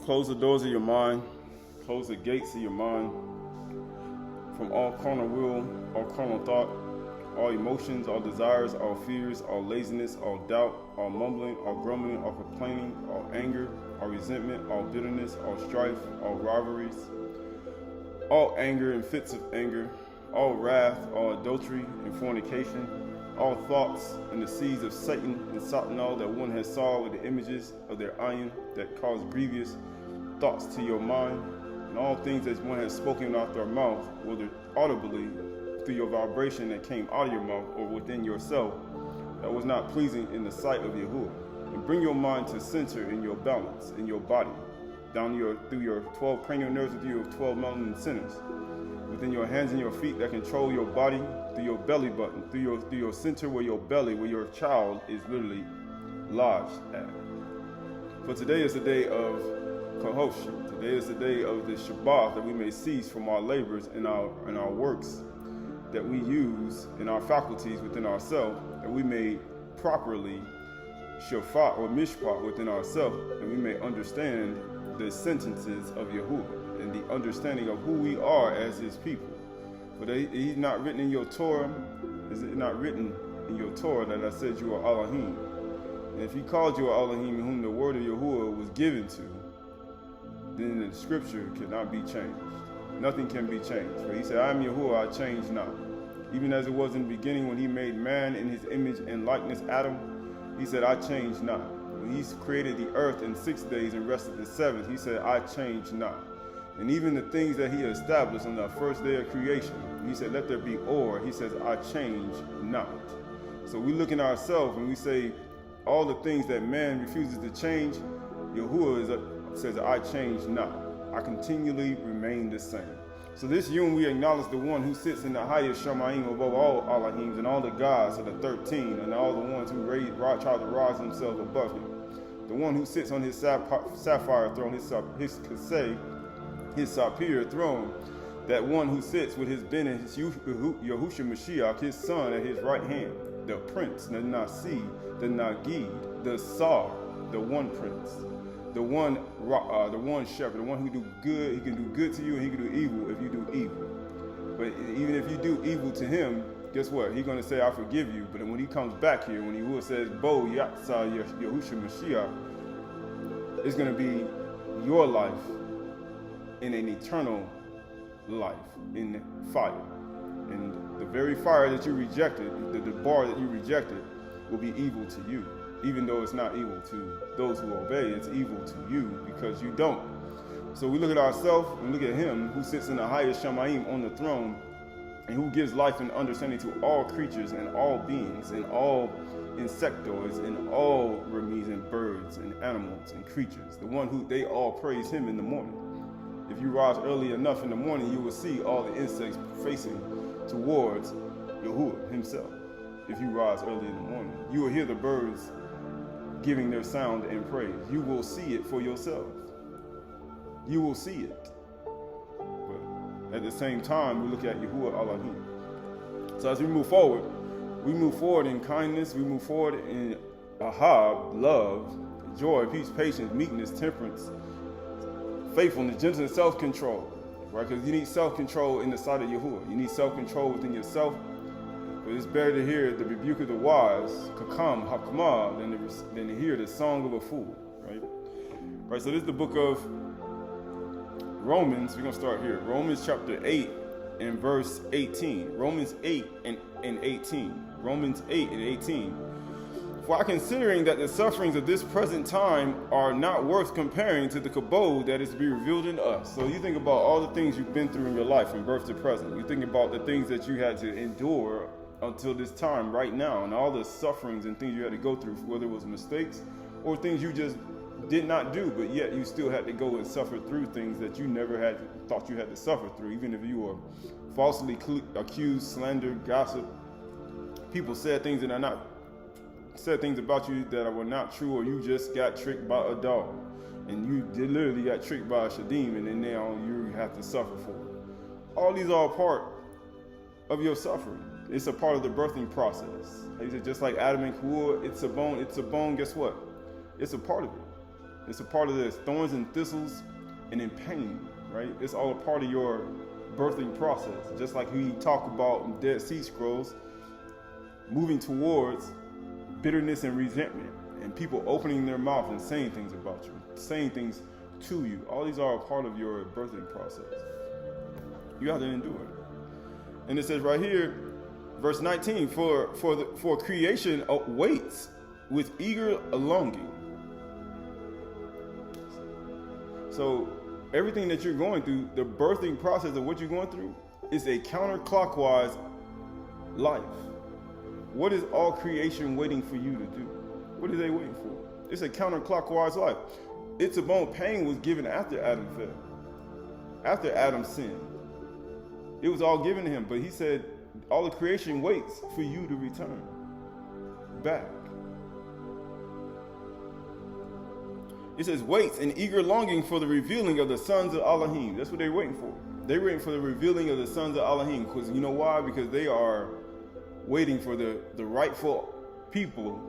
Close the doors of your mind. Close the gates of your mind from all carnal will, all carnal thought, all emotions, all desires, all fears, all laziness, all doubt, all mumbling, all grumbling, all complaining, all anger, all resentment, all bitterness, all strife, all rivalries, all anger and fits of anger, all wrath, all adultery and fornication, all thoughts and the seeds of Satan and Satan, that one has saw with the images of their Aynu that cause grievous thoughts to your mind, and all things that one has spoken out their mouth, whether audibly through your vibration that came out of your mouth or within yourself, that was not pleasing in the sight of Yahuwah. And bring your mind to center in your balance, in your body, through your 12 cranial nerves, through your 12 mountain centers, within your hands and your feet that control your body, through your belly button, through your center where your belly, where your child is literally lodged at. For today is the day of Qahalath. Today is the day of the Shabath, that we may cease from our labors and our works that we use in our faculties within ourselves, that we may properly shafat or mishpat within ourselves, and we may understand the sentences of Yahuwah and the understanding of who we are as his people. But he's not written in your Torah, is it not written in your Torah that I said you are Elohim? And if he called you Elohim, whom the word of Yahuwah was given to, then the scripture cannot be changed. Nothing can be changed. For he said, I am Yahuwah, I change not. Even as it was in the beginning when he made man in his image and likeness, Adam, he said, I change not. When he created the earth in 6 days and rested the seventh, he said, I change not. And even the things that he established on the first day of creation, he said, let there be order. He says, I change not. So we look in ourselves and we say, all the things that man refuses to change, Yahuwah says, I change not. I continually remain the same. So this yom we acknowledge the one who sits in the highest Shamayim above all Elohims and all the gods of the 13 and all the ones who try to rise themselves above him. The one who sits on his sapphire throne, his superior throne, that one who sits with his Ben and his Yahushua Mashiach, his son, at his right hand, the prince, the Nasi, the Nagid, the Sar, the one prince, the one shepherd, the one who do good. He can do good to you and he can do evil if you do evil. But even if you do evil to him, guess what? He's going to say, I forgive you. But when he comes back here, when he will says, Bo Yatsa Yahushua Mashiach, it's going to be your life in an eternal life in fire. And the very fire that you rejected, the bar that you rejected, will be evil to you. Even though it's not evil to those who obey, it's evil to you because you don't. So we look at ourselves and look at him who sits in the highest Shamayim on the throne and who gives life and understanding to all creatures and all beings and all insectoids and all remes and birds and animals and creatures. The one who they all praise him in the morning. If you rise early enough in the morning, you will see all the insects facing towards Yahuwah himself. If you rise early in the morning, you will hear the birds giving their sound and praise. You will see it for yourself. You will see it. But at the same time, we look at Yahuwah Elohim. So as we move forward in kindness, we move forward in ahab, love, joy, peace, patience, meekness, temperance, faithfulness, gentleness, self-control. Right? Because you need self-control in the sight of Yahuwah. You need self-control within yourself. But it's better to hear the rebuke of the wise, kakam, hakmah, than to hear the song of a fool, right? Right, so this is the book of Romans. We're going to start here. Romans chapter 8 and verse 18. Romans 8 and 18. Romans 8 and 18. For considering that the sufferings of this present time are not worth comparing to the kabod that is to be revealed in us. So you think about all the things you've been through in your life from birth to present. You think about the things that you had to endure until this time right now, and all the sufferings and things you had to go through, whether it was mistakes or things you just did not do, but yet you still had to go and suffer through things that you never had thought you had to suffer through, even if you were falsely accused, slandered, gossip. People said things about you that were not true, or you just got tricked by a dog, and you literally got tricked by a shadim, and then now you have to suffer for it. All these are a part of your suffering. It's a part of the birthing process. He said, just like Adam and Kuah, it's a bone, guess what? It's a part of it. It's a part of this. Thorns and thistles and in pain, right? It's all a part of your birthing process. Just like we talk about in Dead Sea Scrolls, moving towards bitterness and resentment, and people opening their mouth and saying things about you, saying things to you. All these are a part of your birthing process. You have to endure it. And it says right here, verse 19, for creation waits with eager longing. So everything that you're going through, the birthing process of what you're going through, is a counterclockwise life. What is all creation waiting for you to do? What are they waiting for? It's a counterclockwise life. Its own pain was given after Adam fell, after Adam sinned. It was all given to him, but he said, all the creation waits for you to return back. It says, waits in eager longing for the revealing of the sons of Elohim. That's what they're waiting for. They're waiting for the revealing of the sons of Elohim. Because you know why? Because they are waiting for the rightful people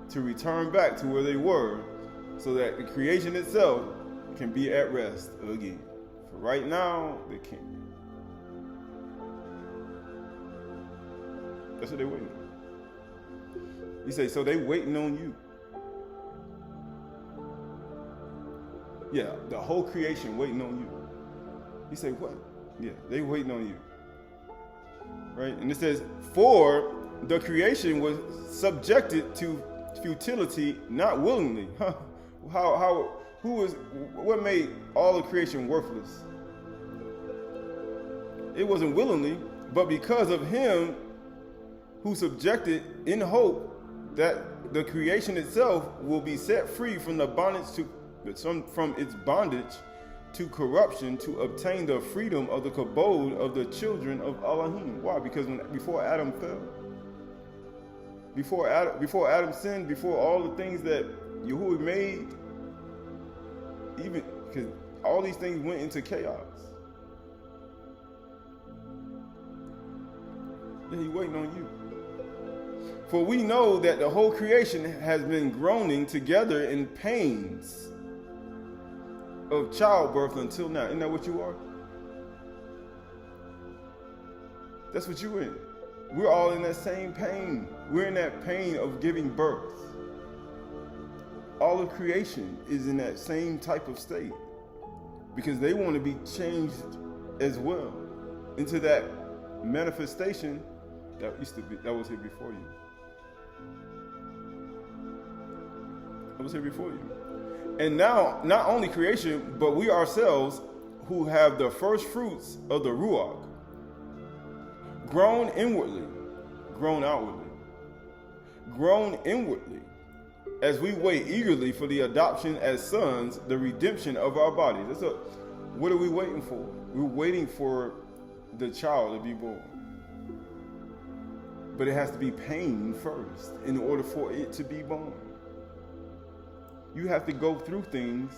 to return back to where they were, so that the creation itself can be at rest again. For right now, they can't. That's what they're waiting on. You say, so they waiting on you. Yeah, the whole creation waiting on you. You say, what? Yeah, they waiting on you. Right? And it says, for the creation was subjected to futility, not willingly. What made all the creation worthless? It wasn't willingly, but because of him who subjected in hope that the creation itself will be set free from the bondage from its bondage to corruption, to obtain the freedom of the kabod of the children of Elohim. Why? Because before Adam fell, before Adam sinned, before all the things that Yahuwah made, even because all these things went into chaos. Yeah, he's waiting on you. For we know that the whole creation has been groaning together in pains of childbirth until now. Isn't that what you are? That's what you're in. We're all in that same pain. We're in that pain of giving birth. All of creation is in that same type of state, because they want to be changed as well into that manifestation that was here before you. That was here before you. And now, not only creation, but we ourselves who have the first fruits of the Ruach, grown inwardly, grown outwardly, grown inwardly, as we wait eagerly for the adoption as sons, the redemption of our bodies. What are we waiting for? We're waiting for the child to be born. But it has to be pain first in order for it to be born. You have to go through things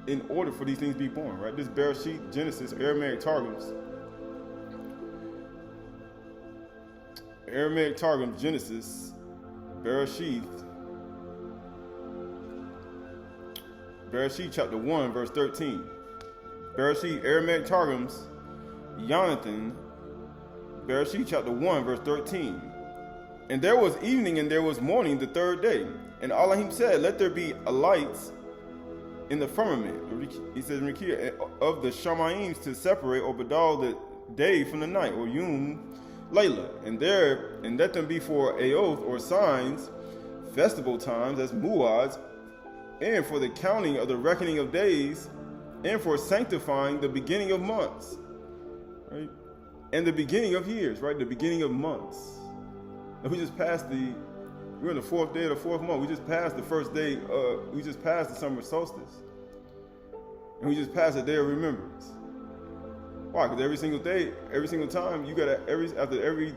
in order for these things to be born, right? This Bereshit, Genesis, Aramaic Targums. Aramaic Targum, Genesis, Bereshit chapter 1, verse 13. Bereshit, Aramaic Targums, Jonathan, Bereshit chapter 1, verse 13. And there was evening and there was morning the third day. And Elohim said, let there be lights in the firmament. He says, of the Shamayim to separate or bedal the day from the night, or Yom Layla. And let them be for Aoth or signs, festival times, as Muads, and for the counting of the reckoning of days, and for sanctifying the beginning of months, right? And the beginning of years, right? The beginning of months. And we just passed we're in the fourth day of the fourth month. We just passed the first day, we just passed the summer solstice. And we just passed the day of remembrance. Why? Because every single day, every single time, you got after every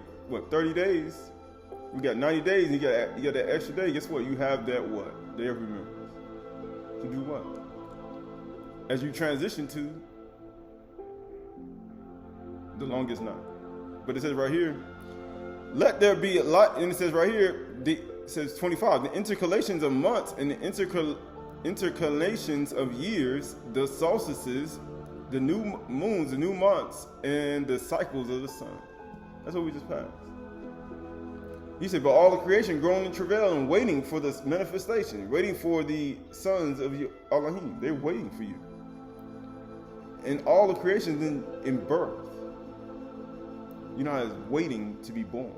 30 days, we got 90 days, and you got that extra day. Guess what? You have that what? Day of remembrance. To do what? As you transition to the longest night. But it says right here, let there be a light, and it says right here, it says 25, the intercalations of months and the intercalations of years, the solstices, the new moons, the new months, and the cycles of the sun. That's what we just passed. He said, but all the creation groaning in travail and waiting for the manifestation, waiting for the sons of Elohim. They're waiting for you. And all the creation in birth. You know, as waiting to be born.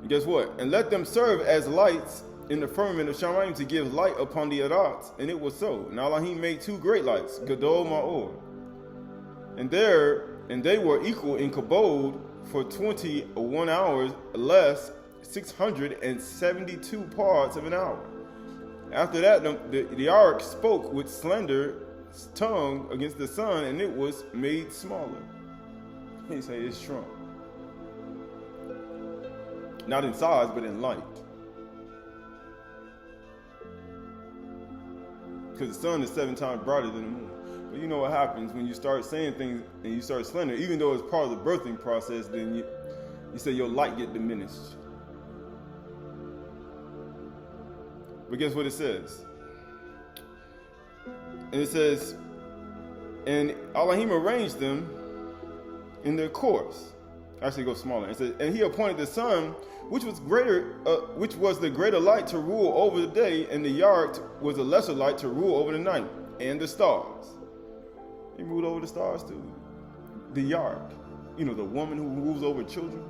And guess what? And let them serve as lights in the firmament of Shamayim to give light upon the Arats. And it was so. And Elohim made 2 great lights, Gadol Ma'or. And they were equal in kabod for 21 hours less 672 parts of an hour. After that, the ark spoke with slender tongue against the sun, and it was made smaller. He say it shrunk. Not in size, but in light. Because the sun is 7 times brighter than the moon. But you know what happens when you start saying things and you start slender, even though it's part of the birthing process, then you say your light get diminished. But guess what it says? And it says, and Elohim arranged them in their course. Actually, go smaller. It says, and he appointed the sun, which was the greater light to rule over the day, and the yard was the lesser light to rule over the night, and the stars. He ruled over the stars too. The yard, you know, the woman who rules over children.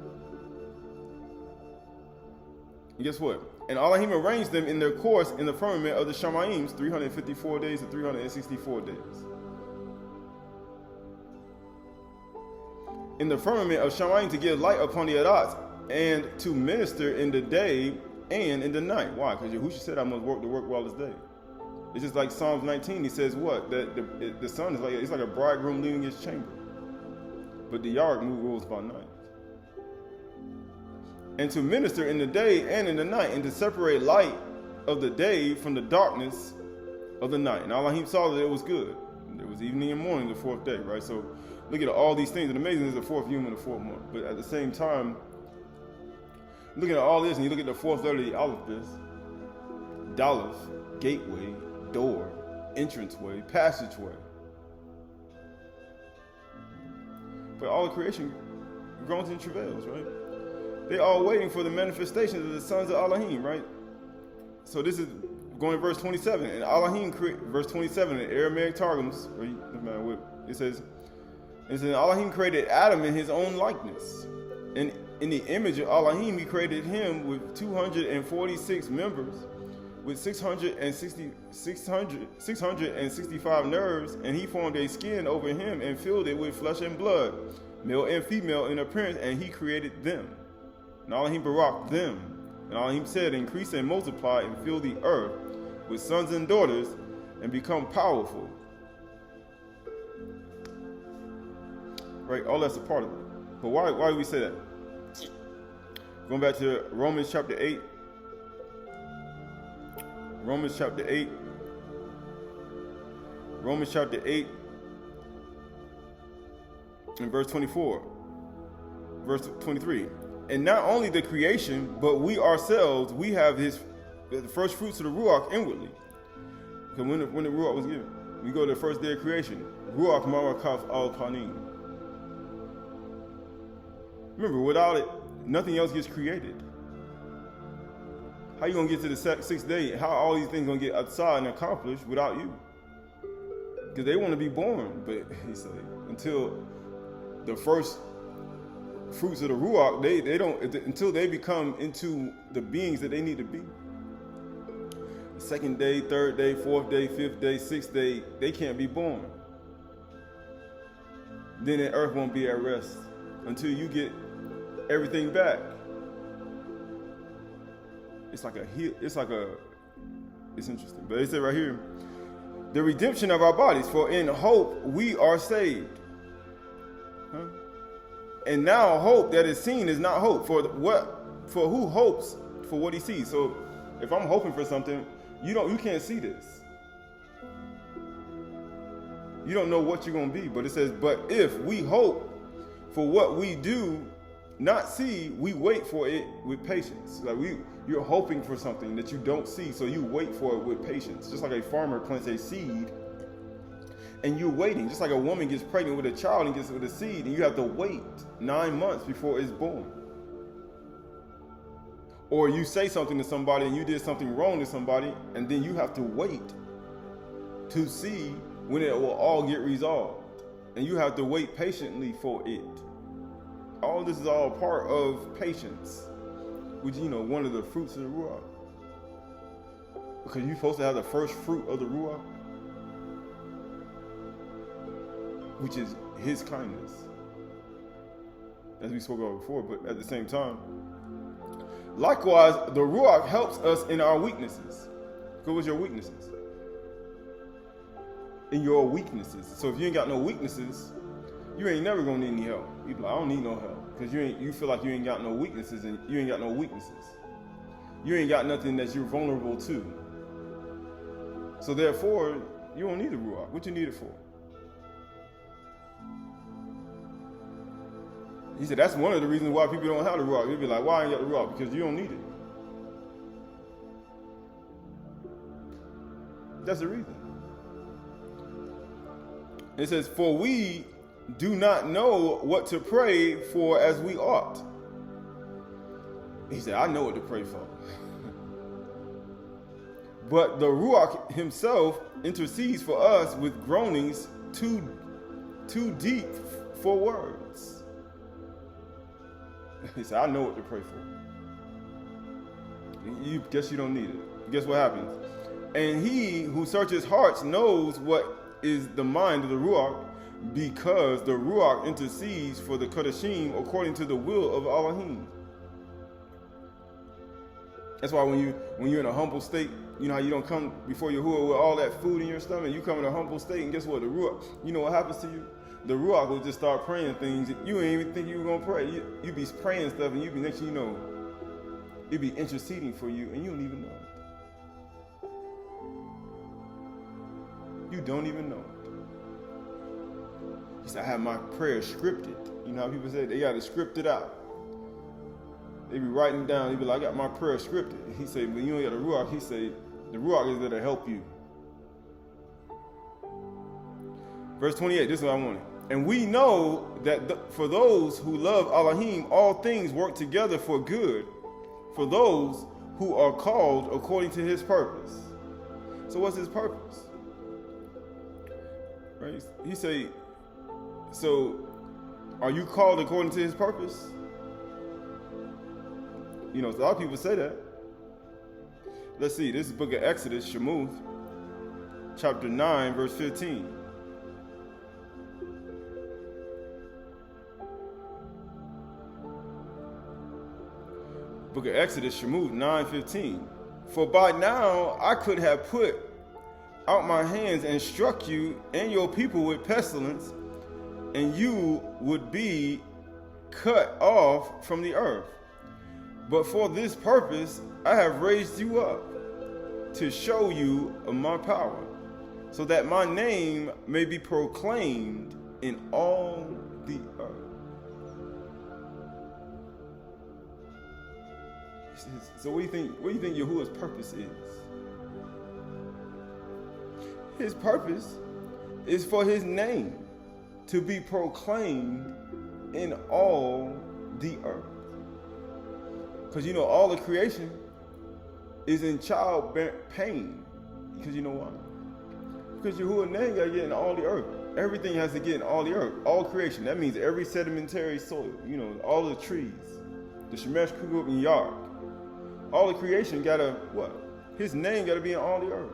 And guess what? And Elohim arranged them in their course in the firmament of the Shamayim, 354 days and 364 days. In the firmament of Shamayim to give light upon the Arats, and to minister in the day and in the night. Why? Because Yahushua said, I must work the work while it's day. It's just like Psalms 19. He says what? That the sun is like a bridegroom leaving his chamber. But the yard rules by night. And to minister in the day and in the night, and to separate light of the day from the darkness of the night. And Elohim saw that it was good. There was evening and morning, the 4th day, right? So look at all these things. And amazing is the 4th human, the 4th month. But at the same time, looking at all this, and you look at the 4th letter of the alphabet, Daleth, gateway, door, entranceway, passageway. But all of creation groans and travails, right? They're all waiting for the manifestations of the sons of Elohim, right? So this is going to verse 27. And Elohim, verse 27 in Aramaic Targums, it says, Elohim created Adam in his own likeness. And in the image of Elohim, he created him with 246 members, with 665 nerves, and he formed a skin over him and filled it with flesh and blood, male and female in appearance, and he created them. And Elohim baraked them. And Elohim said, increase and multiply and fill the earth with sons and daughters and become powerful. Right? All that's a part of it. But why do we say that? Going back to Romans chapter 8. Romans chapter 8, and verse 24, verse 23. And not only the creation, but we ourselves, we have the first fruits of the Ruach inwardly. Because when the Ruach was given, we go to the first day of creation. Ruach Marakaf al-Panim. Remember, without it, nothing else gets created. How you going to get to the 6th day? How all these things going to get outside and accomplished without you? Because they want to be born. But he said, until the first fruits of the Ruach, they don't, until they become into the beings that they need to be. The 2nd day, 3rd day, 4th day, 5th day, 6th day, they can't be born. Then the earth won't be at rest until you get everything back. It's interesting. But it said right here, the redemption of our bodies, for in hope we are saved. Huh? And now hope that is seen is not hope. For who hopes for what he sees? So if I'm hoping for something, you can't see this. You don't know what you're gonna be. But it says, but if we hope for what we do not see, we wait for it with patience. Like you're hoping for something that you don't see, so you wait for it with patience. Just like a farmer plants a seed, and you're waiting. Just like a woman gets pregnant with a child and gets with a seed, and you have to wait 9 months before it's born. Or you say something to somebody and you did something wrong to somebody, and then you have to wait to see when it will all get resolved. And you have to wait patiently for it. All this is all part of patience, which, one of the fruits of the Ruach. Because you're supposed to have the first fruit of the Ruach, which is his kindness, as we spoke about before. But at the same time, likewise, the Ruach helps us in our weaknesses. What was your weaknesses? In your weaknesses. So if you ain't got no weaknesses, you ain't never gonna need any help. You be like, I don't need no help, because you feel like you ain't got no weaknesses, and you ain't got no weaknesses. You ain't got nothing that you're vulnerable to. So therefore, you don't need the Ruach. What you need it for? He said that's one of the reasons why people don't have the Ruach. They'd be like, why ain't you got the Ruach? Because you don't need it. That's the reason. It says, for we do not know what to pray for as we ought. He said, I know what to pray for. But the Ruach himself intercedes for us with groanings too deep for words. He said, I know what to pray for. You guess you don't need it. Guess what happens? And he who searches hearts knows what is the mind of the Ruach, because the Ruach intercedes for the Kadashim according to the will of Elohim. That's why when you're in a humble state, you know how you don't come before Yahuwah with all that food in your stomach. You come in a humble state, and guess what? The Ruach, you know what happens to you? The Ruach will just start praying things you ain't even think you were gonna pray. You be praying stuff, and you be, next thing you know, it be interceding for you, and you don't even know it. You don't even know it. He said, I have my prayer scripted. You know how people say they got to script it out. They be writing down. They be like, I got my prayer scripted. He said, but you don't got the Ruach. He said, the Ruach is there to help you. Verse 28, this is what I wanted. And we know that for those who love Elohim, all things work together for good, for those who are called according to his purpose. So what's his purpose? Right? He say, so are you called according to his purpose? You know, a lot of people say that. Let's see, this is the book of Exodus, Shamuth, chapter 9, verse 15. Book of Exodus, Shamuth 9:15. For by now I could have put out my hands and struck you and your people with pestilence, and you would be cut off from the earth. But for this purpose I have raised you up, to show you my power, so that my name may be proclaimed in all the earth. So what do you think Yahuwah's purpose is? His purpose is for his name to be proclaimed in all the earth. Because you know all the creation is in child pain. Because you know why? Because Yahuwah's name got to get in all the earth. Everything has to get in all the earth. All creation. That means every sedimentary soil. You know, all the trees. The Shemesh, Kuguk, and Yark. All the creation got to, what? His name got to be in all the earth.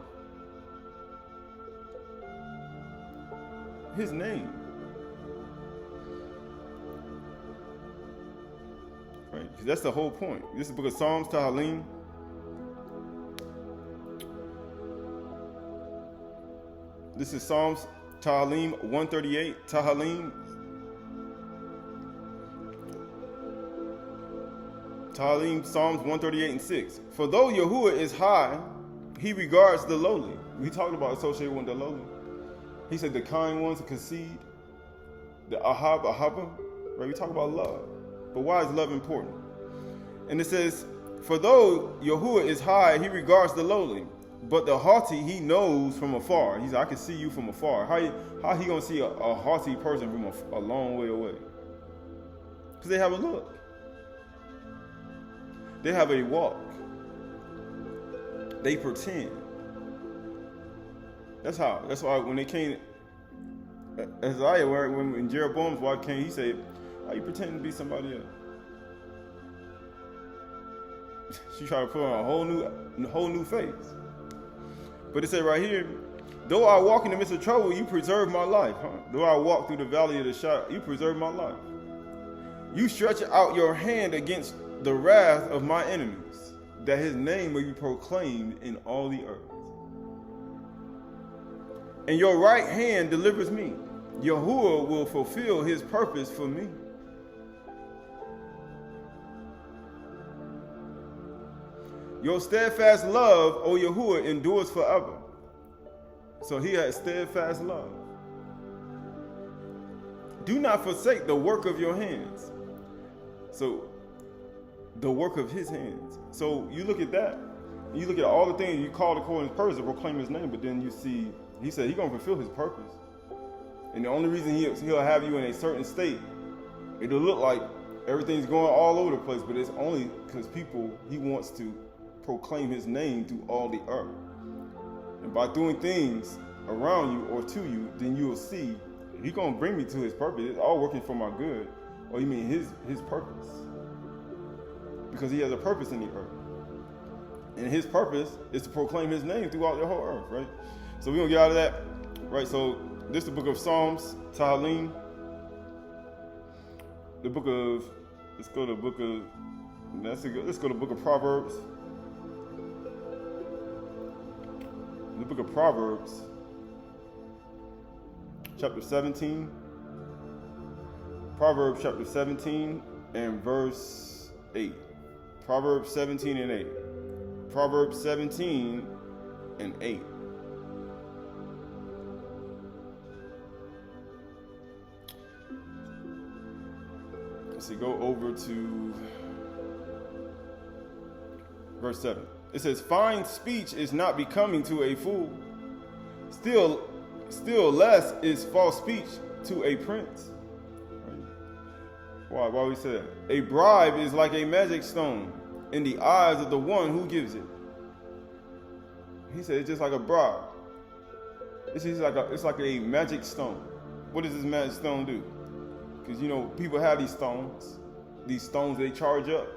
His name. Right? Because that's the whole point. This is the book of Psalms, Tahalim. This is Psalms, Tahalim 138, Tahalim. Tahalim, Psalms 138 and 6. For though Yahuwah is high, he regards the lowly. We talked about associating with the lowly. He said the kind ones concede, the ahaba, right? We talk about love. But why is love important? And it says, for though Yahuwah is high, he regards the lowly, but the haughty he knows from afar. He said, I can see you from afar. How he gonna see a haughty person from a long way away? Because they have a look. They have a walk. They pretend. That's how. That's why when they came, Isaiah, when Jeroboam's wife came, he said, "How you pretending to be somebody else?" She tried to put on a whole new face. But it said right here, though I walk in the midst of trouble, you preserve my life. Though I walk through the valley of the shadow, you preserve my life. You stretch out your hand against the wrath of my enemies, that his name may be proclaimed in all the earth. And your right hand delivers me. Yahuwah will fulfill his purpose for me. Your steadfast love, O Yahuwah, endures forever. So he has steadfast love. Do not forsake the work of your hands. So the work of his hands. So you look at that, you look at all the things you called according to his purpose to proclaim his name, but then you see, he said he's going to fulfill his purpose. And the only reason he'll have you in a certain state, it'll look like everything's going all over the place, but it's only because he wants to proclaim his name through all the earth. And by doing things around you or to you, then you will see he's going to bring me to his purpose. It's all working for my good. Or you mean his purpose. Because he has a purpose in the earth. And his purpose is to proclaim his name throughout the whole earth, right? So we're going to get out of that, right? So this is the book of Psalms, Tehillim. Let's go to the book of Proverbs. The book of Proverbs, chapter 17. Proverbs chapter 17 and verse 8. Proverbs 17 and 8. Proverbs 17 and 8. Let's see, go over to verse 7. It says, fine speech is not becoming to a fool. Still less is false speech to a prince. Right? Why we say that? A bribe is like a magic stone in the eyes of the one who gives it. He said it's just like a bribe. It's like a magic stone. What does this magic stone do? Because people have these stones they charge up.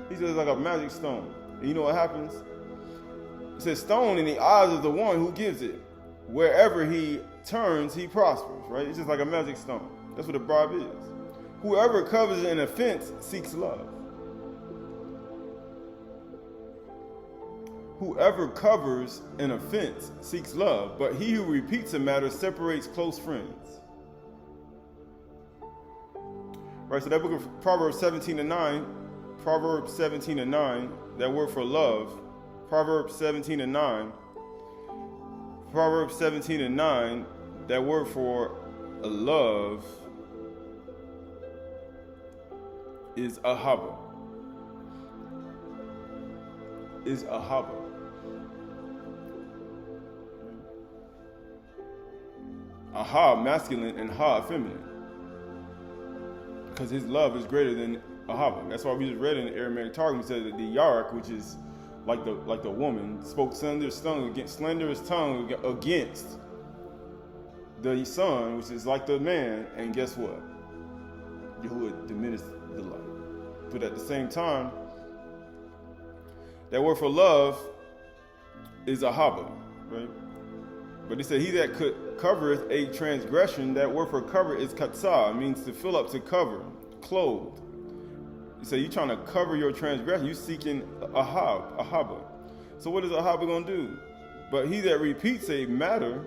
He says it's like a magic stone. And you know what happens? It says stone in the eyes of the one who gives it. Wherever he turns, he prospers, right? It's just like a magic stone. That's what a bribe is. Whoever covers an offense seeks love. Whoever covers an offense seeks love, but he who repeats a matter separates close friends. Right, so that book of Proverbs 17 and 9, Proverbs 17 and 9, that word for love, Proverbs 17 and 9, Proverbs 17 and 9, that word for love is ahaba. Is ahaba. Aha, masculine, and ha, feminine. Because his love is greater than ahava. That's why we just read in the Aramaic Targum, it said that the yarak, which is like the woman, spoke slanderous tongue against the son, which is like the man, and guess what? Yahuwah diminished the light. But at the same time, that word for love is ahaba, right? But he said, he that covereth a transgression, that word for cover is katsah, means to fill up, to cover, clothed. He said, you're trying to cover your transgression, you're seeking ahaba. So what is ahaba going to do? But he that repeats a matter,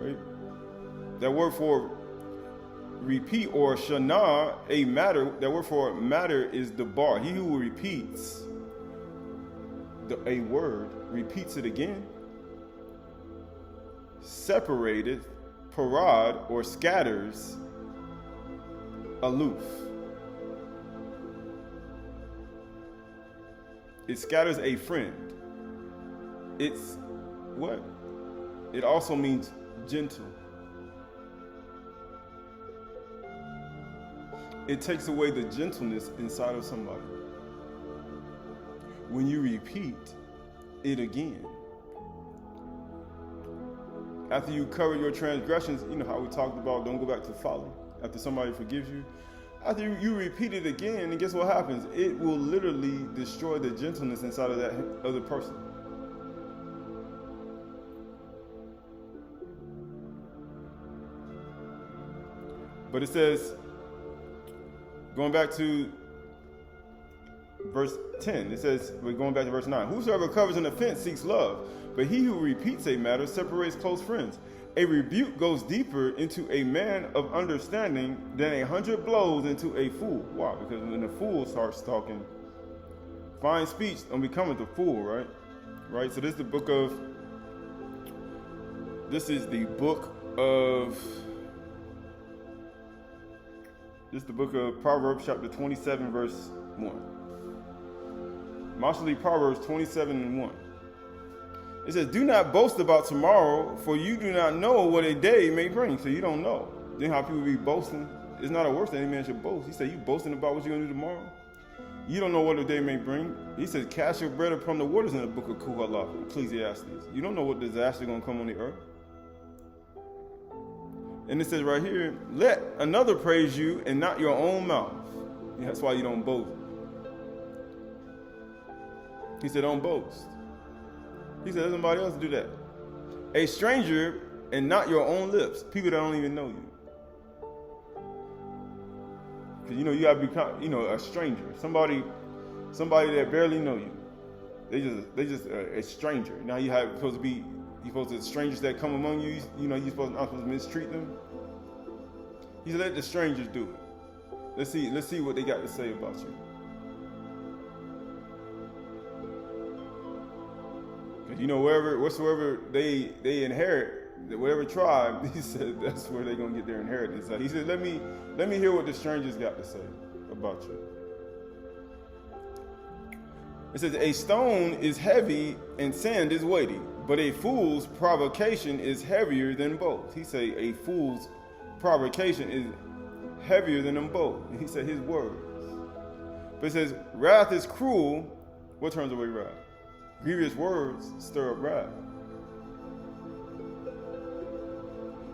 right? That word for repeat, or shana, a matter, that word for matter is the bar. He who repeats a word, repeats it again, separated, parad, or scatters aloof. It scatters a friend. It's what? It also means gentle. It takes away the gentleness inside of somebody when you repeat it again. After you cover your transgressions, you know how we talked about don't go back to folly. After somebody forgives you, after you repeat it again, and guess what happens? It will literally destroy the gentleness inside of that other person. But it says, going back to verse 10, it says, we're going back to verse 9. Whosoever covers an offense seeks love, but he who repeats a matter separates close friends. A rebuke goes deeper into a man of understanding than 100 blows into a fool. Why? Because when the fool starts talking, fine speech don't become the fool, right? Right? So this is the book of Proverbs chapter 27, verse 1. Mostly Proverbs 27 and 1. It says, do not boast about tomorrow, for you do not know what a day may bring. So you don't know. Then how people be boasting. It's not a worse that any man should boast. He said, you boasting about what you're going to do tomorrow? You don't know what a day may bring. He says, cast your bread upon the waters in the book of Qahalath, Ecclesiastes. You don't know what disaster is going to come on the earth. And it says right here, let another praise you and not your own mouth. Yeah, that's why you don't boast. He said, don't boast. He said, let somebody else do that. A stranger and not your own lips. People that don't even know you. Because, you got to be, a stranger. Somebody that barely know you. They just a stranger. Now you're supposed to strangers that come among you, you're not supposed to mistreat them. He said, let the strangers do it. Let's see what they got to say about you. Because whatsoever they inherit, whatever tribe, he said that's where they're gonna get their inheritance. He said, let me hear what the strangers got to say about you. It says, a stone is heavy and sand is weighty, but a fool's provocation is heavier than both. He said a fool's provocation is heavier than them both. And he said his words. But it says, wrath is cruel. What turns away wrath? Grievous words stir up wrath.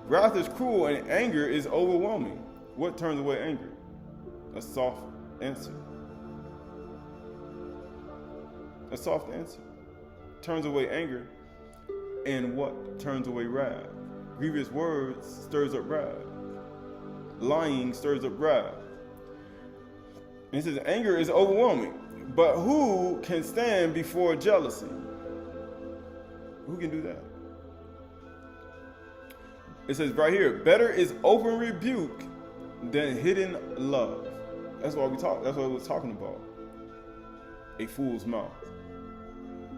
Wrath is cruel and anger is overwhelming. What turns away anger? A soft answer. A soft answer turns away anger. And what turns away wrath? Grievous words stirs up wrath. Lying stirs up wrath. And it says anger is overwhelming. But who can stand before jealousy? Who can do that? It says right here, better is open rebuke than hidden love. That's what we're talking about. A fool's mouth.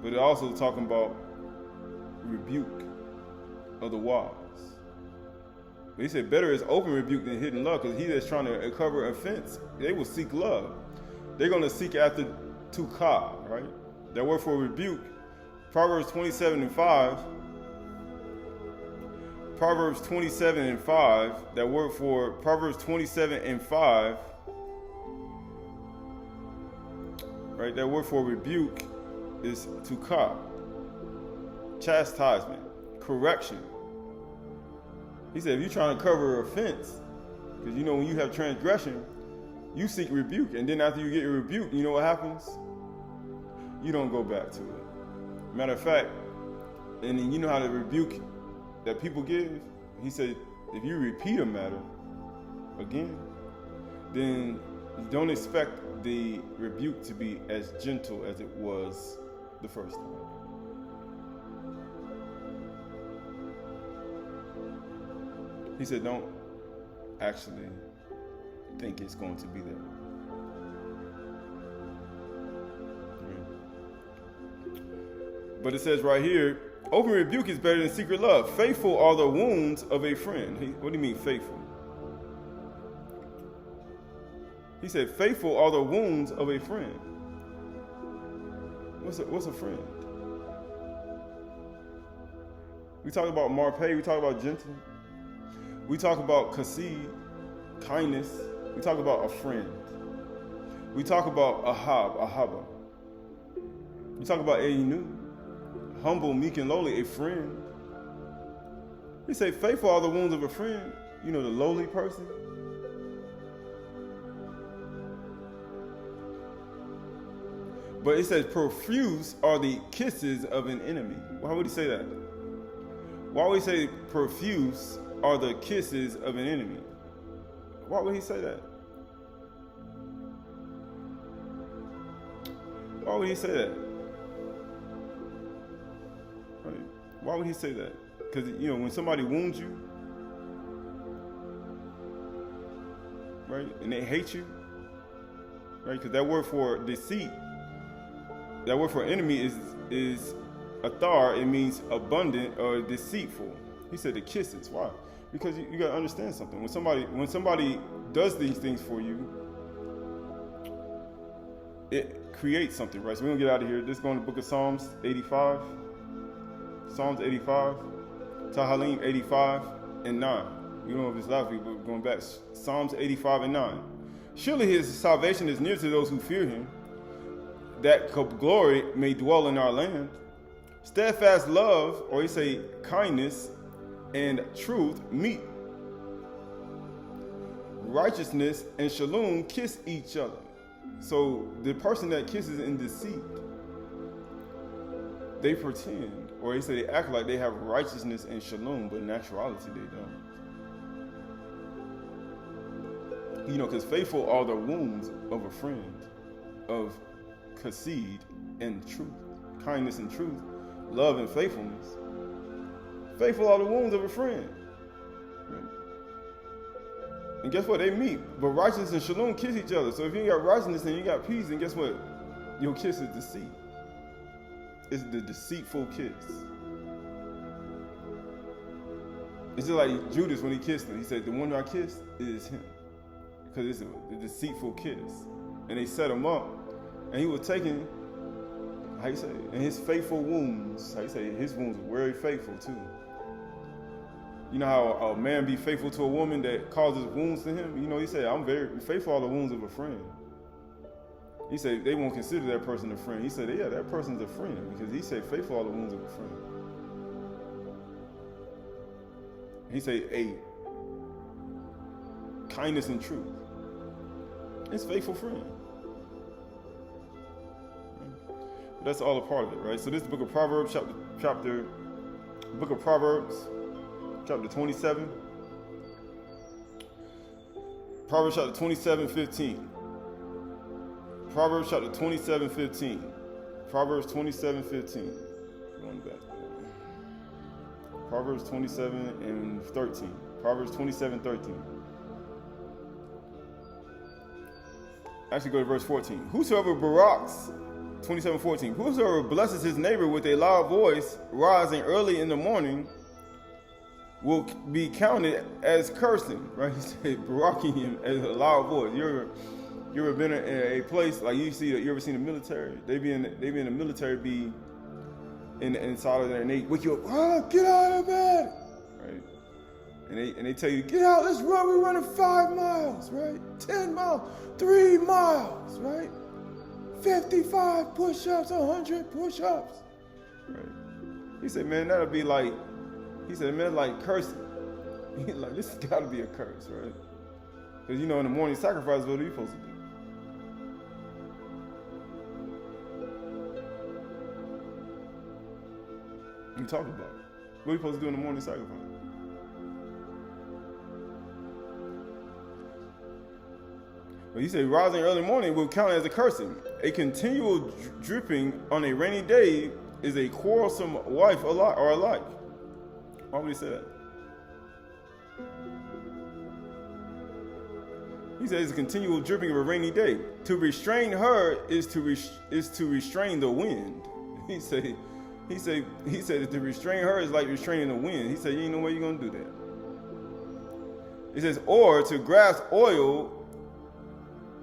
But it also talking about rebuke of the wise. But he said better is open rebuke than hidden love, because he that's trying to cover offense, they will seek love. They're going to seek after tukah, right? That word for rebuke, Proverbs 27 and 5. Proverbs 27 and 5, that word for Proverbs 27 and 5, right? That word for rebuke is tukah, chastisement, correction. He said if you're trying to cover offense, because when you have transgression, you seek rebuke, and then after you get your rebuke, you know what happens? You don't go back to it. Matter of fact, and then you know how the rebuke that people give? He said, if you repeat a matter again, then don't expect the rebuke to be as gentle as it was the first time. He said, don't actually think it's going to be that way. But it says right here, open rebuke is better than secret love. Faithful are the wounds of a friend. What do you mean faithful? He said, faithful are the wounds of a friend. What's a friend? We talk about marpay, we talk about gentle. We talk about kasid, kindness. We talk about a friend. We talk about ahaba. We talk about Aynu, humble, meek, and lowly, a friend. We say faithful are the wounds of a friend. You know, the lowly person. But it says profuse are the kisses of an enemy. Why would he say that? Why would he say profuse are the kisses of an enemy? Why would he say that? Why would he say that? Right? Why would he say that? Because, you know, when somebody wounds you, right, and they hate you, right, because that word for deceit, that word for enemy is athar. It means abundant or deceitful. He said the kisses. Why? Because you got to understand something. When somebody does these things for you, it creates something, right? So we're gonna get out of here. This is going to the book of Psalms 85. Psalms 85. Tahalim 85 and 9. You don't know if it's last week, but we're going back. Psalms 85 and 9. Surely his salvation is near to those who fear him, that glory may dwell in our land. Steadfast love, or he say kindness and truth meet. Righteousness and shalom kiss each other. So the person that kisses in deceit, they pretend, or they say they act like they have righteousness and shalom, but in actuality they don't. You know, because faithful are the wounds of a friend, of kasid and truth, kindness and truth, love and faithfulness. Faithful are the wounds of a friend. Right? And guess what? They meet. But righteousness and shalom kiss each other. So if you got righteousness and you got peace, then guess what? Your kiss is deceit. It's the deceitful kiss. It's just like Judas when he kissed him. He said, the one I kissed is him. Because it's a deceitful kiss. And they set him up. And he was taking, how you say, and his faithful wounds, how you say, his wounds were very faithful too. You know how a man be faithful to a woman that causes wounds to him? You know, he said, I'm very faithful are the wounds of a friend. He said, they won't consider that person a friend. He said, yeah, that person's a friend, because he said, faithful are the wounds of a friend. He said, a kindness and truth. It's faithful friend. But that's all a part of it, right? So this is the book of Proverbs, chapter 27. Proverbs chapter 27, 15. Proverbs chapter 27, 15. Proverbs 27, 15. Going back. Proverbs 27 and 13. Proverbs 27, 13. Actually, go to verse 14. Whosoever baraks, 27:14. Whosoever blesses his neighbor with a loud voice, rising early in the morning, will be counted as cursing. Right? He said, baraking him as a loud voice. You ever been in a place like you ever seen the military? They be in the military, be inside of there, and they wake you up. Oh, get out of bed, right? And they tell you, get out, let's run. We're running 5 miles, right? 10 miles, 3 miles, right? 55 push-ups, 100 push-ups, right? He said, man, that'll be like, he said, man, like cursing. He's like, this has got to be a curse, right? Because you know, in the morning sacrifice, what are you supposed to do? What are you talking about? What are you supposed to do in the morning sacrifice? But he said, rising early morning will count as a cursing. A continual dripping on a rainy day is a quarrelsome wife or alike. Why would he say that? He says, a continual dripping of a rainy day. To restrain her is to restrain the wind. He said that to restrain her is like restraining the wind. He said, you ain't no way you're going to do that. He says, or to grasp oil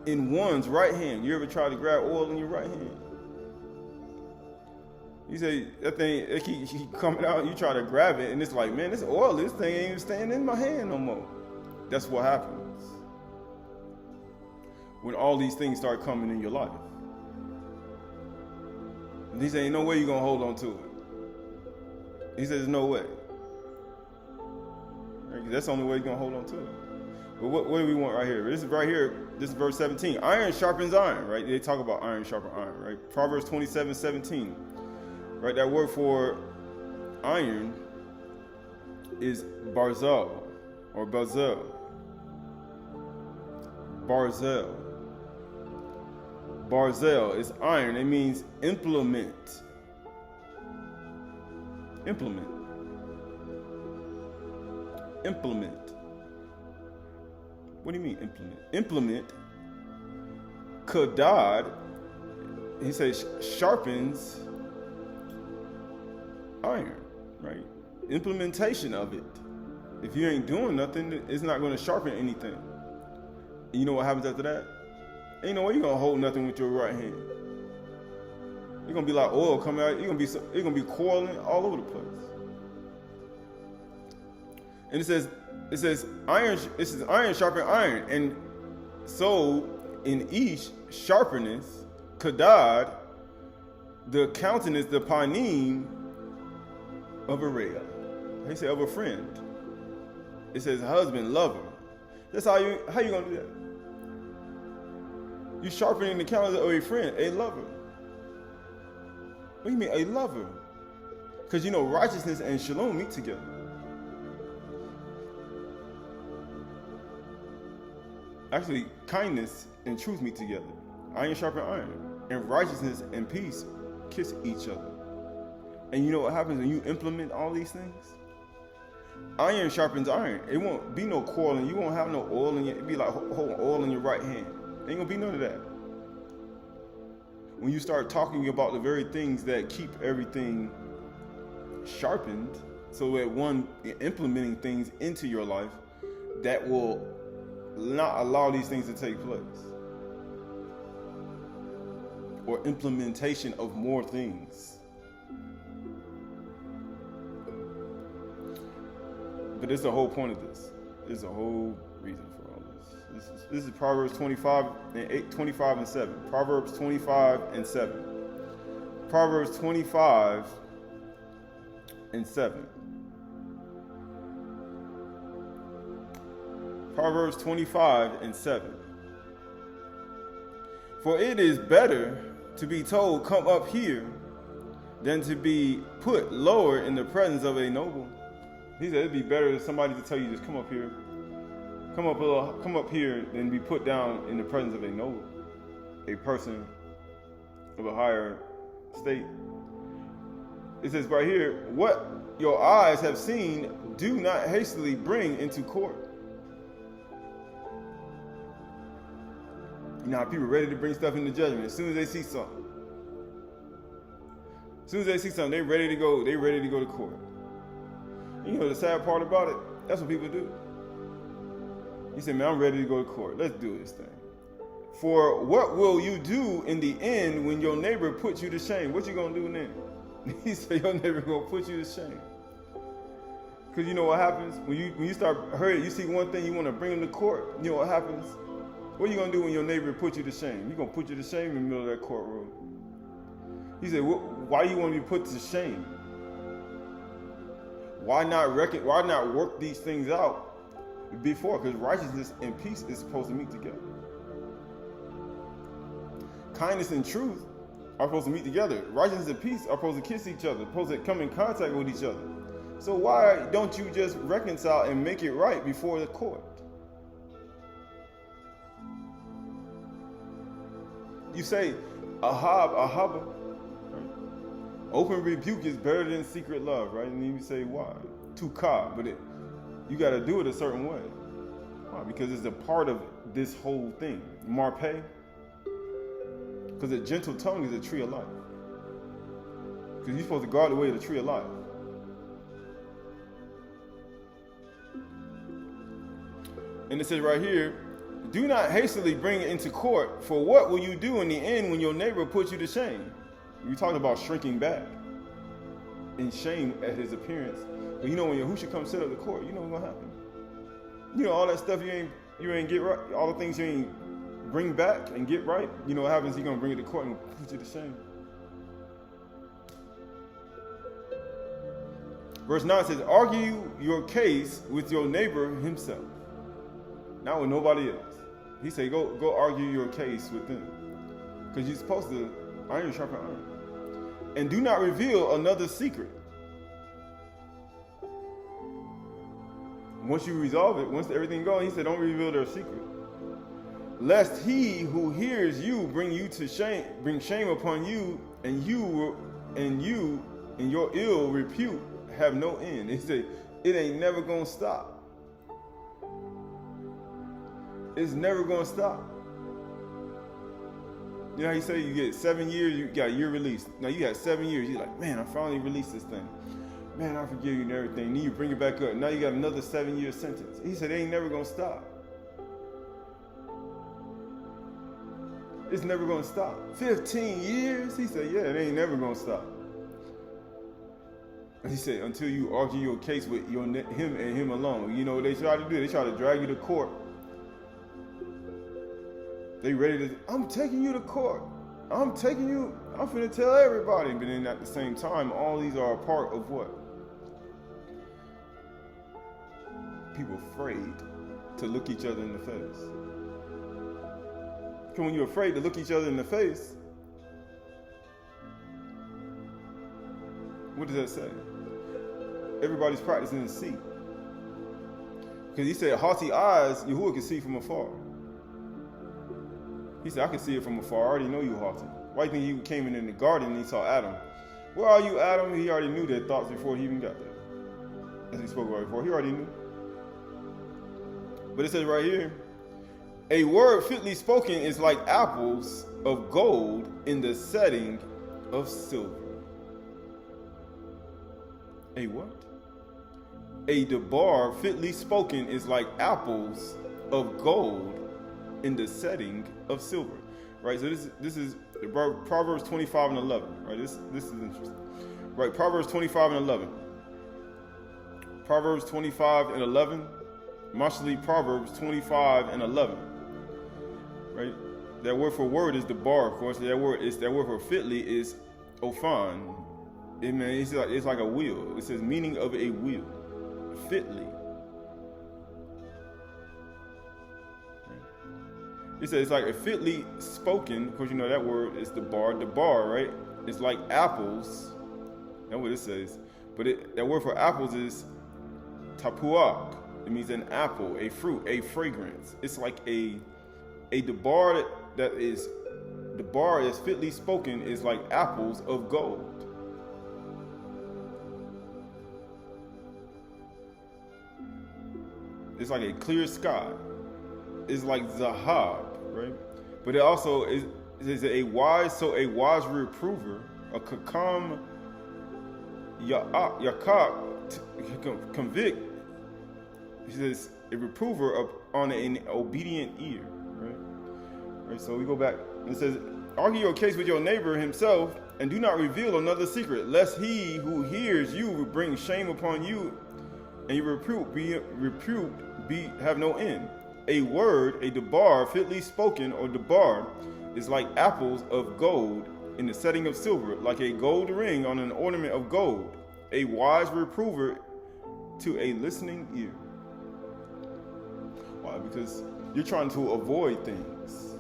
in one's right hand. You ever try to grab oil in your right hand? You say that thing, it keep coming out, and you try to grab it, and it's like, man, this oil, this thing ain't even staying in my hand no more. That's what happens when all these things start coming in your life. And he said, ain't no way you're going to hold on to it. He says, there's no way. Right? That's the only way you're going to hold on to it. But what do we want right here? This is verse 17. Iron sharpens iron, right? They talk about iron sharpens iron, right? Proverbs 27:17. Right, that word for iron is barzel or bazel. Barzel. Barzel is iron. It means implement. Implement. Implement. What do you mean implement? Implement. Kadad. He says sharpens iron, right? Implementation of it. If you ain't doing nothing, it's not going to sharpen anything. And you know what happens after that? Ain't no way you're going to hold nothing with your right hand. You're going to be like oil coming out. You're going to be coiling all over the place. And it says iron sharpen iron. And so in each sharpness, kadad, the countenance, the panim of a raya. He said of a friend. It says husband, lover. That's how you gonna do that? You sharpening the countenance of a friend, a lover. What do you mean a lover? Because you know righteousness and shalom meet together. Actually, kindness and truth meet together. Iron sharpen iron. And righteousness and peace kiss each other. And you know what happens when you implement all these things? Iron sharpens iron. It won't be no coiling. You won't have no oil in your, it'd be like holding oil in your right hand. Ain't gonna be none of that. When you start talking about the very things that keep everything sharpened, so that one implementing things into your life that will not allow these things to take place. Or implementation of more things. But this is the whole point of this. This is the whole reason for all this. This is Proverbs 25 and 7. Proverbs 25 and 7. Proverbs 25 and 7. Proverbs 25 and 7. For it is better to be told, come up here, than to be put lower in the presence of a noble. He said it'd be better for somebody to tell you just come up here, come up here, than be put down in the presence of a noble, a person of a higher state. It says right here, what your eyes have seen, do not hastily bring into court. You know how people are ready to bring stuff into judgment as soon as they see something. As soon as they see something, they're ready to go to court. You know the sad part about it? That's what people do. You say, man, I'm ready to go to court. Let's do this thing. For what will you do in the end when your neighbor puts you to shame? What you gonna do then? He said your neighbor gonna put you to shame. Because you know what happens? When you start hurting, you see one thing, you want to bring him to court. You know what happens? What are you gonna do when your neighbor puts you to shame? You're gonna put you to shame in the middle of that courtroom. He said, why do you want to be put to shame? Why not work these things out before? Because righteousness and peace is supposed to meet together. Kindness and truth are supposed to meet together. Righteousness and peace are supposed to kiss each other, supposed to come in contact with each other. So why don't you just reconcile and make it right before the court? You say, ahaba. Open rebuke is better than secret love, right? And then you say, why? Tukah, but you got to do it a certain way. Why? Because it's a part of this whole thing. Marpe, because a gentle tongue is a tree of life. Because you're supposed to guard the way of the tree of life. And it says right here, do not hastily bring it into court, for what will you do in the end when your neighbor puts you to shame? You talked about shrinking back. in shame at his appearance. But you know, when Yahushua comes set up the court, you know what's gonna happen. You know, all that stuff you ain't get right, all the things you ain't bring back and get right, you know what happens? He's gonna bring it to court and put you to shame. Verse 9 says, argue your case with your neighbor himself, not with nobody else. He said, go argue your case with them. Because you're supposed to iron sharpen iron. And do not reveal another secret. Once you resolve it, once everything goes, he said, don't reveal their secret. Lest he who hears you bring shame upon you, and your ill repute have no end. He said, it ain't never gonna stop. It's never gonna stop. You know how you say you get 7 years, you got a year release. Now you got 7 years, you're like, man, I finally released this thing. Man, I forgive you and everything. Then you bring it back up. Now you got another 7-year sentence. He said, it ain't never gonna stop. It's never gonna stop. 15 years? He said, yeah, it ain't never gonna stop. He said, until you argue your case with him and him alone. You know what they try to do? They try to drag you to court. They ready to, I'm taking you to court. I'm finna tell everybody. But then at the same time, all these are a part of what? People afraid to look each other in the face. Because when you're afraid to look each other in the face, what does that say? Everybody's practicing deceit. Because he said, haughty eyes, Yahuwah can see from afar. He said, I can see it from afar. I already know you haughty. Why do you think he came in the garden and he saw Adam? Where are you, Adam? He already knew their thoughts before he even got there. As he spoke about before, he already knew. But it says right here, a word fitly spoken is like apples of gold in the setting of silver. A what? A debar fitly spoken is like apples of gold in the setting of silver. Right, so this is Proverbs 25 and 11. Right, this is interesting. Right, Proverbs 25 and 11. Proverbs 25 and 11. Mostly Proverbs 25 and 11. Right, that word for word is debar. Of course, that word for fitly is ophan. It's like a wheel. It says meaning of a wheel. Fitly. It says it's like a fitly spoken. Of course, you know that word is the bar. The bar, right? It's like apples. That's what it says. But that word for apples is tapuach. It means an apple, a fruit, a fragrance. It's like the bar that is the bar that's fitly spoken is like apples of gold. It's like a clear sky. It's like zahab, right? But it also is a wise reprover, a kakam yakak convict. He says a reprover on an obedient ear, right? Right. So we go back and it says, argue your case with your neighbor himself, and do not reveal another secret, lest he who hears you bring shame upon you, and your repute have no end. A word, a debar, fitly spoken, or debar, is like apples of gold in the setting of silver, like a gold ring on an ornament of gold, a wise reprover to a listening ear. Why? Because you're trying to avoid things.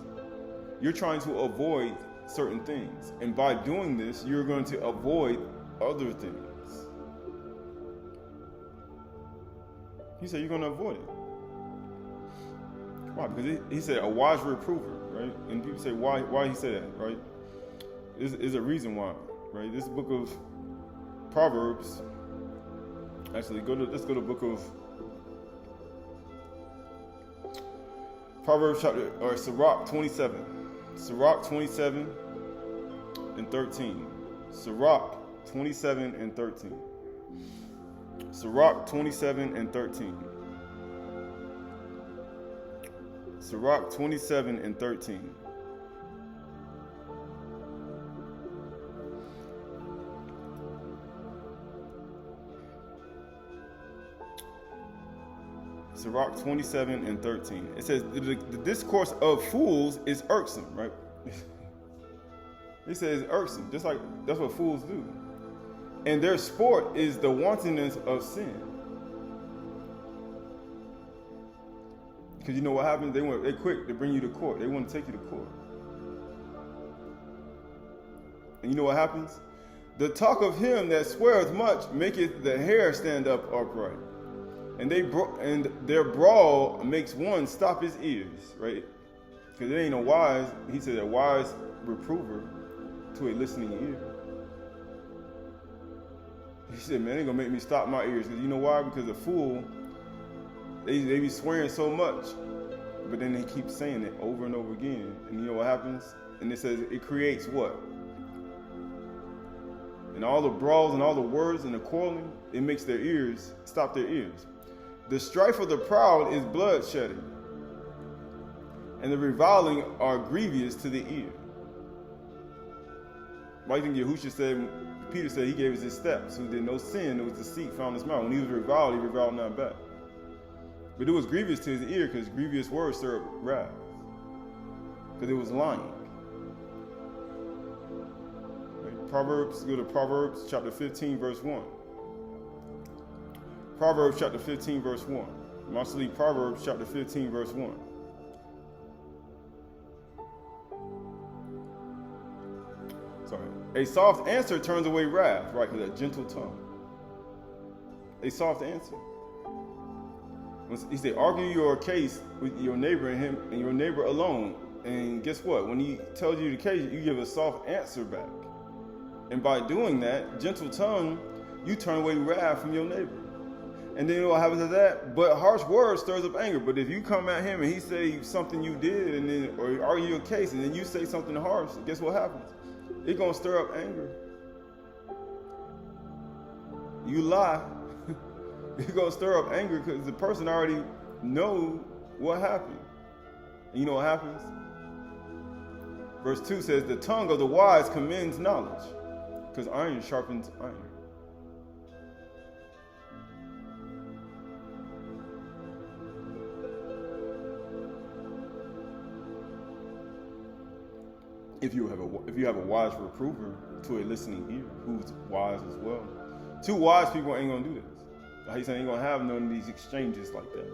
You're trying to avoid certain things. And by doing this, you're going to avoid other things. He said you're going to avoid it. Why? Because he said a wise reprover, right? And people say, why he said that, right? There's a reason why, right? This book of Proverbs, actually, let's go to the book of Proverbs Sirach 27. Sirach 27 and 13. Sirach 27 and 13. Sirach 27 and 13. Sirach 27 and 13. Sirach 27 and 13. It says, the discourse of fools is irksome, right? It says irksome, just like that's what fools do. And their sport is the wantonness of sin. Because you know what happens? They're quick to bring you to court. They want to take you to court. And you know what happens? The talk of him that sweareth much maketh the hair stand up upright. And their brawl makes one stop his ears, right? Because there ain't no wise, he said, a wise reprover to a listening ear. He said, man, they're going to make me stop my ears. Because you know why? Because a fool, they be swearing so much, but then they keep saying it over and over again. And you know what happens? And it says it creates what? And all the brawls and all the words and the quarreling, it makes their ears, stop their ears. The strife of the proud is bloodshedding, and the reviling are grievous to the ear. Why do you think Yahushua said, Peter said he gave us his steps, who did no sin, there was deceit found in his mouth. When he was reviled, he reviled not back. But it was grievous to his ear, because grievous words stir up wrath. Because it was lying. Proverbs, go to Proverbs chapter 15, verse 1. Proverbs chapter 15, verse 1. Mostly Proverbs chapter 15, verse 1. Sorry. A soft answer turns away wrath, right? Because a gentle tongue. A soft answer. He said, argue your case with your neighbor and him and your neighbor alone. And guess what? When he tells you the case, you give a soft answer back. And by doing that, gentle tongue, you turn away wrath from your neighbor. And then what happens to that? But harsh words stirs up anger. But if you come at him and he say something you did, and then or argue your case, and then you say something harsh, guess what happens? It's gonna stir up anger. You lie, it's gonna stir up anger because the person already know what happened. And you know what happens? Verse 2 says, the tongue of the wise commends knowledge, because iron sharpens iron. If you have a wise reprover to a listening ear, who's wise as well. Two wise people ain't gonna do this. He said ain't gonna have none of these exchanges like that.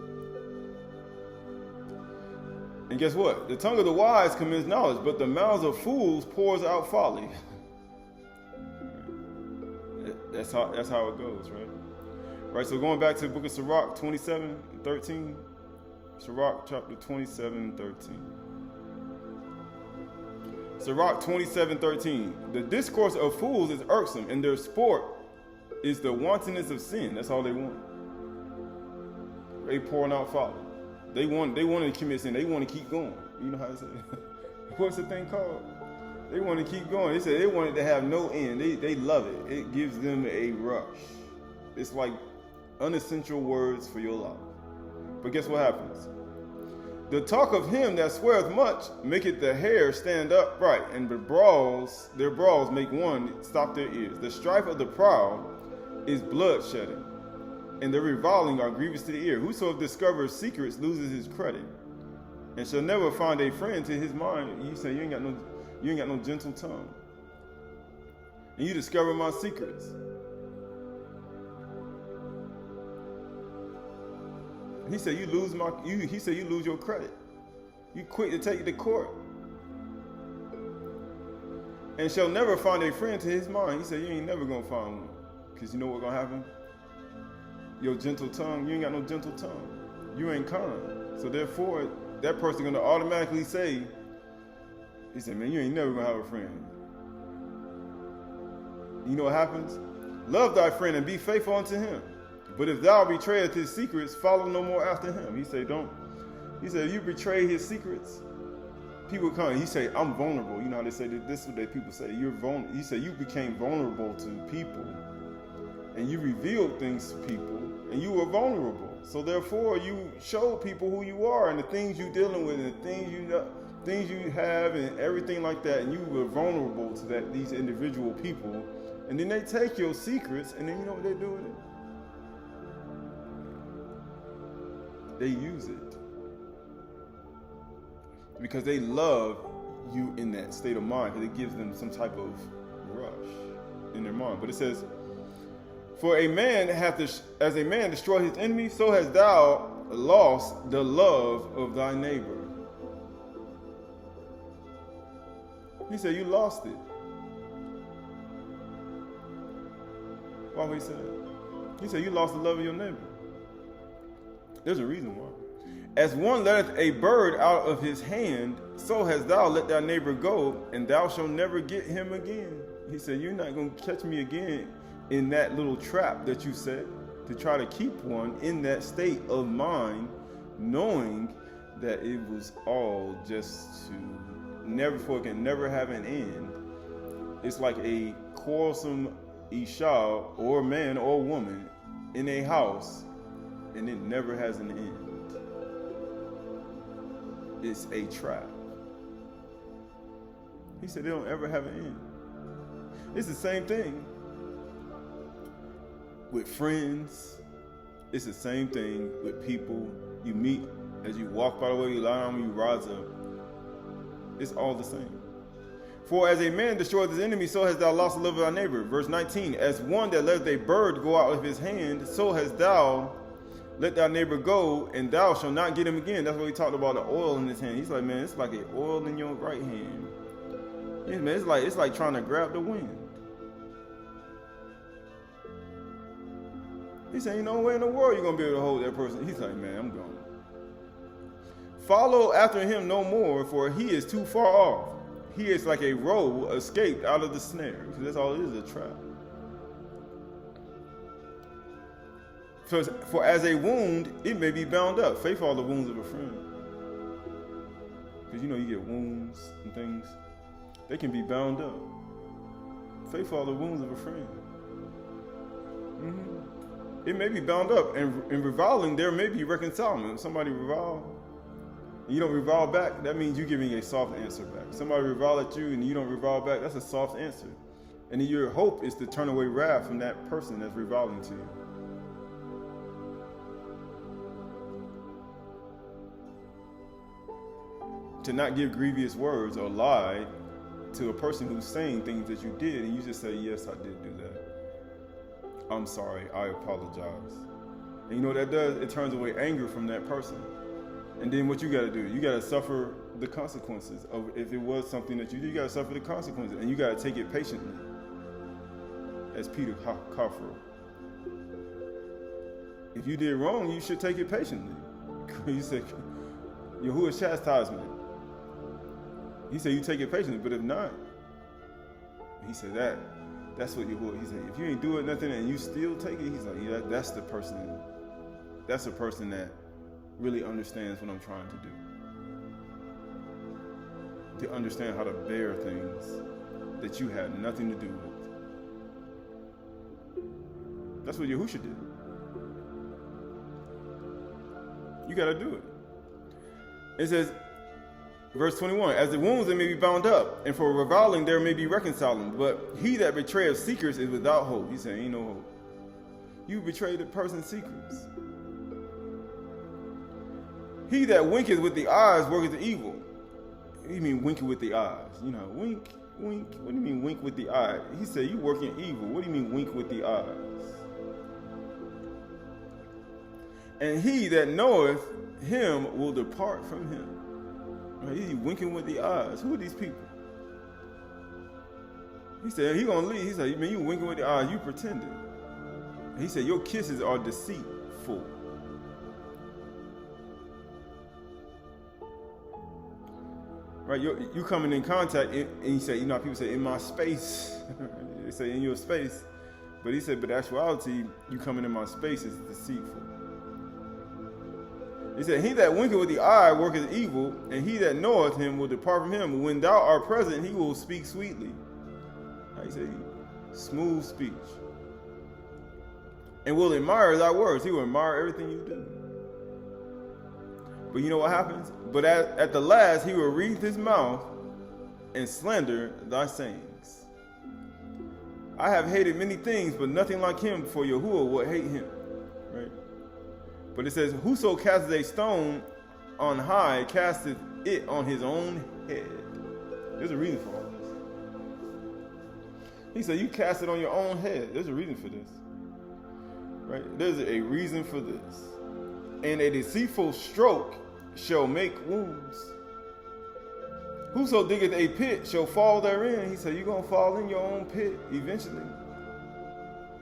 And guess what? The tongue of the wise commends knowledge, but the mouths of fools pours out folly. That's how it goes, right? Right, so going back to the book of Sirach 27:13. Sirach chapter 27:13. Sirach 27:13. The discourse of fools is irksome, and their sport is the wantonness of sin. That's all they want. They pouring out folly. They want to commit sin. They want to keep going. You know how to say it? What's the thing called? They want to keep going. They said they want it to have no end. They love it. It gives them a rush. It's like unessential words for your life. But guess what happens? The talk of him that sweareth much maketh the hair stand upright, and their brawls make one stop their ears. The strife of the proud is bloodshedding, and the reviling are grievous to the ear. Whoso discovers secrets loses his credit, and shall never find a friend to his mind. You say you ain't got no gentle tongue, and you discover my secrets. He said you lose your credit. You quick to take it to court. And shall never find a friend to his mind. He said you ain't never gonna find one. Because you know what's gonna happen? Your gentle tongue, you ain't got no gentle tongue. You ain't kind. So therefore, that person gonna automatically say, he said, man, you ain't never gonna have a friend. You know what happens? Love thy friend and be faithful unto him. But if thou betrayest his secrets, follow no more after him. He said, if you betray his secrets, people come. He said, I'm vulnerable. You know how they say that? This is what people say. You're vulnerable. He said, you became vulnerable to people, and you revealed things to people, and you were vulnerable. So therefore, you show people who you are and the things you're dealing with, and the things you have, and everything like that. And you were vulnerable to these individual people, and then they take your secrets, and then you know what they do with it? they use it because they love you in that state of mind, because it gives them some type of rush in their mind. But it says, for a man as a man destroy his enemy, so hast thou lost the love of thy neighbor. He said, you lost it. Why would he say that? He said, you lost the love of your neighbor. There's a reason why. As one letteth a bird out of his hand, so hast thou let thy neighbor go, and thou shalt never get him again. He said, you're not going to catch me again in that little trap that you set to try to keep one in that state of mind, knowing that it was all just to never, for it can never have an end. It's like a quarrelsome Isha or man or woman in a house, and it never has an end. It's a trap. He said they don't ever have an end. It's the same thing with friends. It's the same thing with people you meet as you walk by the way, you lie down, you rise up. It's all the same. For as a man destroys his enemy, so hast thou lost the love of thy neighbor. Verse 19, as one that letteth a bird go out of his hand, so hast thou let thy neighbor go, and thou shalt not get him again. That's what he talked about, the oil in his hand. He's like, man, it's like an oil in your right hand. Yeah, man, it's like trying to grab the wind. He said, you know, where in the world you're going to be able to hold that person? He's like, man, I'm gone. Follow after him no more, for he is too far off. He is like a roe escaped out of the snare. Because that's all it is, a trap. For as a wound, it may be bound up. Faith are the wounds of a friend. Because you know you get wounds and things. They can be bound up. Faith are the wounds of a friend. It may be bound up. And in reviling, there may be reconcilement. If somebody revile, and you don't revile back, that means you're giving a soft answer back. Somebody revile at you and you don't revile back, that's a soft answer. And your hope is to turn away wrath from that person that's reviling to you. To not give grievous words or lie to a person who's saying things that you did, and you just say, yes, I did do that. I'm sorry, I apologize. And you know what that does? It turns away anger from that person. And then what you got to do? You got to suffer the consequences of, if it was something that you did, you got to suffer the consequences, and you got to take it patiently. As Peter Coffer. If you did wrong, you should take it patiently. He said, Yahuwah's chastisement. He said you take it patiently, but if not, he said that's what Yahuwah. He said if you ain't doing nothing and you still take it, he's like, yeah, that's the person. That's a person that really understands what I'm trying to do. To understand how to bear things that you had nothing to do with. That's what Yahushua did. You got to do it. It says, verse 21, as the wounds they may be bound up, and for reviling there may be reconciling, but he that betrayeth secrets is without hope. He said, ain't no hope. You betrayed the person's secrets. He that winketh with the eyes worketh evil. What do you mean winking with the eyes? You know, wink. What do you mean wink with the eye? He said, you working evil. What do you mean wink with the eyes? And he that knoweth him will depart from him. Right? He's winking with the eyes. Who are these people? He said, he gonna leave. He said, man, you winking with the eyes, you pretending. And he said, your kisses are deceitful. Right, you coming in contact, and he said, you know how people say, in my space. They say, in your space. But he said, but actuality, you coming in my space is deceitful. He said, he that winketh with the eye worketh evil, and he that knoweth him will depart from him. When thou art present, he will speak sweetly. How you say? Smooth speech. And will admire thy words. He will admire everything you do. But you know what happens? But at the last, he will wreathe his mouth and slander thy sayings. I have hated many things, but nothing like him, for Yahuwah will hate him. Right? But it says, whoso casteth a stone on high casteth it on his own head. There's a reason for all this. He said, you cast it on your own head. There's a reason for this. Right? There's a reason for this. And a deceitful stroke shall make wounds. Whoso diggeth a pit shall fall therein. He said, you're going to fall in your own pit eventually.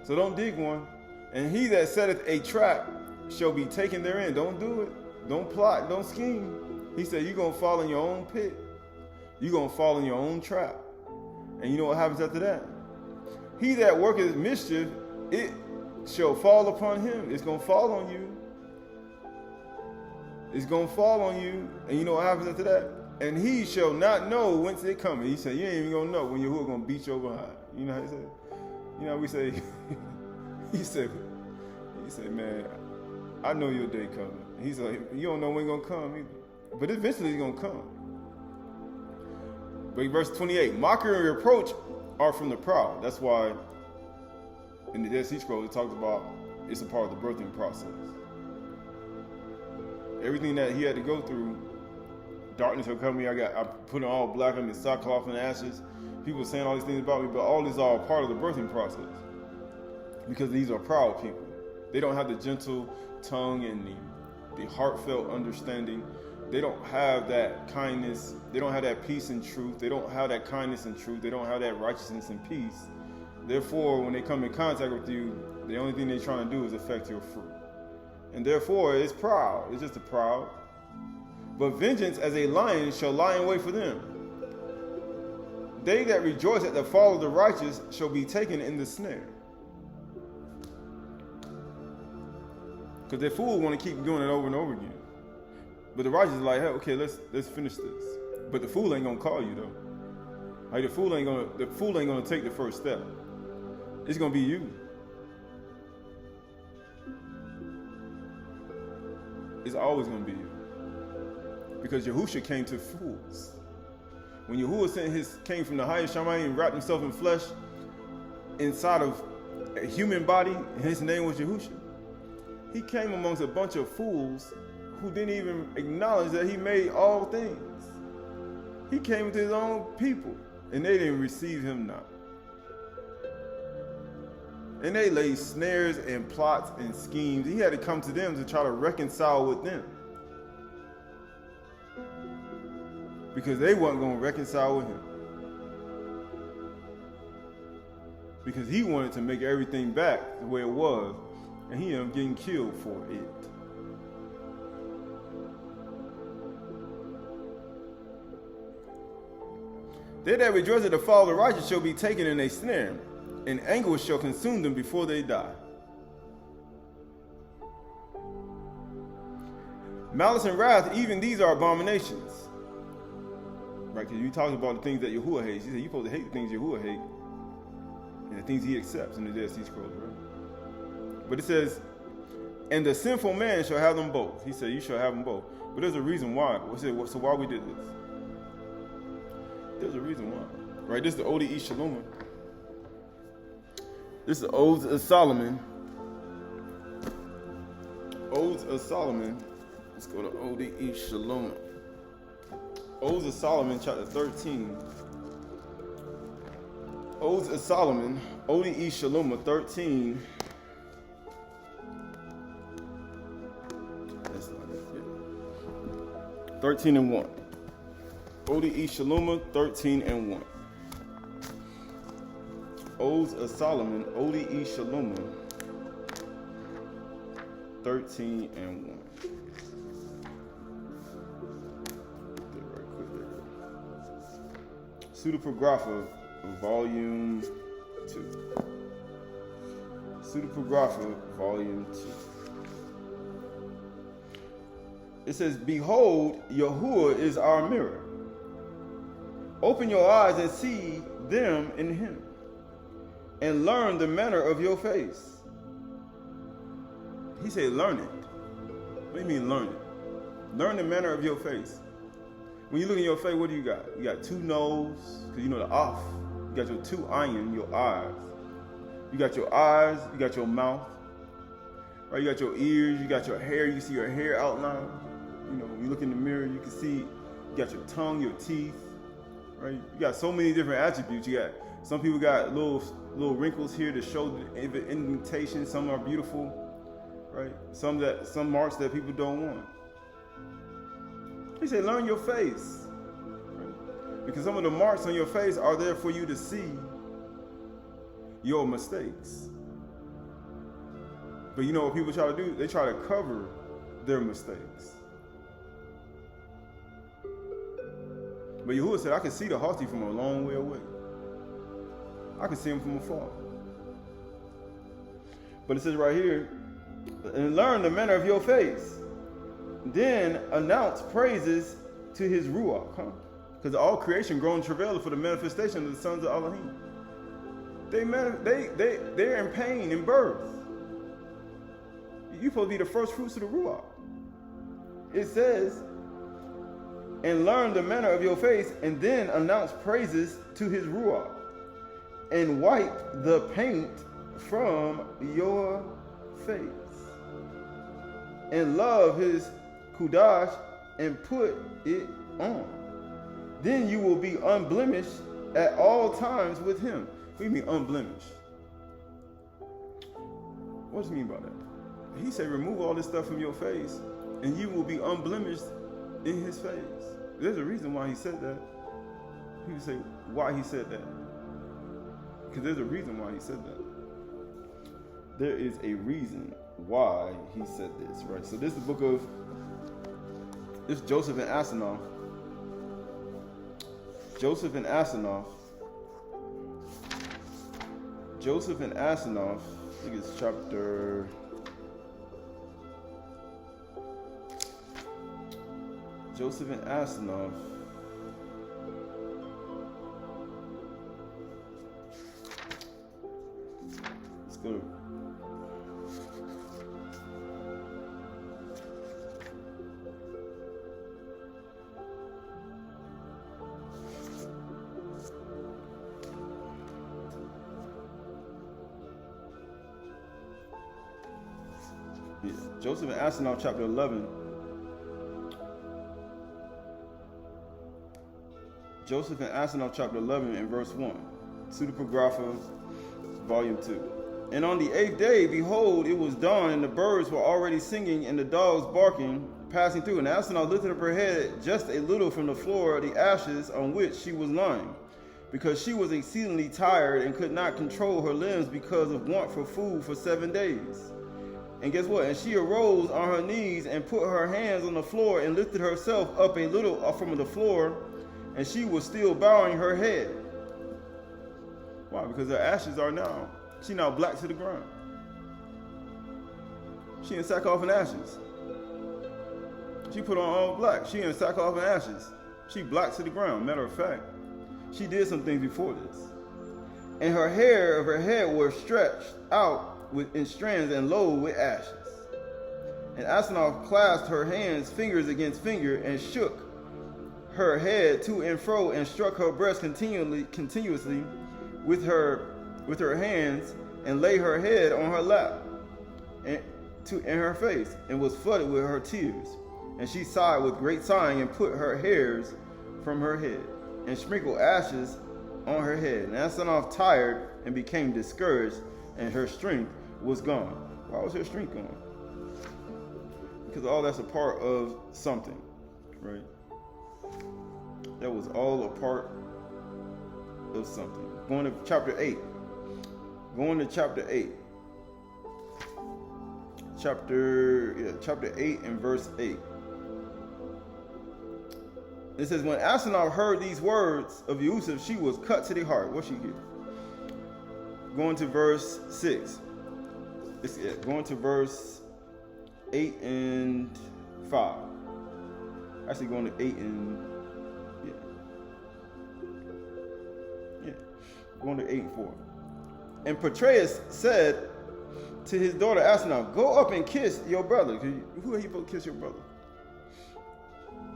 So don't dig one. And he that setteth a trap shall be taken therein. Don't do it. Don't plot. Don't scheme. He said, you're going to fall in your own pit. You're going to fall in your own trap. And you know what happens after that? He that worketh mischief, it shall fall upon him. It's going to fall on you. It's going to fall on you. And you know what happens after that? And he shall not know whence it cometh. He said, you ain't even going to know when Yahuwah going to beat you over high. You know how he said? You know how we say, he said, man, I know your day coming. He said, you don't know when it's going to come either. But eventually it's going to come. But verse 28, mockery and reproach are from the proud. That's why in the Dead Sea Scrolls it talks about it's a part of the birthing process. Everything that he had to go through, darkness will come me. I put on all black, I'm in sackcloth and ashes. People saying all these things about me, but all these are part of the birthing process. Because these are proud people. They don't have the gentle tongue and the heartfelt understanding. They don't have that kindness. They don't have that peace and truth. They don't have that kindness and truth. They don't have that righteousness and peace. Therefore, when they come in contact with you, the only thing they're trying to do is affect your fruit. And therefore, it's proud. It's just a proud. But vengeance as a lion shall lie in wait for them. They that rejoice at the fall of the righteous shall be taken in the snare. Because the fool want to keep doing it over and over again. But the righteous is like, hey, okay, let's finish this. But the fool ain't gonna call you though. Like the fool ain't gonna take the first step. It's gonna be you. It's always gonna be you. Because Yahusha came to fools. When Yahuwah came from the highest Shamayim and wrapped himself in flesh inside of a human body, and his name was Yahusha, he came amongst a bunch of fools who didn't even acknowledge that he made all things. He came to his own people, and they didn't receive him not. And they laid snares and plots and schemes. He had to come to them to try to reconcile with them. Because they weren't going to reconcile with him. Because he wanted to make everything back the way it was, and he ended up getting killed for it. They that rejoice at the fall of the righteous shall be taken in a snare, and anguish shall consume them before they die. Malice and wrath, even these are abominations. Right, because you talk about the things that Yahuwah hates. He said you're supposed to hate the things Yahuwah hates, and the things he accepts in the Dead Sea Scrolls, right? But it says, and the sinful man shall have them both. He said you shall have them both. But there's a reason why. So why we did this? There's a reason why. Right, this is the Aydah Chdsh. This is the Odes of Solomon. Odes of Solomon. Let's go to Aydah Chdsh. Odes of Solomon, chapter 13. Odes of Solomon, Aydah Chdsh 13. That's not it. Yeah. 13 and 1. Aydah Chdsh 13 and 1. Odes of Solomon, Aydah Chdsh 13 and 1. Pseudepigrapha, volume 2. Pseudepigrapha, volume 2. It says, behold, Yahuwah is our mirror. Open your eyes and see them in him, and learn the manner of your face. He said, learn it. What do you mean, learn it? Learn the manner of your face. When you look in your face, what do you got? You got two nose, because you know the off. You got your two ayin, your eyes. You got your eyes, you got your mouth. Right? You got your ears, you got your hair, you see your hair outline. You know, when you look in the mirror, you can see, you got your tongue, your teeth, right? You got so many different attributes. You got, some people got little wrinkles here to show the indentation. Some are beautiful, right? Some marks that people don't want. He said, learn your face, right? Because some of the marks on your face are there for you to see your mistakes. But you know what people try to do? They try to cover their mistakes. But Yahuwah said, I can see the haughty from a long way away. I can see him from afar. But it says right here, and learn the manner of your face. Then announce praises to his Ruach. Because all creation grown travail for the manifestation of the sons of Elohim. They're in pain in birth. You're supposed to be the first fruits of the Ruach. It says, and learn the manner of your face, and then announce praises to his Ruach, and wipe the paint from your face, and love his Kudash, and put it on. Then you will be unblemished at all times with him. What do you mean unblemished? What does he mean by that? He said, remove all this stuff from your face, and you will be unblemished in his face. There's a reason why he said that. People say, why he said that? Because there's a reason why he said that. There is a reason why he said this, right? So this is the book of, this is Joseph and Asenath. Joseph and Asenath. Joseph and Asenath, I think it's chapter... Joseph and Asenath. Let's go to Joseph and Asenath, chapter 11. Joseph and Asenath, chapter 11, and verse 1. Pseudepigrapha, volume 2. And on the 8th day, behold, it was dawn, and the birds were already singing, and the dogs barking, passing through. And Asenath lifted up her head just a little from the floor of the ashes on which she was lying, because she was exceedingly tired and could not control her limbs because of want for food for 7 days. And guess what? And she arose on her knees and put her hands on the floor and lifted herself up a little from the floor, and she was still bowing her head. Why? Because her ashes are now, she now black to the ground. She in sackcloth and ashes. She put on all black. She in sackcloth and ashes. She black to the ground. Matter of fact, she did some things before this. And her hair of her head was stretched out in strands and low with ashes. And Asenath clasped her hands, fingers against finger, and shook her head to and fro, and struck her breast continuously with her hands, and lay her head on her lap and in her face, and was flooded with her tears. And she sighed with great sighing, and put her hairs from her head, and sprinkled ashes on her head. And Asenath tired and became discouraged, and her strength was gone. Why was her strength gone? Because all that's a part of something, right? That was all a part of something. Going to chapter 8. Going to chapter 8. Chapter 8 and verse 8. It says, when Asenath heard these words of Yusuf, she was cut to the heart. What she get? Going to verse 6. Going to verse 8 and 5. Actually going to 8 and... Going to 8 and 4. And Petreus said to his daughter Asenath, go up and kiss your brother. Who are you supposed to kiss your brother?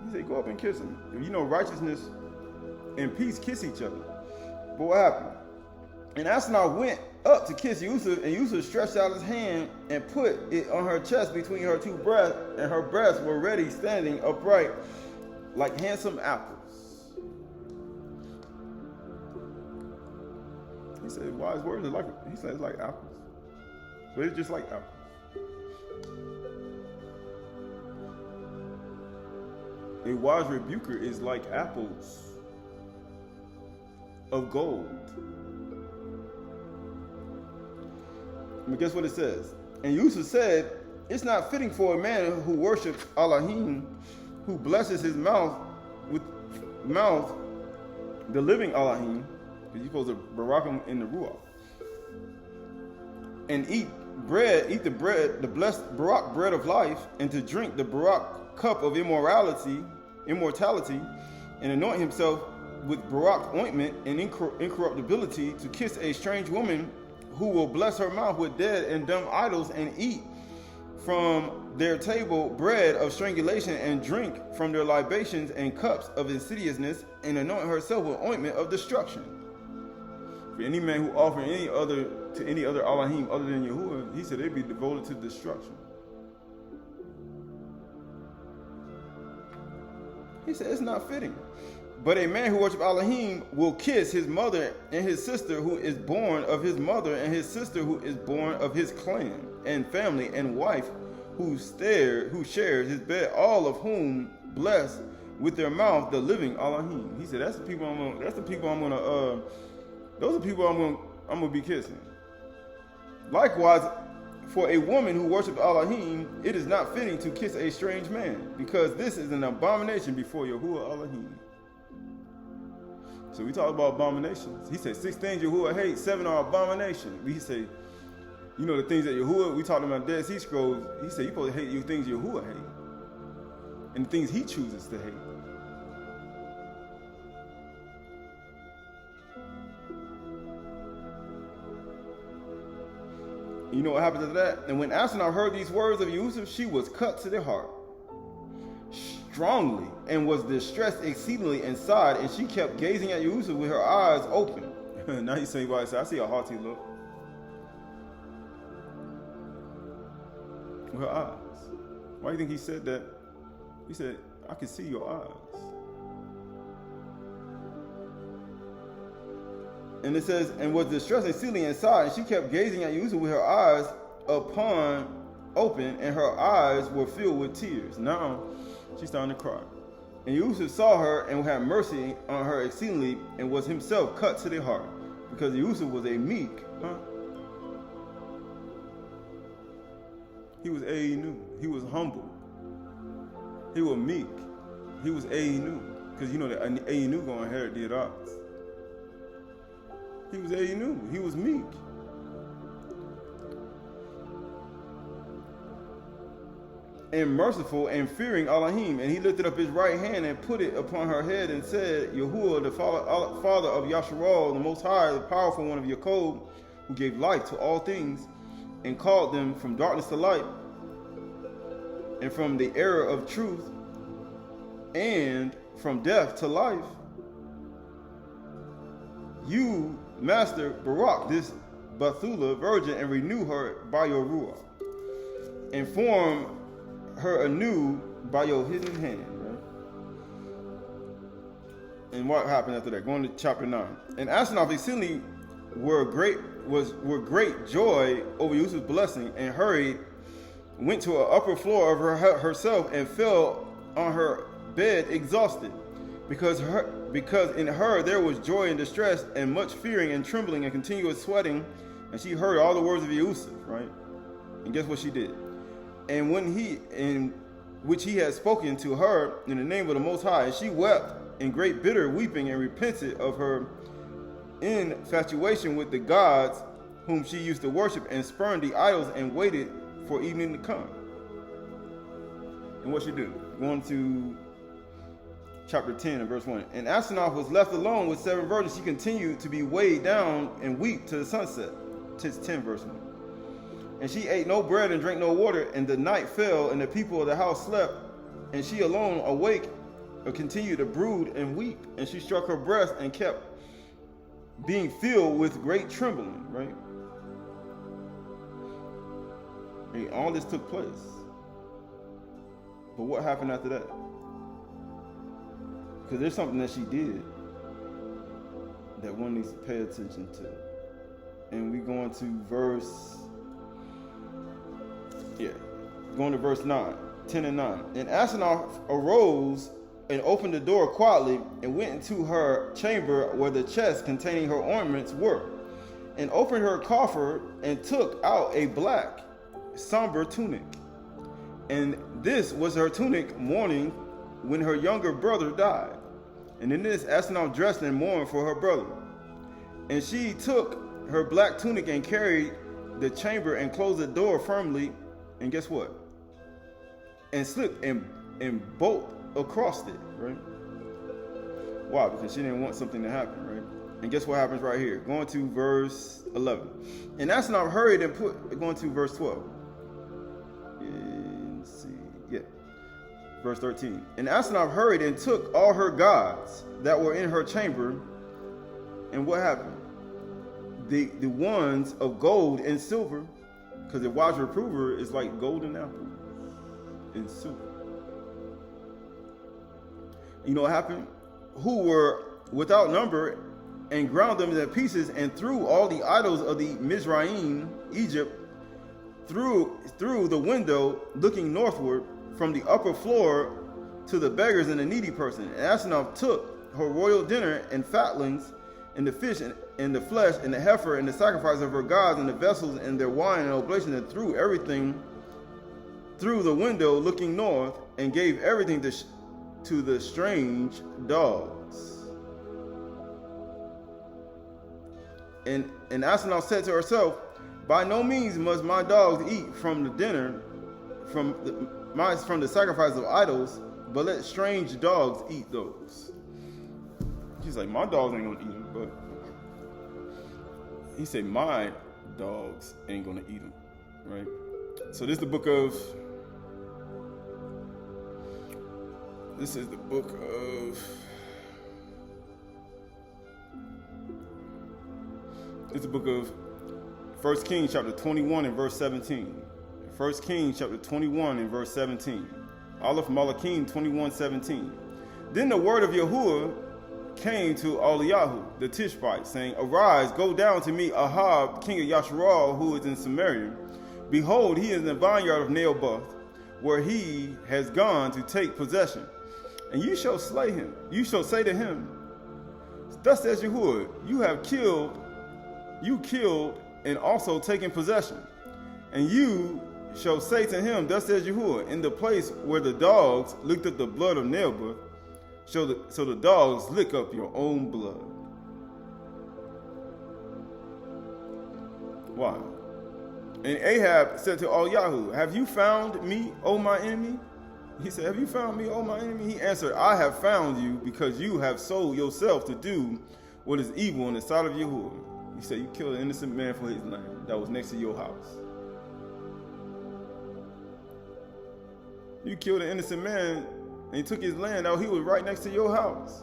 He said, go up and kiss him. If you know righteousness and peace kiss each other. But what happened? And Asenath went up to kiss Yusuf, and Yusuf stretched out his hand and put it on her chest between her two breasts, and her breasts were ready, standing upright like handsome apples. He said, wise words are like, he said, it's like apples. But it's just like apples. A wise rebuker is like apples of gold. But guess what it says? And Yusuf said, it's not fitting for a man who worships Elohim, who blesses his mouth with mouth, the living Elohim, because you're supposed to barak him in the ruach, and eat the bread, the blessed barak bread of life, and to drink the barak cup of immortality, and anoint himself with barak ointment and incorruptibility, to kiss a strange woman who will bless her mouth with dead and dumb idols, and eat from their table bread of strangulation, and drink from their libations and cups of insidiousness, and anoint herself with ointment of destruction. For any man who offer any other Elohim other than Yahuwah, he said they'd be devoted to destruction. He said it's not fitting. But a man who worships Elohim will kiss his mother and his sister who is born of his mother, and his sister who is born of his clan and family, and wife who shares his bed, all of whom bless with their mouth the living Elohim. He said those are people I'm gonna be kissing. Likewise, for a woman who worships Elohim, it is not fitting to kiss a strange man, because this is an abomination before Yahuwah Elohim. So we talk about abominations. He said 6 things Yahuwah hates, 7 are abominations. He said, you know, the things that Yahuwah, we talked about Dead Sea Scrolls, he said you're supposed to hate the things Yahuwah hate, and the things he chooses to hate. You know what happens after that? And when Asenath heard these words of Yusuf, she was cut to the heart strongly, and was distressed exceedingly, and sighed, and she kept gazing at Yusuf with her eyes open. Now he's saying, I see a haughty look. With her eyes. Why do you think he said that? He said, I can see your eyes. And it says, and was distressed exceedingly, and sighed, and she kept gazing at Yusuf with her eyes open, and her eyes were filled with tears. Now she's starting to cry. And Yusuf saw her and had mercy on her exceedingly, and was himself cut to the heart, because Yusuf was a meek. He was Aynu. He was humble. He was meek. He was Aynu, because you know that Aynu gonna inherit the Aydahs. He was Aynu. He was meek. And merciful, and fearing Elohim. And he lifted up his right hand and put it upon her head, and said, Yahuwah, the father of Yasharal, the Most High, the powerful one of Yaakov, who gave life to all things, and called them from darkness to light, and from the error of truth, and from death to life. You, Master, barak this Bethula virgin, and renew her by your ruach, and form her anew by your hidden hand. Right? And what happened after that? Going to chapter 9. And Asenath exceedingly were great joy over Yusuf's blessing, and hurried, went to an upper floor of herself, and fell on her bed exhausted, because in her there was joy and distress, and much fearing and trembling and continuous sweating. And she heard all the words of Yusuf, right? And guess what she did? And which he had spoken to her in the name of the Most High, and she wept in great bitter weeping, and repented of her infatuation with the gods whom she used to worship, and spurned the idols, and waited for evening to come. And what she do? Going to chapter 10 and verse 1. And Asenath was left alone with 7 virgins. She continued to be weighed down and weep to the sunset. 10 verse 1. And she ate no bread and drank no water, and the night fell, and the people of the house slept, and she alone awake, continued to brood and weep. And she struck her breast, and kept being filled with great trembling, right? And all this took place. But what happened after that? Because there's something that she did that one needs to pay attention to. And we going to verse 9, 10 and 9. And Asenath arose and opened the door quietly and went into her chamber where the chests containing her ornaments were, and opened her coffer and took out a black, somber tunic. And this was her tunic mourning when her younger brother died. And in this Asenath dressed and mourned for her brother. And she took her black tunic and carried the chamber and closed the door firmly. And guess what? And slipped and bolt across it, right? Why? Because she didn't want something to happen, right? And guess what happens right here? Going to verse 11. And Asenath hurried and going to verse 12. Verse 13. And Asenath hurried and took all her gods that were in her chamber. And what happened? The ones of gold and silver, because the wise reprover is like gold and apple and silver. You know what happened? Who were without number, and ground them into pieces, and threw all the idols of the Mizraim, Egypt, through the window looking northward, from the upper floor to the beggars and the needy person. And Asenath took her royal dinner and fatlings, and the fish and the flesh and the heifer and the sacrifice of her gods and the vessels and their wine and oblation, and threw everything through the window looking north, and gave everything to the strange dogs. And Asenath said to herself, by no means must my dogs eat from the dinner, from the sacrifice of idols, but let strange dogs eat those. She's like, my dogs ain't gonna eat them, but he said, my dogs ain't gonna eat them, right? So this is the book of, this is the book of, it's the book of 1 Kings chapter 21 and verse 17. 1 Kings chapter 21 and verse 17. Aleph Malachim 21:17. Then the word of Yahuwah came to Eliyahu the Tishbite, saying, arise, go down to meet Ahab, king of Yasharal, who is in Samaria. Behold, he is in the vineyard of Naboth, where he has gone to take possession. And you shall slay him. You shall say to him, thus says Yahuwah, you killed and also taken possession. And you shall say to him, thus says Yahuwah, in the place where the dogs licked up the blood of Naboth, so the dogs lick up your own blood. Why? And Ahab said to Eliyahu, have you found me, O my enemy? He said, have you found me, O my enemy? He answered, I have found you because you have sold yourself to do what is evil in the sight of Yahuwah. He said, you killed an innocent man for his land that was next to your house. You killed an innocent man and he took his land out. He was right next to your house.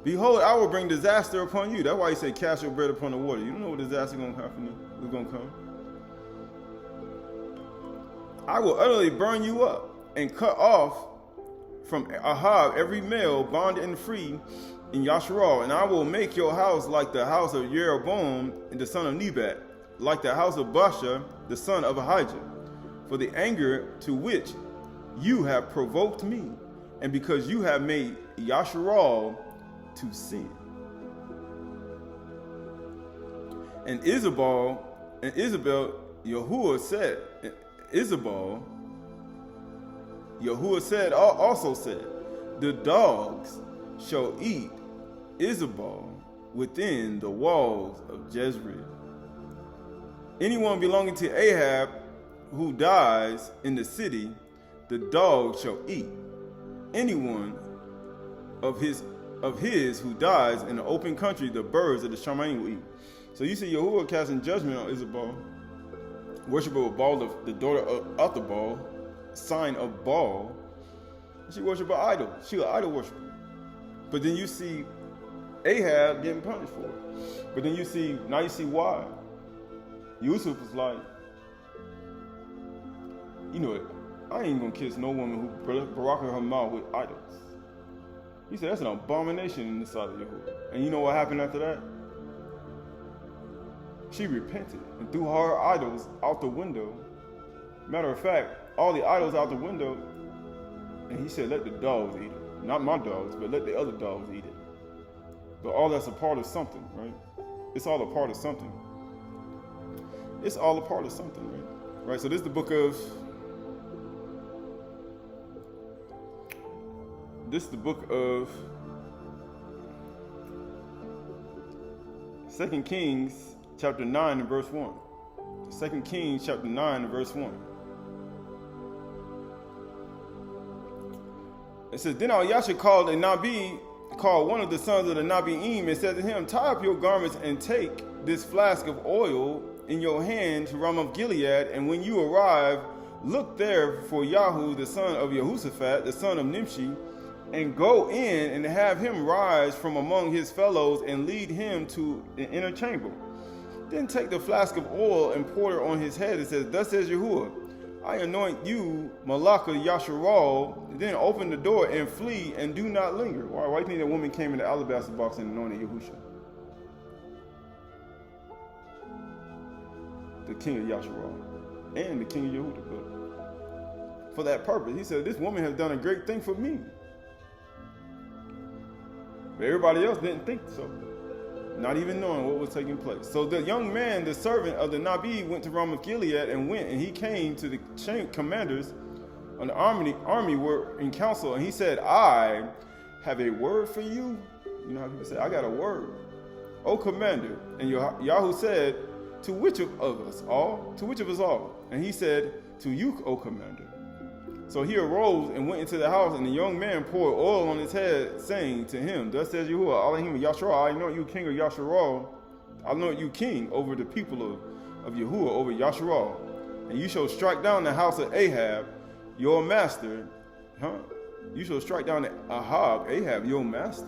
Behold, I will bring disaster upon you. That's why he said, cast your bread upon the water. You don't know what disaster is going to happen. Is going to come. I will utterly burn you up and cut off from Ahab every male, bond and free, in Yasharal, and I will make your house like the house of Jeroboam the son of Nebat, like the house of Baasha the son of Ahijah, for the anger to which you have provoked me, and because you have made Yasharal to sin. And Isabel, Yahuwah also said, the dogs shall eat Isabel within the walls of Jezreel. Anyone belonging to Ahab who dies in the city, the dog shall eat. Anyone of his who dies in the open country, the birds of the Shamayim will eat. So you see Yahuwah casting judgment on Isabel, worshiper of Baal, the daughter of Athabal, sign of Baal. She worshiped an idol. She an idol worshiper. But then you see Ahab getting punished for it. But then you see why. Yusuf was like, you know it, I ain't gonna kiss no woman who baraka her mouth with idols. He said, that's an abomination in the sight of Yahuwah. And you know what happened after that? She repented and threw her idols out the window. Matter of fact, all the idols out the window, and he said, let the dogs eat it. Not my dogs, but let the other dogs eat it. But all that's a part of something, right? It's all a part of something. It's all a part of something, right? Right, so this is the book of... This is the book of 2 Kings chapter 9 and verse 1. 2 Kings chapter 9 and verse 1. It says, then Yasha called one of the sons of the Nabi'im and said to him, tie up your garments and take this flask of oil in your hand to Ramoth Gilead, and when you arrive, look there for Yahu, the son of Jehoshaphat, the son of Nimshi, and go in and have him rise from among his fellows and lead him to an inner chamber. Then take the flask of oil and pour it on his head. It says, thus says Yahuwah, I anoint you, Malaka Yasharal. Then open the door and flee and do not linger. Why do you think that woman came in the alabaster box and anointed Yahusha? The king of Yasharal and the king of Yehuda. But for that purpose, he said, this woman has done a great thing for me. But everybody else didn't think so, not even knowing what was taking place. So the young man, the servant of the Nabi, went to Ramoth Gilead and he came to the commanders on the army were in council, and he said, I have a word for you. You know how people say, I got a word. O commander. And Yahoo said, to which of us all? To which of us all? And he said, to you, O commander. So he arose and went into the house, and the young man poured oil on his head, saying to him, thus says Yahuwah, Elohim Yasharal, I anoint you king of Yasharal, I anoint you king over the people of Yahuwah, over Yasharal. And you shall strike down the house of Ahab, your master. You shall strike down Ahab, your master.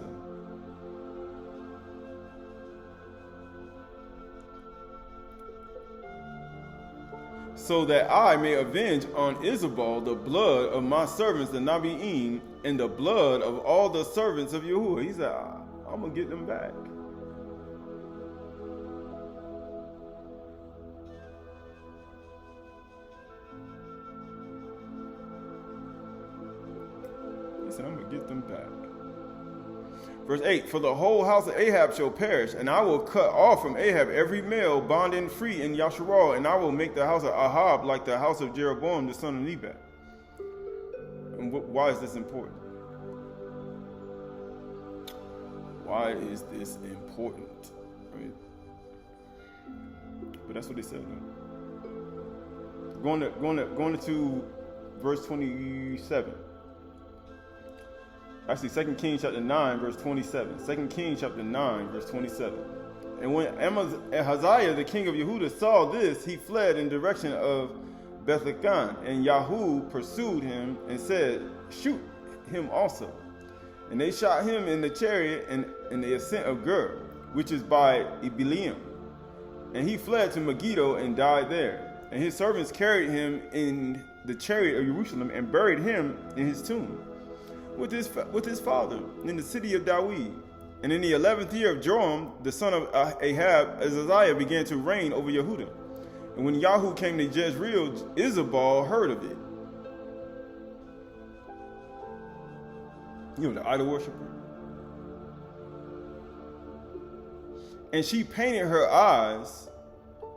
So that I may avenge on Isabel the blood of my servants, the Nabi'im, and the blood of all the servants of Yahuwah. He said, I'm going to get them back. He said, I'm going to get them back. Verse 8, for the whole house of Ahab shall perish, and I will cut off from Ahab every male, bond and free in Yasharal, and I will make the house of Ahab like the house of Jeroboam, the son of Nebat. And why is this important? Why is this important? Right? But that's what they said. Right? Going to verse 27. Actually, 2 Kings chapter 9, verse 27. 2 Kings chapter 9, verse 27. And when Ahaziah, the king of Yehuda, saw this, he fled in direction of Bethlehem. And Yahu pursued him and said, shoot him also. And they shot him in the chariot and in the ascent of Gur, which is by Ibleam. And he fled to Megiddo and died there. And his servants carried him in the chariot of Jerusalem and buried him in his tomb with his father in the city of Dawid. And in the 11th year of Joram, the son of Ahab, Ahaziah began to reign over Yehuda. And when Yahu came to Jezreel, Isabel heard of it. You know, the idol worshiper. And she painted her eyes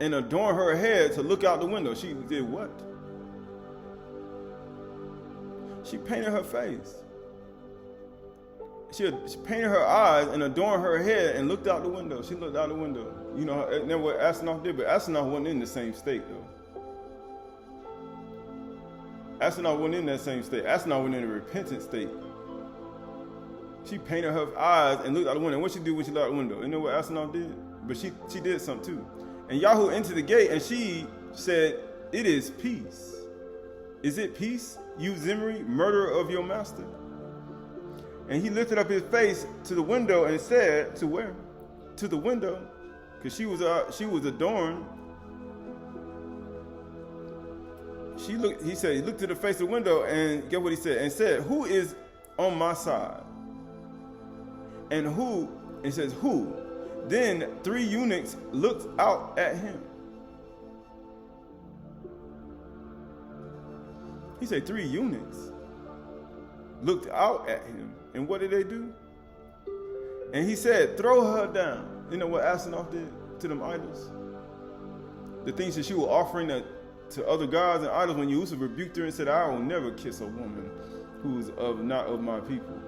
and adorned her head to look out the window. She did what? She painted her face. She painted her eyes and adorned her head and looked out the window. She looked out the window. You know, that's what Asenath did, but Asenath wasn't in the same state, though. Asenath wasn't in that same state. Asenath wasn't in a repentant state. She painted her eyes and looked out the window. And what she do when she looked out the window? You know what Asenath did? But she did something, too. And Yahu entered the gate, and she said, it is peace. Is it peace, you Zimri, murderer of your master? And he lifted up his face to the window and said, to where? To the window, because she was adorned he said, he looked to the face of the window, and get what he said? And said, who is on my side? And who, it says, who? Then 3 eunuchs looked out at him. He said 3 eunuchs looked out at him. And what did they do? And he said, throw her down. You know what Asenath did to them idols? The things that she was offering to other gods and idols, when Yusuf rebuked her and said, I will never kiss a woman who is not of my people.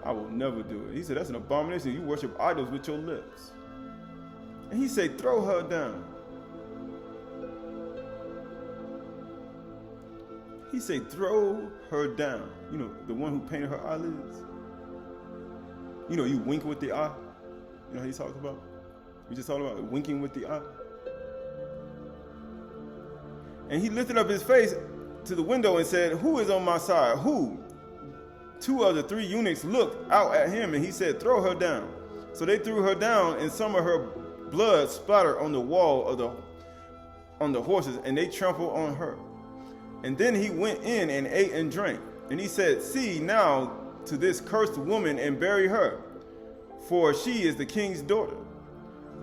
I will never do it. He said, that's an abomination. You worship idols with your lips. And he said, throw her down. He said, throw her down. You know, the one who painted her eyelids. You know, you wink with the eye. You know how he talks about? We just talked about winking with the eye. And he lifted up his face to the window and said, who is on my side? Who? 2 of the 3 eunuchs looked out at him, and he said, throw her down. So they threw her down, and some of her blood splattered on the wall on the horses, and they trampled on her. And then he went in and ate and drank. And he said, see now to this cursed woman and bury her, for she is the king's daughter.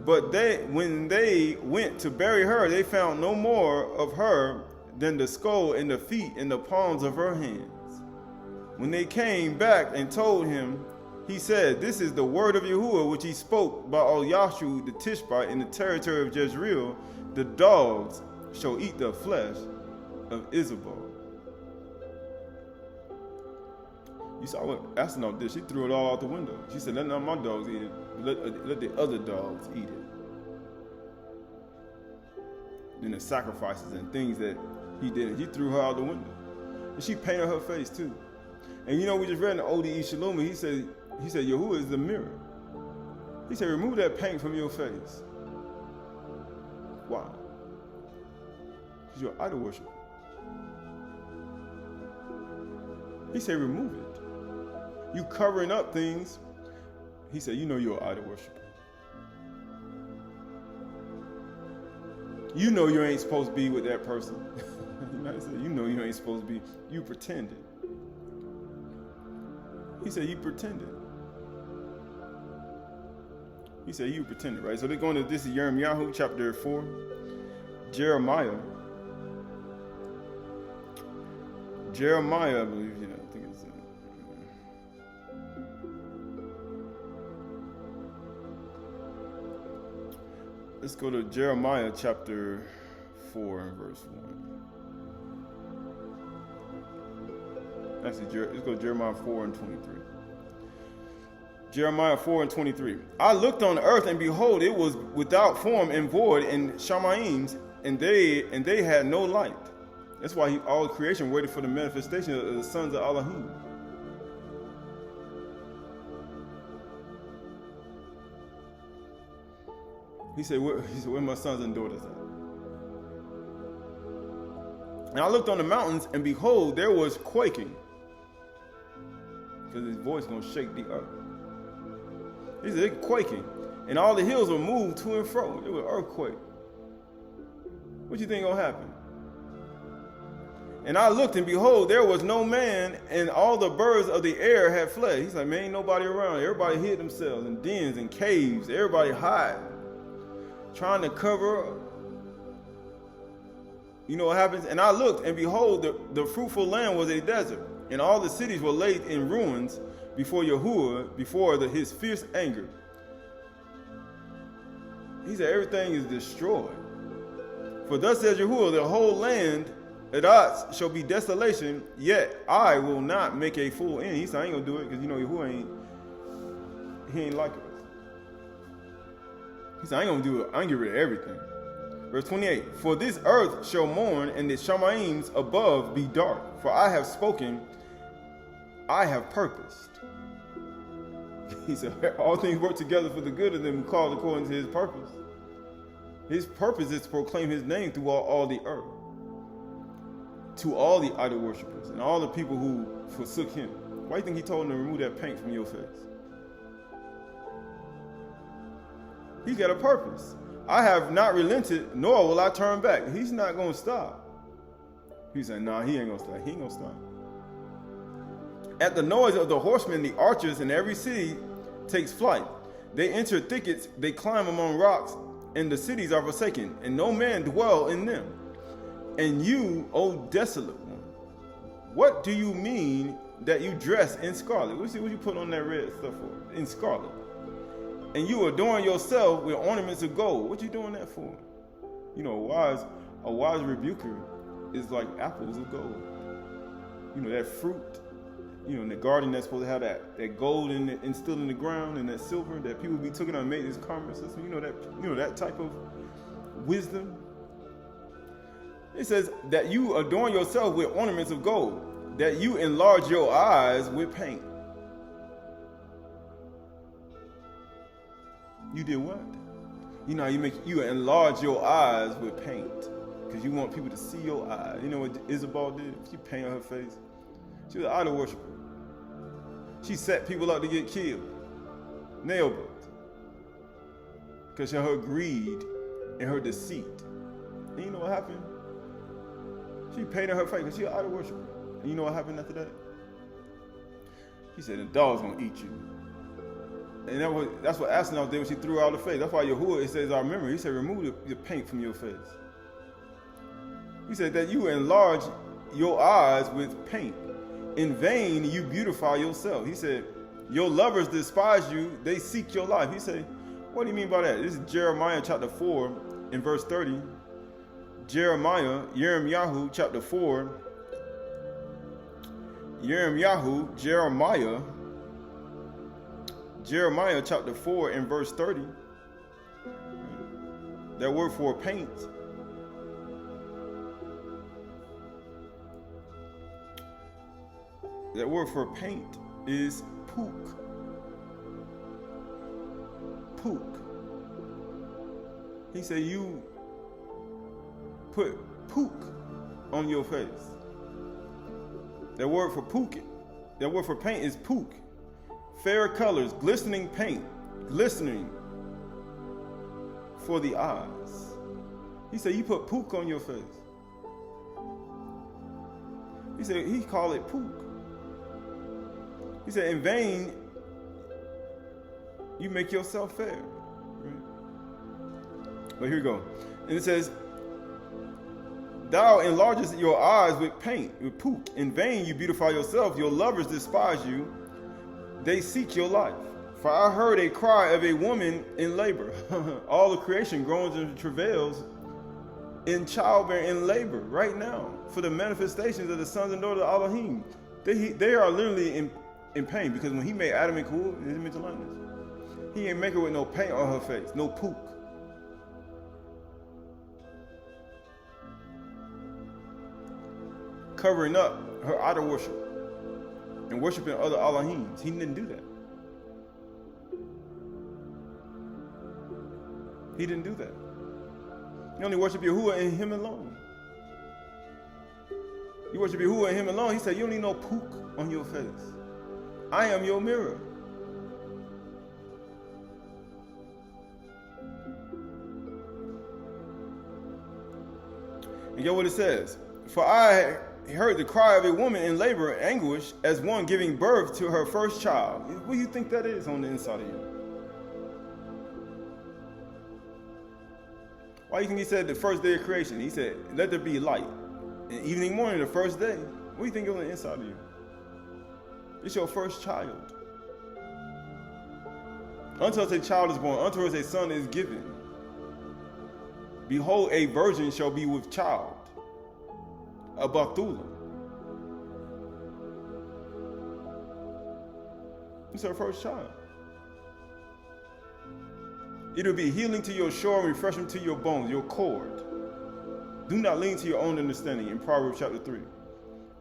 But when they went to bury her, they found no more of her than the skull and the feet and the palms of her hands. When they came back and told him, he said, this is the word of Yahuwah which he spoke by Yashu the Tishbite in the territory of Jezreel. The dogs shall eat the flesh of Isabel. You saw what Asenath did. She threw it all out the window. She said, let none of my dogs eat it. Let the other dogs eat it. Then the sacrifices and things that he did, he threw her out the window. And she painted her face too. And you know, we just read in the Ode Shalom, he said, Yahuwah is the mirror. He said, remove that paint from your face. Why? Because you're an idol worshiper. He said, remove it. You covering up things. He said, you know you're an idol worshiper. You know you ain't supposed to be with that person. You know you ain't supposed to be. You pretended. He said, you pretended. He said, you pretended, right? So they're going to, this is Yirmiyahu chapter 4. Jeremiah, I believe, yeah, I think it's let's go to Jeremiah chapter 4 and verse 1. Actually, let's go to Jeremiah 4 and 23. Jeremiah 4 and 23. I looked on the earth, and behold, it was without form and void, and Shamaim, and they had no light. That's why all creation waited for the manifestation of the sons of Elohim. He said, where my sons and daughters at? And I looked on the mountains, and behold, there was quaking. Because his voice going to shake the earth. He said, quaking. And all the hills were moved to and fro. It was an earthquake. What do you think going to happen? And I looked, and behold, there was no man, and all the birds of the air had fled. He's like, man, ain't nobody around. Everybody hid themselves in dens and caves. Everybody hiding, trying to cover up. You know what happens? And I looked, and behold, the fruitful land was a desert, and all the cities were laid in ruins before Yahuwah, before his fierce anger. He said, everything is destroyed. For thus says Yahuwah, the whole land Aydahchay shall be desolation, yet I will not make a full end. He said, I ain't gonna do it, because you know Yahuwah ain't like us. He said, I ain't gonna do it, I ain't get rid of everything. Verse 28, for this earth shall mourn, and the Shamaim above be dark. For I have spoken, I have purposed. He said, all things work together for the good of them who called according to his purpose. His purpose is to proclaim his name through all the earth, to all the idol worshippers and all the people who forsook him. Why do you think he told them to remove that paint from your face? He got a purpose. I have not relented, nor will I turn back. He's not going to stop. He said, nah, he ain't gonna stop. He ain't gonna stop. At the noise of the horsemen, the archers in every city takes flight. They enter thickets, they climb among rocks, and the cities are forsaken, and no man dwell in them. And you, O desolate one, what do you mean that you dress in scarlet? What you put on that red stuff for? In scarlet. And you adorn yourself with ornaments of gold. What you doing that for? You know, a wise rebuker is like apples of gold. You know, that fruit, you know, in the garden that's supposed to have that gold and still in the ground, and that silver that people be taking out and make this karma system. You know that type of wisdom. It says that you adorn yourself with ornaments of gold, that you enlarge your eyes with paint. You did what? You know, you enlarge your eyes with paint because you want people to see your eyes. You know what Isabel did? She painted her face. She was an idol worshiper. She set people up to get killed, nail booked, because of her greed and her deceit. And you know what happened? She painted her face because she's an idol worshiper. And you know what happened after that? He said, the dog's gonna eat you. And that's what Asenath did when she threw out her face. That's why Yahuwah, it says, our memory. He said, remove the paint from your face. He said that you enlarge your eyes with paint. In vain you beautify yourself. He said, your lovers despise you, they seek your life. He said, what do you mean by that? This is Jeremiah chapter 4 in verse 30. Jeremiah chapter 4. Jeremiah chapter 4 and verse 30. That word for paint. That word for paint is pook. Pook. He said you put pook on your face. That word for pook, that word for paint is pook. Fair colors, glistening paint, glistening for the eyes. He said you put pook on your face. He said he called it pook. He said in vain you make yourself fair. But here we go. And it says, thou enlargest your eyes with paint, with pook. In vain you beautify yourself. Your lovers despise you. They seek your life. For I heard a cry of a woman in labor. All the creation groans and travails in childbearing and labor right now for the manifestations of the sons and daughters of Elohim. They are literally in pain, because when he made Adam and Kuh in his image and likeness, he ain't make her with no paint on her face, no pook. Covering up her idol worship and worshiping other Elohims. He didn't do that. He didn't do that. You only worship Yahuwah and him alone. You worship Yahuwah and him alone. He said, you don't need no pook on your face. I am your mirror. And get what it says. For I heard the cry of a woman in labor and anguish as one giving birth to her first child. What do you think that is on the inside of you? Why do you think he said the first day of creation? He said, let there be light. And evening, morning, the first day. What do you think is on the inside of you? It's your first child. Until a child is born, until a son is given. Behold, a virgin shall be with child. A Bethula. It's her first child. It'll be healing to your shore and refreshment to your bones, your cord. Do not lean to your own understanding in Proverbs chapter 3.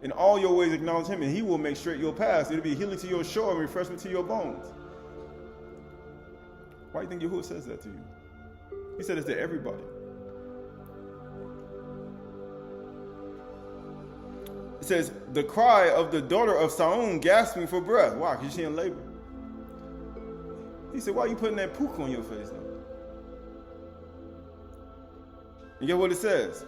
In all your ways acknowledge him, and he will make straight your paths. It'll be healing to your shore and refreshment to your bones. Why do you think Yahuwah says that to you? He said it's to everybody. It says, the cry of the daughter of Saon gasping for breath. Why? Because she's in labor. He said, why are you putting that pook on your face now? And get what it says.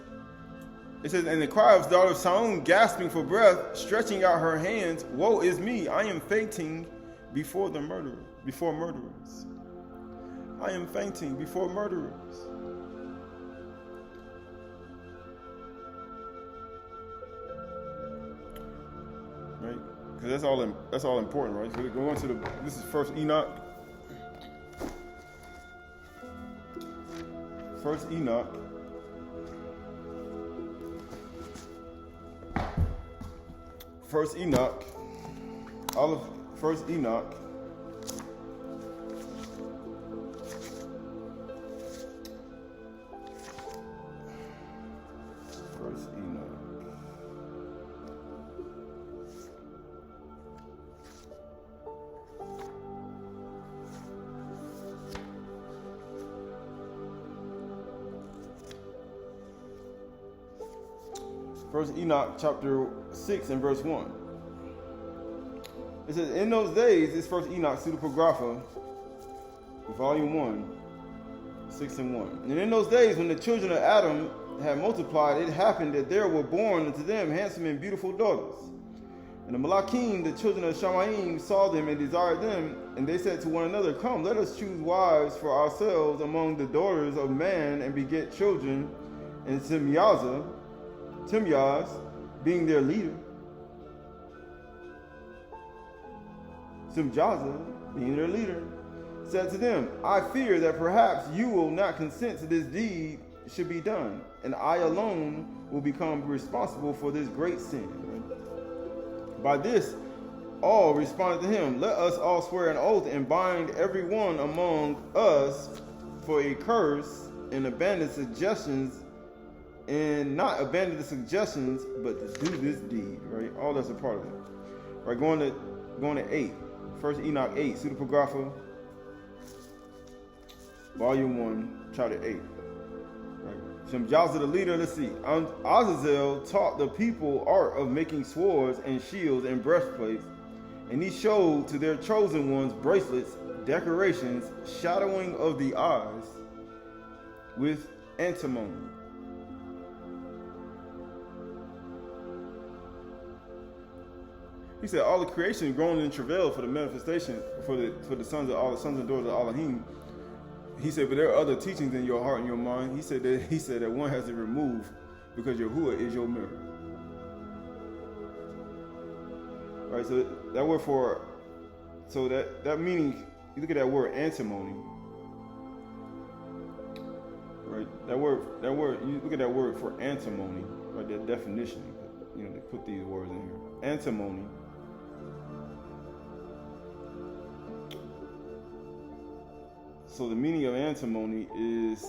It says, and the cry of the daughter of Saul, gasping for breath, stretching out her hands, woe is me, I am fainting before murderers. I am fainting before murderers. Right? Because that's all important, right? So we're going to this is first Enoch. First Enoch. First Enoch. First Enoch. First Enoch chapter 6 and verse 1. It says, in those days, this First Enoch pseudepigrapha, volume 1, 6 and 1. And in those days when the children of Adam had multiplied, it happened that there were born unto them handsome and beautiful daughters. And the Malachim, the children of Shamaim, saw them and desired them, and they said to one another, come, let us choose wives for ourselves among the daughters of man, and beget children. And Timyaz, being their leader, said to them, I fear that perhaps you will not consent to this deed should be done, and I alone will become responsible for this great sin. By this, all responded to him, let us all swear an oath and bind every one among us for a curse and abandon suggestions, and not abandon the suggestions, but to do this deed, right? All that's a part of it. Right, going to 8. First Enoch 8, pseudepigrapha, volume 1, chapter 8. Right. Shemjaza the leader, let's see. Azazel taught the people art of making swords and shields and breastplates, and he showed to their chosen ones bracelets, decorations, shadowing of the eyes with antimony. He said, all the creation groaned in travail for the manifestation for the sons and daughters of Elohim. He said, but there are other teachings in your heart and your mind. He said that one has to remove because Yahuwah is your mirror. Right, so that word that meaning, you look at that word antimony. Right, that word, you look at that word for antimony, right, that definition. You know, they put these words in here. Antimony. So the meaning of antimony is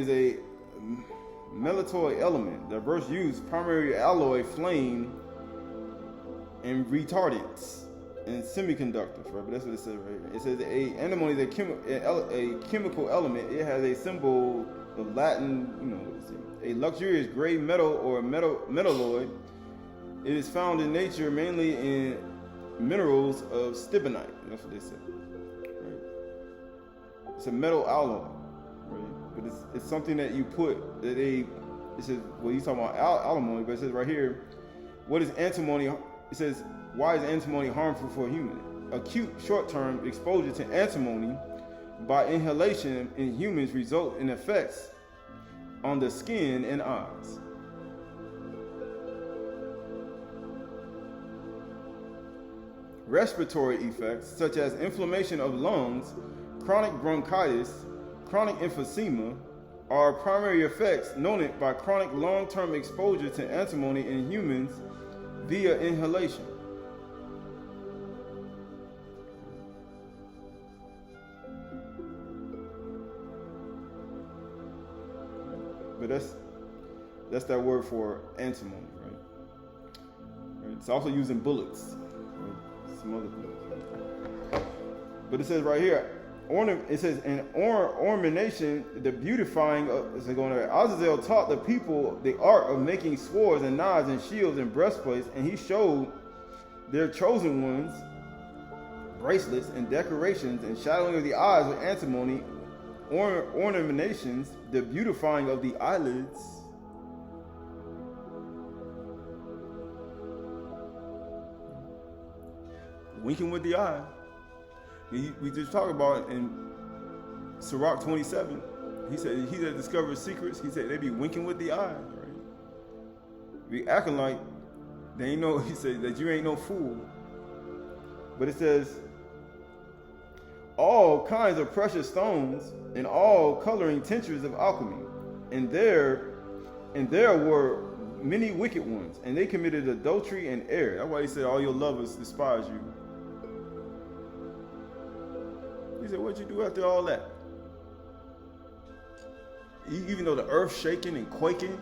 a metalloid element, diverse use, primary alloy, flame, and retardants and semiconductors, right? But that's what it says right here. It says antimony is a chemical element. It has a symbol of Latin, a luxurious gray metal or metalloid. It is found in nature mainly in minerals of stibnite. That's what they said. Right? It's a metal alloy, right? But it's something that you put that it says, well, he's talking about alimony, but it says right here, what is antimony? It says, why is antimony harmful for a human? Acute short-term exposure to antimony by inhalation in humans result in effects on the skin and eyes. Respiratory effects such as inflammation of lungs, chronic bronchitis, chronic emphysema are primary effects noted by chronic long-term exposure to antimony in humans via inhalation. But that's that word for antimony, right? It's also used in bullets. Some other things. But it says right here, it says in ornamentation, the beautifying of Azazel taught the people the art of making swords and knives and shields and breastplates, and he showed their chosen ones bracelets, and decorations, and shadowing of the eyes with antimony, ornamentations, the beautifying of the eyelids. Winking with the eye. We just talked about in Sirach 27. He said, he that discovers secrets, he said they be winking with the eye, right? Be acting like they ain't no, he said that you ain't no fool. But it says, all kinds of precious stones and all coloring tinctures of alchemy. And there were many wicked ones, and they committed adultery and error. That's why he said all your lovers despise you. He said, what'd you do after all that? Even though the earth shaking and quaking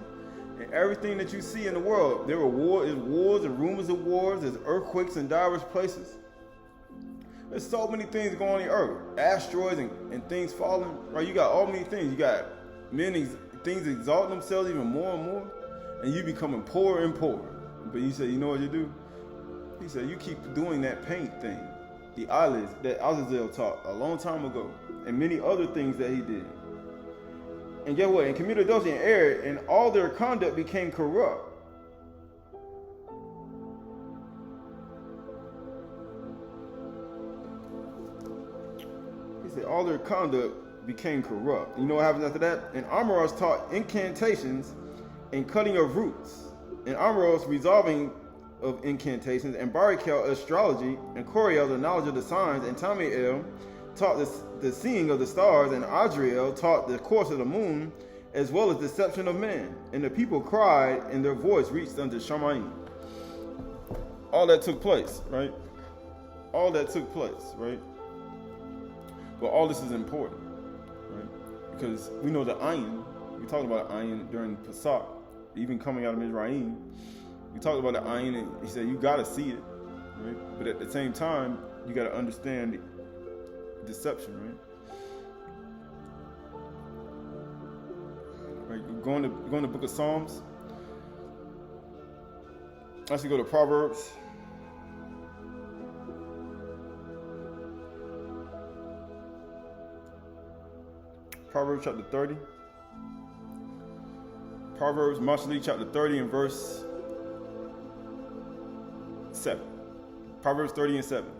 and everything that you see in the world, there were wars and rumors of wars, there's earthquakes in diverse places. There's so many things going on the earth, asteroids and things falling, right? You got all many things. You got things exalting themselves even more and more, and you becoming poorer and poorer. But you say, you know what you do? He said, you keep doing that paint thing, the eyelids that Azazel taught a long time ago, and many other things that he did. And guess what? And committed adultery and error, and all their conduct became corrupt. He said all their conduct became corrupt. You know what happens after that? And Amoros taught incantations and cutting of roots. And Amoros resolving of incantations, and Barikel astrology, and Coriel the knowledge of the signs, and Tamiel taught the seeing of the stars, and Adriel taught the course of the moon, as well as deception of man. And the people cried, and their voice reached unto Shamayim. All that took place, right? All that took place, right? But all this is important, right? Because we know the Aynu, we talked about Aynu during Pesach, even coming out of Mizraim. We talked about the Aynu, and he said you gotta see it, right? But at the same time, you gotta understand deception, right? Right, going to the book of Psalms. I should go to Proverbs. Proverbs chapter 30. Proverbs, Mashali chapter 30 and verse 7. Proverbs 30 and 7.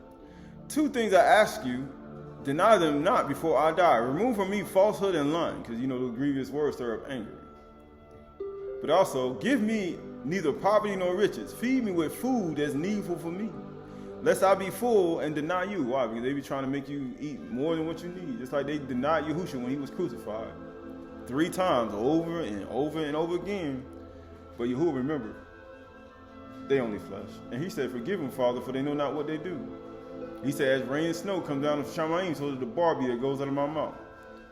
Two things I ask you, deny them not before I die. Remove from me falsehood and lying, because you know the grievous words stir up anger. But also, give me neither poverty nor riches. Feed me with food that's needful for me, lest I be full and deny you. Why? Because they be trying to make you eat more than what you need. Just like they denied Yahushua when he was crucified 3 times, over and over and over again. But Yahuwah remembered, they only flesh. And he said, forgive them, Father, for they know not what they do. He said, as rain and snow come down from Shamayim, so that the bar be that goes out of my mouth.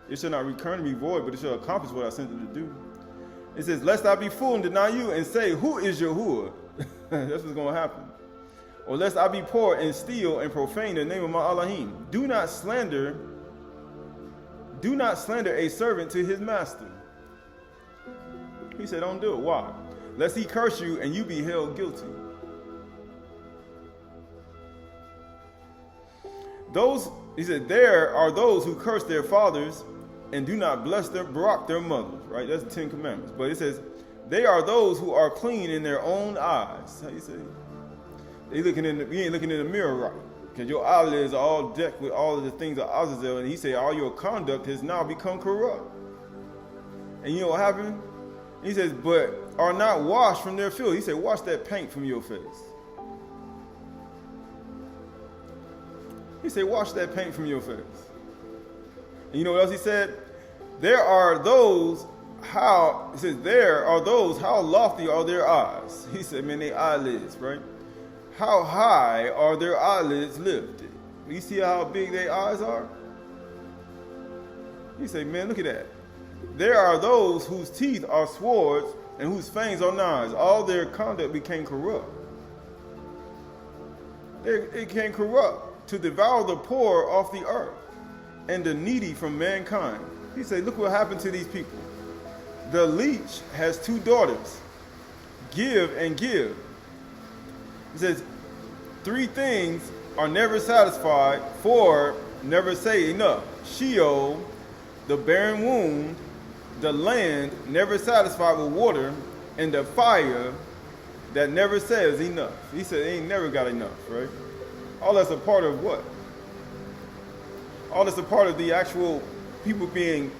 It shall not return to me void, but it shall accomplish what I sent it to do. It says, lest I be full and deny you and say, who is Yahuwah? That's what's going to happen. Or lest I be poor and steal and profane the name of my Elohim. Do not slander a servant to his master. He said, don't do it. Why? Lest he curse you and you be held guilty. He said, there are those who curse their fathers and do not bless their Barak their mothers. Right? That's the 10 Commandments. But it says, they are those who are clean in their own eyes. How you say? You ain't looking in the mirror right. Because your eyelids are all decked with all of the things of Azazel. And he said, all your conduct has now become corrupt. And you know what happened? He says, but are not washed from their filth. He said, wash that paint from your face. He said, wash that paint from your face. And you know what else he said? There are those, how lofty are their eyes. He said, man, their eyelids, right? How high are their eyelids lifted? You see how big their eyes are? He said, man, look at that. There are those whose teeth are swords and whose fangs are knives. All their conduct became corrupt. It became corrupt to devour the poor off the earth and the needy from mankind. He said, look what happened to these people. The leech has 2 daughters. Give and give. He says, 3 things are never satisfied, for never say enough. Sheol, the barren womb, the land never satisfied with water, and the fire that never says enough. He said they ain't never got enough, right? All that's a part of what? All that's a part of the actual people being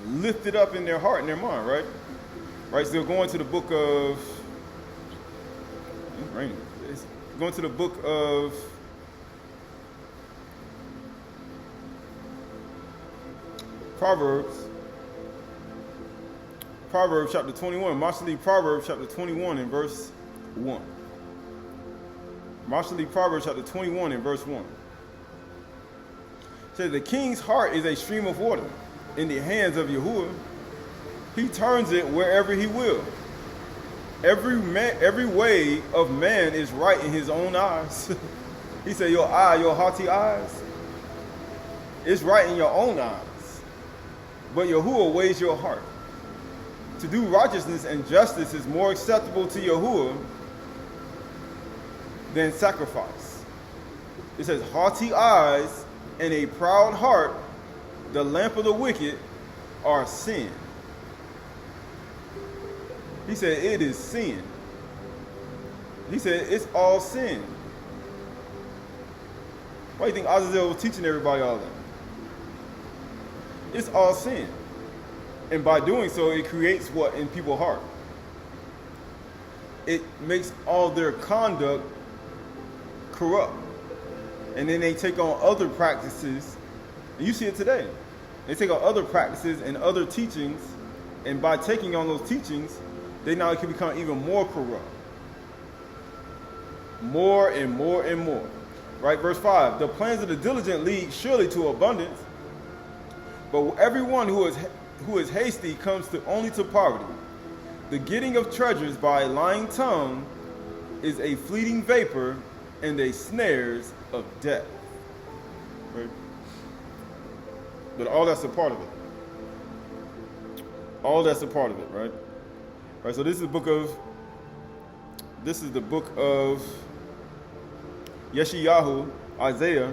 lifted up in their heart and their mind, right? Right, so going to the book of, it's raining. It's going to the book of Proverbs chapter 21. Marshally Proverbs chapter 21 and verse 1. Marshally Proverbs chapter 21 and verse 1. It says, the king's heart is a stream of water in the hands of Yahuwah. He turns it wherever he will. Every way of man is right in his own eyes. He said, your haughty eyes, it's right in your own eyes. But Yahuwah weighs your heart. To do righteousness and justice is more acceptable to Yahuwah than sacrifice. It says, haughty eyes and a proud heart, the lamp of the wicked, are sin. He said it is sin. He said it's all sin. Why do you think Azazel was teaching everybody all that? It's all sin. And by doing so, it creates what in people's heart? It makes all their conduct corrupt. And then they take on other practices. And you see it today. They take on other practices and other teachings. And by taking on those teachings, they now can become even more corrupt. More and more and more. Right, verse 5. The plans of the diligent lead surely to abundance. But everyone who is hasty comes only to poverty. The getting of treasures by a lying tongue is a fleeting vapor and a snares of death. Right? But all that's a part of it. All that's a part of it, right? Right, so this is the book of Yeshayahu, Isaiah.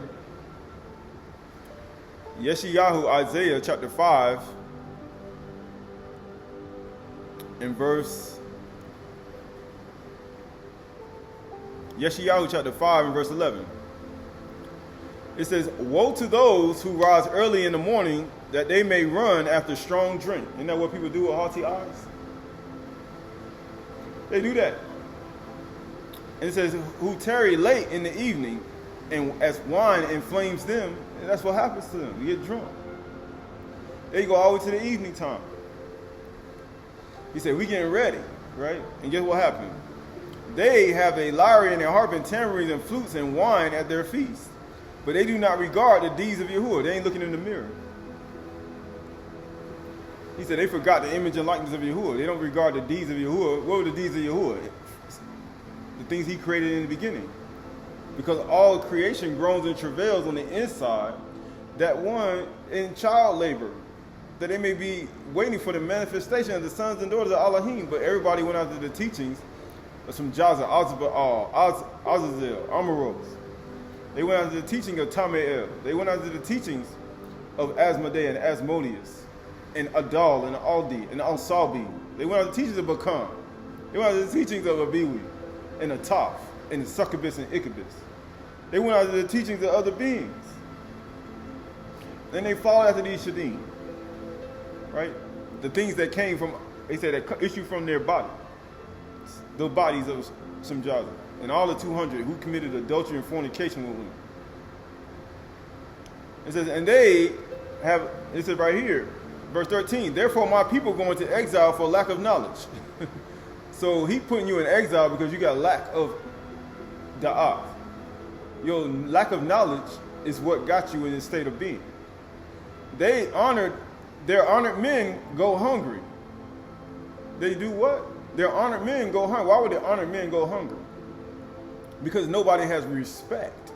Yeshayahu, Isaiah chapter 5 and verse Yeshayahu chapter 5 and verse 11. It says, woe to those who rise early in the morning that they may run after strong drink. Isn't that what people do with haughty eyes? They do that. And it says, who tarry late in the evening, and as wine inflames them, and that's what happens to them. You get drunk. They go all the way to the evening time. He said, we getting ready, right? And guess what happened? They have a lyre in their harp and tambourines and flutes and wine at their feast. But they do not regard the deeds of Yahuwah. They ain't looking in the mirror. He said they forgot the image and likeness of Yahuwah. They don't regard the deeds of Yahuwah. What were the deeds of Yahuwah? The things he created in the beginning. Because all creation groans and travails on the inside, that one in child labor, that they may be waiting for the manifestation of the sons and daughters of Elohim. But everybody went after the teachings of some Jaza, Azazel, Amaros. They went after the teaching of Tamael. They went after the teachings of Asmodee and Asmodeus, and Adal and Aldi and Al-Salbi. They went after the teachings of Bakan. They went after the teachings of Abiwi and Ataf and Succubus and Ichabus. They went after the teachings of other beings. Then they followed after these Shadim. Right? The things that came from, they said, that issued from their body. The bodies of some Jaza. And all the 200 who committed adultery and fornication with women. It says, and they have, it says right here, verse 13, therefore my people go into exile for lack of knowledge. So he putting you in exile because you got lack of da'ah. Your lack of knowledge is what got you in this state of being. Their honored men go hungry. They do what? Their honored men go hungry. Why would their honored men go hungry? Because nobody has respect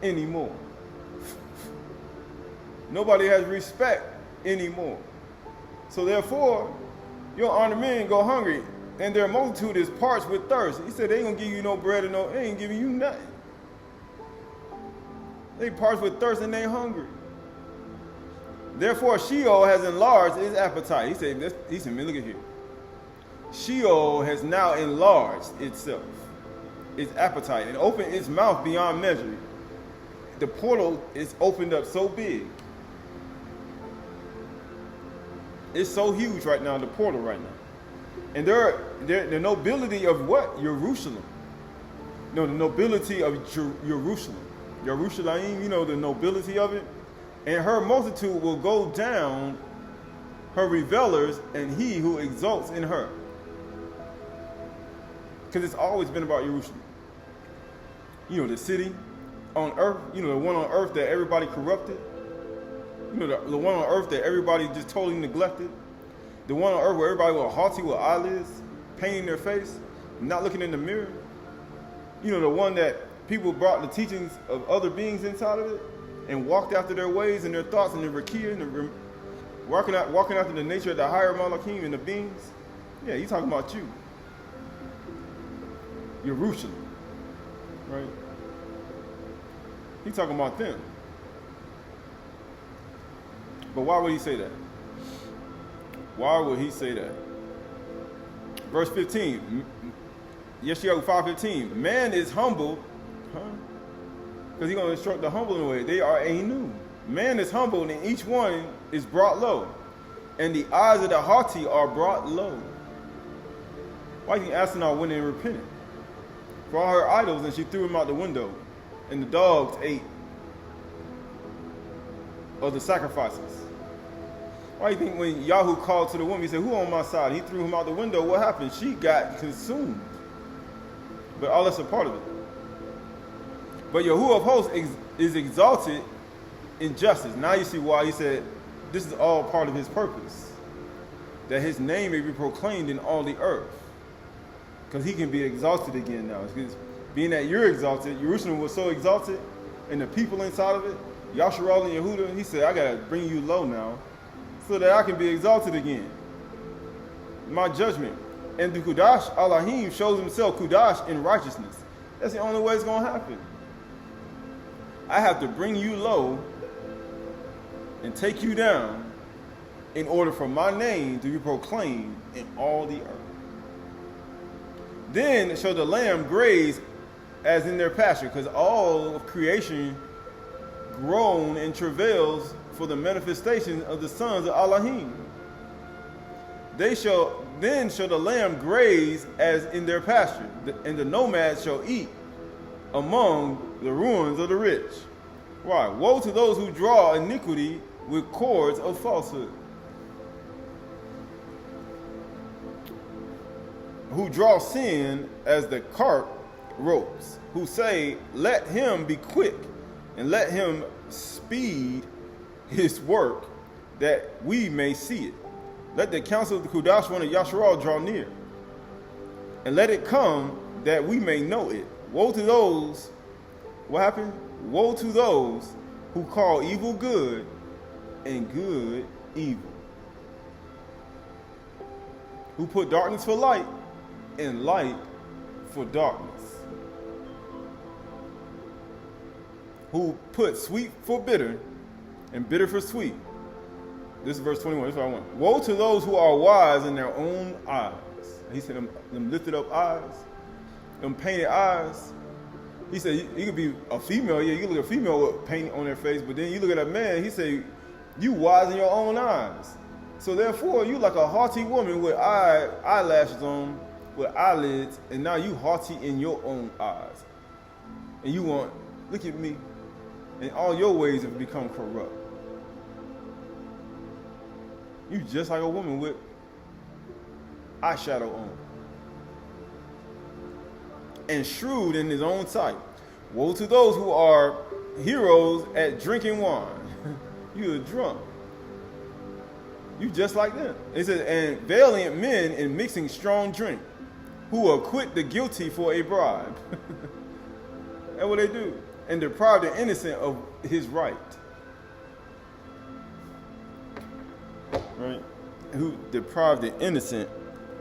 anymore. Nobody has respect anymore. So therefore, your honored men go hungry. and their multitude is parched with thirst. He said they ain't gonna give you no bread and no, they ain't giving you nothing. They parched with thirst and they hungry. Therefore Sheol has enlarged its appetite. He said, man, look at here. Sheol has now enlarged itself, its appetite, and opened its mouth beyond measure. The portal is opened up so big. It's so huge right now, the portal right now. And the nobility of what? Jerusalem. No, the nobility of Jerusalem. Jerusalem, you know, the nobility of it. And her multitude will go down, her revelers, and he who exalts in her. Because it's always been about Jerusalem. You know, the city on earth, you know, the one on earth that everybody corrupted. You know, the one on earth that everybody just totally neglected. The one on earth where everybody was haughty with eyelids, painting their face, not looking in the mirror. You know, the one that people brought the teachings of other beings inside of it and walked after their ways and their thoughts and their rakia and walking after the nature of the higher malakim and the beings. Yeah, he's talking about you. Jerusalem, right? He's talking about them. But why would he say that? Why would he say that? Verse 15, Yeshayahu 5:15, man is humble, because he's going to instruct the humble in a way. They are Aynu. Man is humble and each one is brought low. And the eyes of the haughty are brought low. Why do you think Asenath went and repented? For all her idols, and she threw them out the window. And the dogs ate of the sacrifices. Why do you think when Yahoo called to the woman, he said, who on my side? He threw him out the window. What happened? She got consumed. But all that's a part of it. But Yahuwah of hosts is exalted in justice. Now you see why he said this is all part of his purpose. That his name may be proclaimed in all the earth. Because he can be exalted again now. Because being that you're exalted, Jerusalem was so exalted, and the people inside of it, Yasharal and Yehuda, he said, I got to bring you low now, so that I can be exalted again. My judgment. And the Kudash Elohim shows himself Kudash in righteousness. That's the only way it's going to happen. I have to bring you low and take you down in order for my name to be proclaimed in all the earth. Then shall the lamb graze as in their pasture, because all of creation groan and travails for the manifestation of the sons of Elohim. Then shall the lamb graze as in their pasture, and the nomads shall eat among the ruins of the rich. Why? Woe to those who draw iniquity with cords of falsehood, who draw sin as the cart ropes, who say, let him be quick, and let him speed his work, that we may see it. Let the counsel of the Kudash one of Yasharal draw near, and let it come that we may know it. Woe to those, what happened? Woe to those who call evil good and good evil, who put darkness for light and light for darkness, who put sweet for bitter and bitter for sweet. This is verse 21. This is what I want. Woe to those who are wise in their own eyes. He said them lifted up eyes, them painted eyes. He said you could be a female. Yeah, you can look at a female with paint on their face, but then you look at a man, he said, you wise in your own eyes. So therefore, you like a haughty woman with eyelashes on, with eyelids, and now you haughty in your own eyes. And you want, look at me, and all your ways have become corrupt. You just like a woman with eyeshadow on. And shrewd in his own sight. Woe to those who are heroes at drinking wine. You're drunk. You just like them. It says, and valiant men in mixing strong drink, who acquit the guilty for a bribe. That's what they do. And deprive the innocent of his right. Right? Who deprive the innocent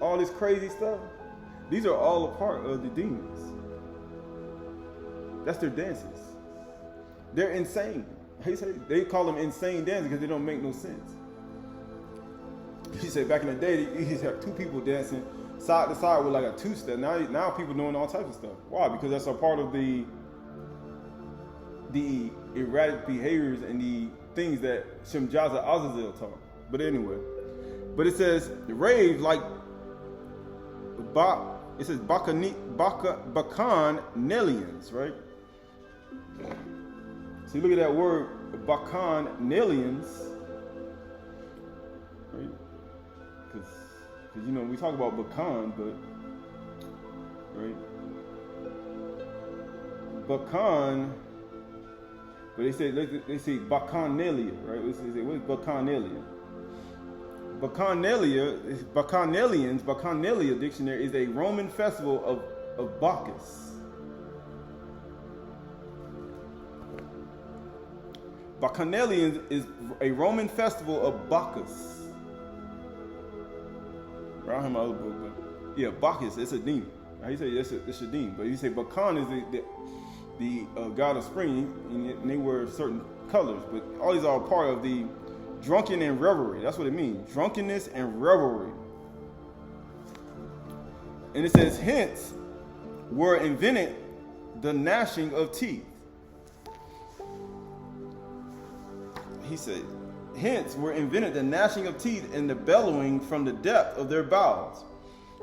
all this crazy stuff. These are all a part of the demons. That's their dances. They're insane. They call them insane dances because they don't make no sense. He said back in the day, you used to have two people dancing side to side with like a two-step. Now people doing all types of stuff. Why? Because that's a part of the erratic behaviors and the things that Shemjaza Azazel taught. But anyway, but it says rave like it says Bacchanalians, right? So you look at that word Bacchanalians, right? Because you know we talk about Bacchant, but right, Bacchant, but they say Bacchanalia, right? They say what's Bacchanalia? Bacchanalia dictionary is a Roman festival of Bacchus. Bacchanalians is a Roman festival of Bacchus. I don't have my other book, but yeah, Bacchus, it's a demon. How you say it's a demon, but you say Bacchant is the god of spring, and they wear certain colors. But all these are a part of the drunken and revelry. That's what it means, drunkenness and revelry. And it says, hence were invented the gnashing of teeth. He said, hence were invented the gnashing of teeth and the bellowing from the depth of their bowels.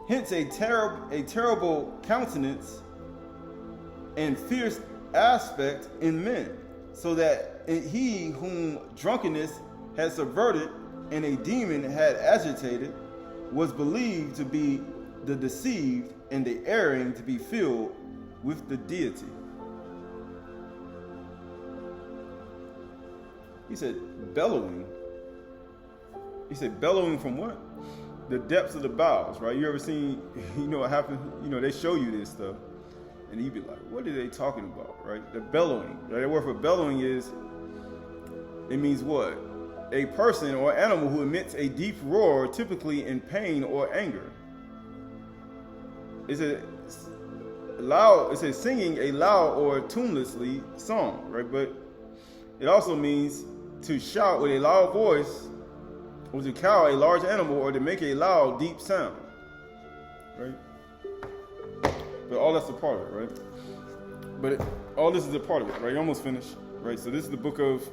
Hence a terrible countenance and fierce aspect in men, so that he whom drunkenness had subverted and a demon had agitated was believed to be the deceived and the erring to be filled with the deity. He said bellowing. He said bellowing from what? The depths of the bowels, right? You ever seen, you know what happened? You know, they show you this stuff. And you'd be like, what are they talking about, right? The bellowing. Right? The word for bellowing is, it means what? A person or animal who emits a deep roar, typically in pain or anger. It's a loud, it says singing a loud or tunelessly song, right? But it also means to shout with a loud voice, or to cow a large animal, or to make a loud, deep sound, right? But all that's a part of it, right? But all this is a part of it, right? You're almost finished, right? So this is the book of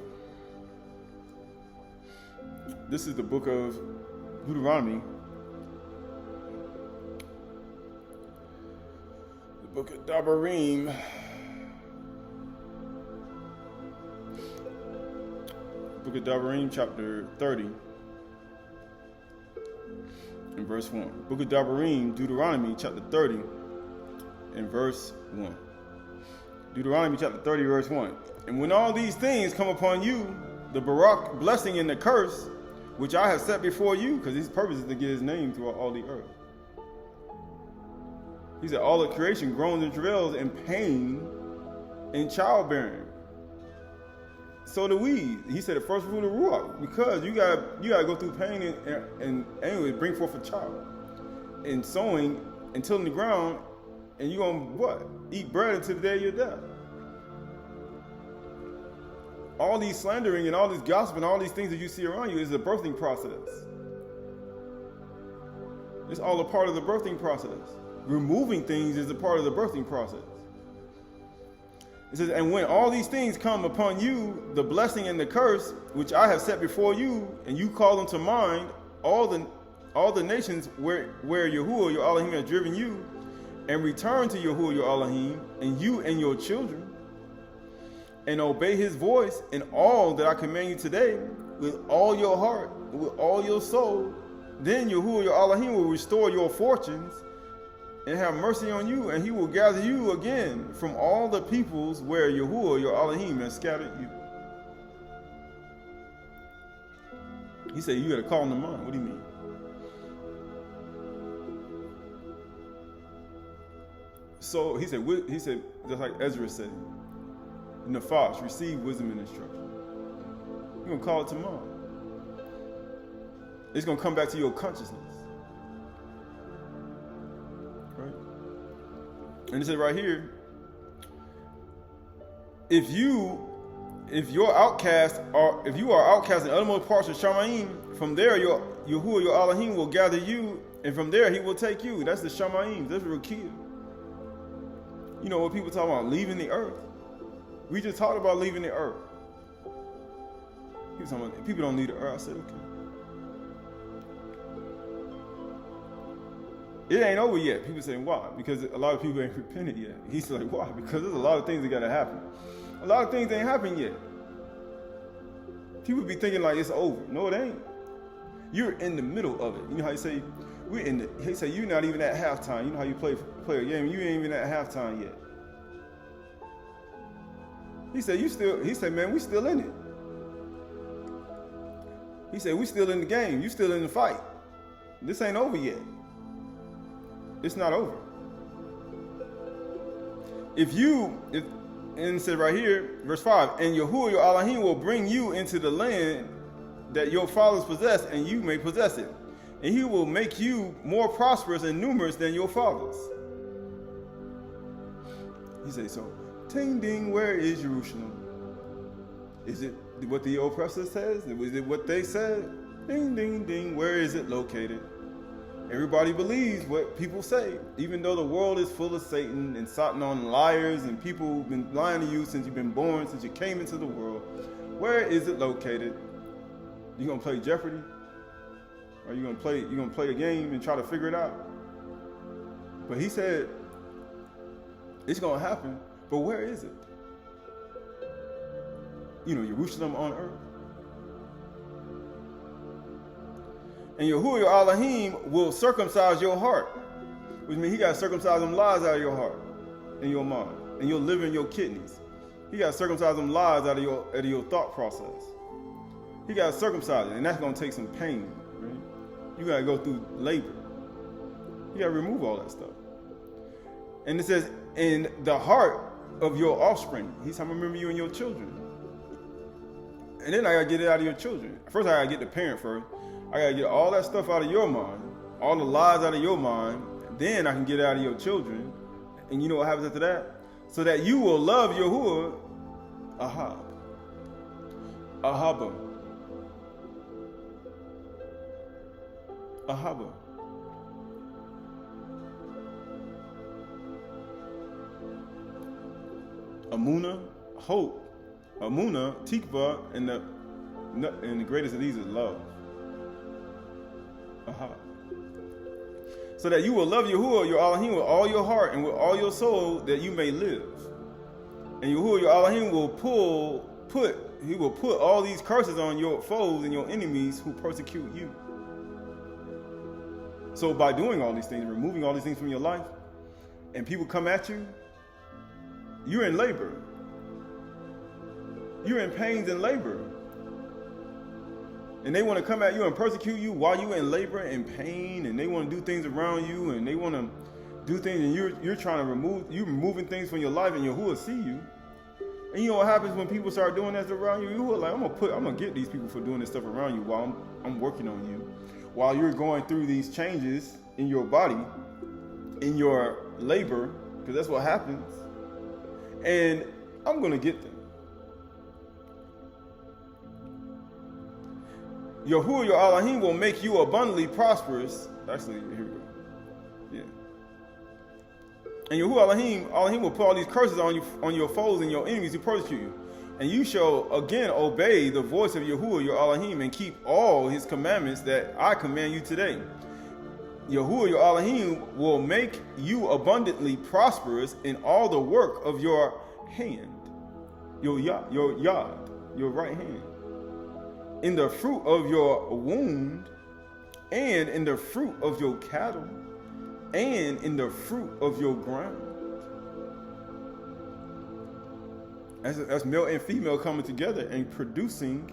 Deuteronomy. The book of Devarim. Book of Devarim, chapter 30, and verse 1. Book of Devarim, Deuteronomy, chapter 30, and verse 1. Deuteronomy, chapter 30, verse 1. And when all these things come upon you, the Barak blessing and the curse, which I have set before you, because his purpose is to get his name throughout all the earth. He said, all of creation groans and travails in pain in childbearing. So do we. He said the first fruit of Ruach, because you gotta go through pain and anyway bring forth a child. And sowing and tilling the ground, and you're gonna what? Eat bread until the day of your death. All these slandering and all this gossip and all these things that you see around you is a birthing process. It's all a part of the birthing process. Removing things is a part of the birthing process. It says, and when all these things come upon you, the blessing and the curse, which I have set before you, and you call them to mind, all the nations where Yahuwah your Elohim has driven you, and return to Yahuwah your Elohim, and you and your children, and obey his voice in all that I command you today, with all your heart, with all your soul, then Yahuwah your Elohim will restore your fortunes, and have mercy on you, and he will gather you again from all the peoples where Yahuwah your Elohim has scattered you. He said, you got to call them to mind. What do you mean? So he said, just like Ezra said, Nefesh, receive wisdom and instruction. You're going to call it to mind. It's going to come back to your consciousness. And it says right here, if you are outcast in the uttermost parts of Shamayim, from there your Yahuwah, your Elohim, will gather you, and from there he will take you. That's the Shamayim. That's Rakia. You know what people talk about, leaving the earth. We just talked about leaving the earth. People don't leave the earth. I said, okay. It ain't over yet. People say, why? Because a lot of people ain't repented yet. He's like, why? Because there's a lot of things that got to happen. A lot of things ain't happened yet. People be thinking like it's over. No, it ain't. You're in the middle of it. You know how you say, he say, you're not even at halftime. You know how you play a game, you ain't even at halftime yet. He said, man, we still in it. He said, we still in the game. You still in the fight. This ain't over yet. It's not over. And it says right here, verse 5, and Yahuwah, your Elohim, will bring you into the land that your fathers possessed, and you may possess it. And he will make you more prosperous and numerous than your fathers. He says, so, ting ding, where is Jerusalem? Is it what the oppressor says? Was it what they said? Ding, ding, ding, where is it located? Everybody believes what people say, even though the world is full of Satan and Satan on liars and people who've been lying to you since you've been born, since you came into the world. Where is it located? You gonna play Jeopardy? Or you gonna play a game and try to figure it out? But he said it's gonna happen, but where is it? You know, Jerusalem on earth. And Yahuwah, your Elohim, will circumcise your heart. Which means he got to circumcise them lies out of your heart and your mind and your liver and your kidneys. He got to circumcise them lies out of your thought process. He got to circumcise it, and that's going to take some pain. Right? You got to go through labor. You got to remove all that stuff. And it says, in the heart of your offspring. He's talking, remember you and your children. And then I got to get it out of your children. First, I got to get the parent first. I got to get all that stuff out of your mind, all the lies out of your mind, then I can get it out of your children. And you know what happens after that? So that you will love Yahuwah, Ahaba. Amuna, hope. Amuna, tikva, and the greatest of these is love. So that you will love Yahuwah, your Elohim, with all your heart and with all your soul, that you may live. And Yahuwah, your Elohim, will put all these curses on your foes and your enemies who persecute you. So by doing all these things, removing all these things from your life, and people come at you, you're in labor. You're in pains and labor. And they want to come at you and persecute you while you're in labor and pain, and they want to do things around you, and they want to do things, and you're trying to removing things from your life, and Yahuwah see you. And you know what happens when people start doing that around you? Yahuwah like, I'm gonna get these people for doing this stuff around you while I'm working on you, while you're going through these changes in your body, in your labor, because that's what happens. And I'm gonna get them. Yahuwah, your Elohim, will make you abundantly prosperous. Actually, here we go. Yeah. And Yahuwah, Elohim will put all these curses on your foes and your enemies who persecute you. And you shall again obey the voice of Yahuwah, your Elohim, and keep all his commandments that I command you today. Yahuwah, your Elohim, will make you abundantly prosperous in all the work of your hand, your yad, your right hand, in the fruit of your womb, and in the fruit of your cattle, and in the fruit of your ground. That's male and female coming together and producing.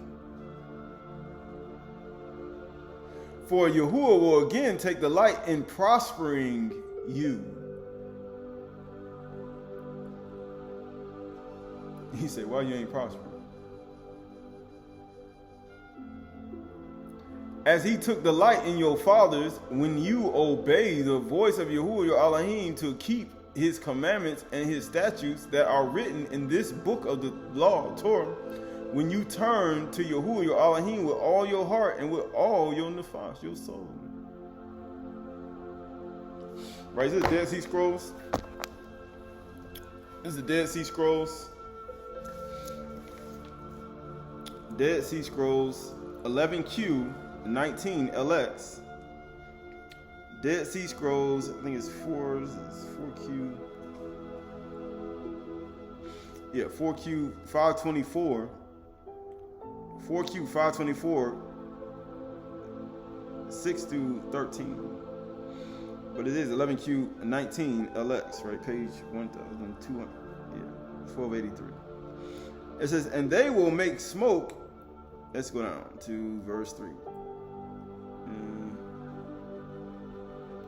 For Yahuwah will again take delight in prospering you. He said, why you ain't prospering? As he took delight in your fathers when you obey the voice of Yahuwah your Elohim to keep his commandments and his statutes that are written in this book of the law, Torah, when you turn to Yahuwah, your Elohim, with all your heart and with all your nefesh, your soul. Right, this is the Dead Sea Scrolls. This is the Dead Sea Scrolls. Dead Sea Scrolls 11Q 19LX. Dead Sea Scrolls, I think it's 4Q. Yeah, 4Q 524. 4Q 524, 6 through 13. But it is 11Q 19 LX, right? Page 1200, yeah, 1283. It says, and they will make smoke. Let's go down to verse 3.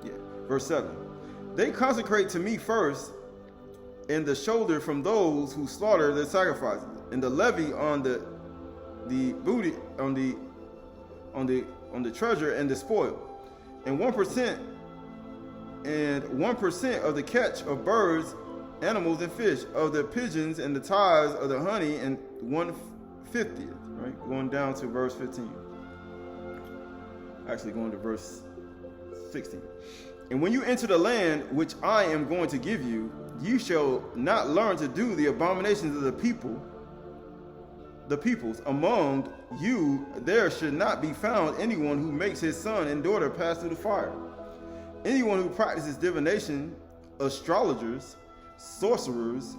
Yeah, verse 7. They consecrate to me first in the shoulder from those who slaughter their sacrifices, and the levy on the booty, on the treasure and the spoil, and 1% of the catch of birds, animals, and fish, of the pigeons and the tithes of the honey, and 1/50, right? Going down to verse 15. Actually going to verse 16. And when you enter the land which I am going to give you, you shall not learn to do the abominations of the peoples. Among you there should not be found anyone who makes his son and daughter pass through the fire. Anyone who practices divination, astrologers, sorcerers,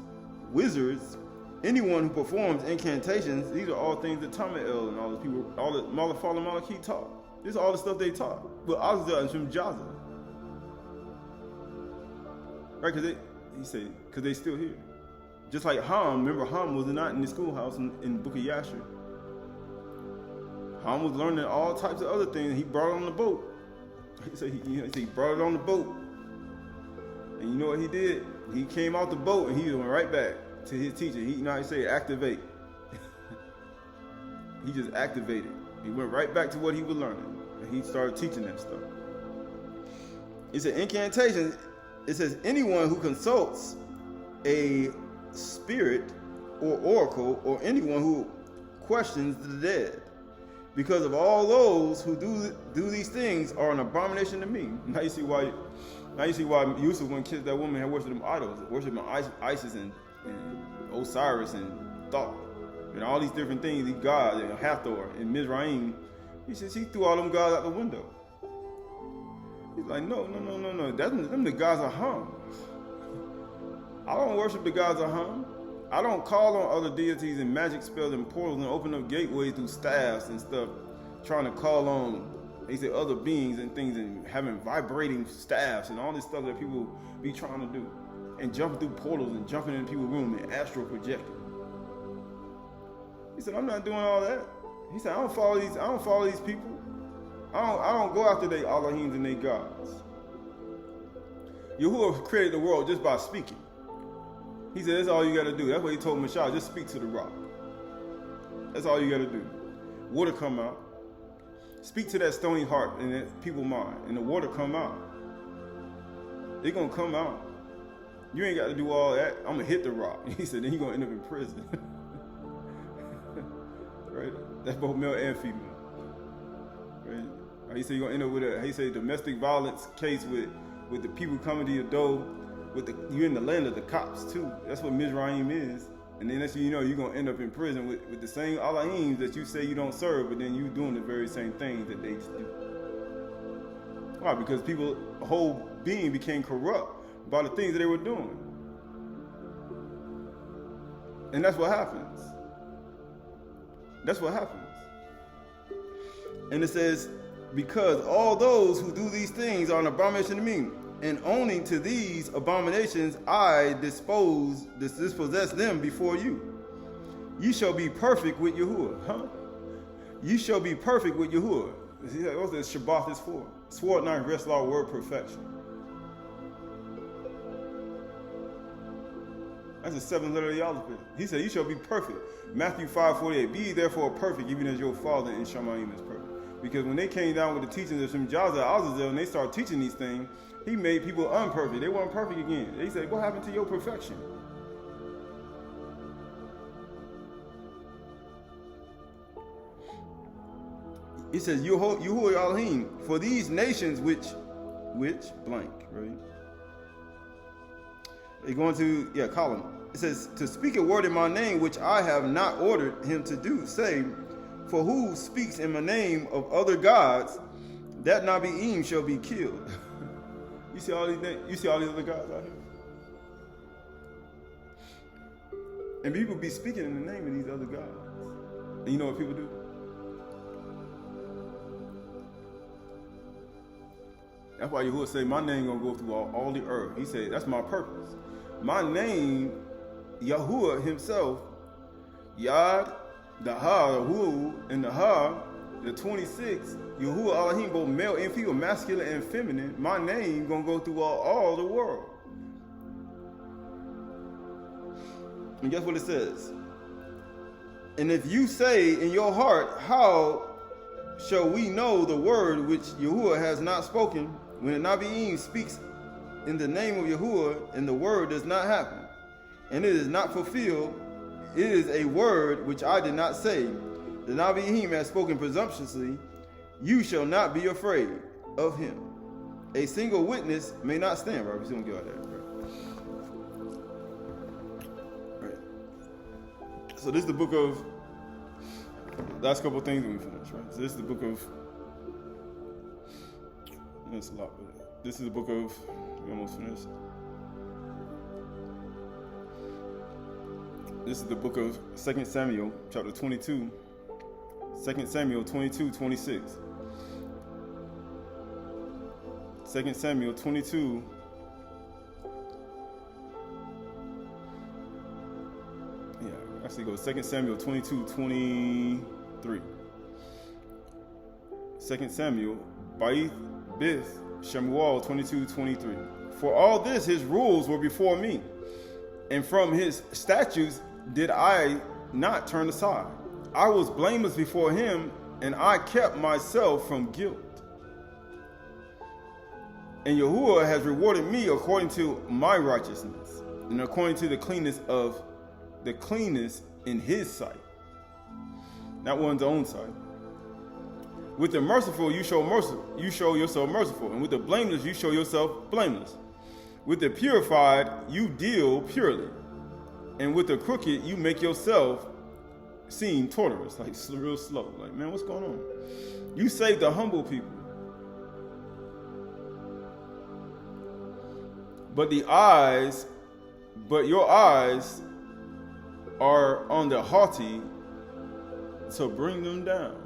wizards, anyone who performs incantations. These are all things that Tamael and all the people, all the Malafal and Malaki taught. This is all the stuff they taught. But Azza and Shem Jaza. Right, because they still here. Just like Ham, remember Ham was not in the schoolhouse in Book of Yasher. Ham was learning all types of other things. He brought it on the boat. He said he brought it on the boat. And you know what he did? He came out the boat and he went right back to his teacher. He, you know how he say, activate. He just activated. He went right back to what he was learning. And he started teaching them stuff. He said, incantations, it says, anyone who consults a spirit or oracle, or anyone who questions the dead, because of all those who do these things are an abomination to me. Now you see why Yusuf, when kissed that woman, had worshipped them idols, worshipping Isis and Osiris and Thoth and all these different things, these gods, and Hathor and Mizraim. He says he threw all them gods out the window. He's like, no. Them the gods of Ham. I don't worship the gods of Ham. I don't call on other deities and magic spells and portals and open up gateways through staffs and stuff, trying to call on, they say, other beings and things, and having vibrating staffs and all this stuff that people be trying to do, and jumping through portals and jumping in people's room and astral projecting. He said, I'm not doing all that. He said, I don't follow these people. I don't go after their Elohims and their gods. Yahuwah created the world just by speaking. He said, that's all you got to do. That's what he told Mashah, just speak to the rock. That's all you got to do. Water come out. Speak to that stony heart and that people's mind, and the water come out. They're going to come out. You ain't got to do all that. I'm going to hit the rock. He said, then you're going to end up in prison. Right? That's both male and female. Right? He said you're going to end up with a domestic violence case with the people coming to your door. You're in the land of the cops too. That's what Mizraim is. And then that's, you know, you're going to end up in prison with the same Elohims that you say you don't serve, but then you doing the very same things that they do. Why? Because people's whole being became corrupt by the things that they were doing. And that's what happens. That's what happens. And it says, because all those who do these things are an abomination to me, and owning to these abominations I dispossess them before you. You shall be perfect with Yahuwah. Huh? You shall be perfect with Yahuwah. What's this Shabath is for? Sword not rest law word perfection. That's the seventh letter of the alphabet. He said, you shall be perfect. Matthew 5:48. Be ye therefore perfect, even as your Father in Shamayim is perfect. Because when they came down with the teachings of Shem Azazel and they started teaching these things, he made people unperfect. They weren't perfect again. They said, what happened to your perfection? He says, Yahuwah Elohim, for these nations which blank, right? They're going to, column. It says, to speak a word in my name, which I have not ordered him to do, say, for who speaks in my name of other gods, that Nabi'im shall be killed. You see all these other gods out here? And people be speaking in the name of these other gods. And you know what people do? That's why Yahuwah say, my name gonna go through all the earth. He said, that's my purpose. My name, Yahuwah himself, Yad, the Ha, the Hu, and the Ha, the 26, Yahuwah Elohim, both male and female, masculine and feminine, my name gonna go through all the world. And guess what it says? And if you say in your heart, how shall we know the word which Yahuwah has not spoken, when the Nabi'im speaks in the name of Yahuwah, and the word does not happen, and it is not fulfilled, it is a word which I did not say. The Nabi'im has spoken presumptuously. You shall not be afraid of him. A single witness may not stand. Right? We're going to get out of that. Right. So this is the book of, last couple of things we finished, right? So this is the book of, that's a lot, but this is the book of, we almost finished. This is the book of 2 Samuel, chapter 22. 2 Samuel 22, 26. 2 Samuel 22. Yeah, actually go 2 Samuel 22, 23. 2 Samuel, Ba'ith Bith Shemuel 22, 23. For all this his rules were before me, and from his statutes did I not turn aside. I was blameless before him, and I kept myself from guilt. And Yahuwah has rewarded me according to my righteousness, and according to the cleanness in his sight. Not one's own sight. With the merciful you show yourself merciful, and with the blameless you show yourself blameless. With the purified you deal purely, and with the crooked you make yourself seem torturous, like real slow. Like, man, what's going on? You save the humble people, but your eyes are on the haughty to bring them down.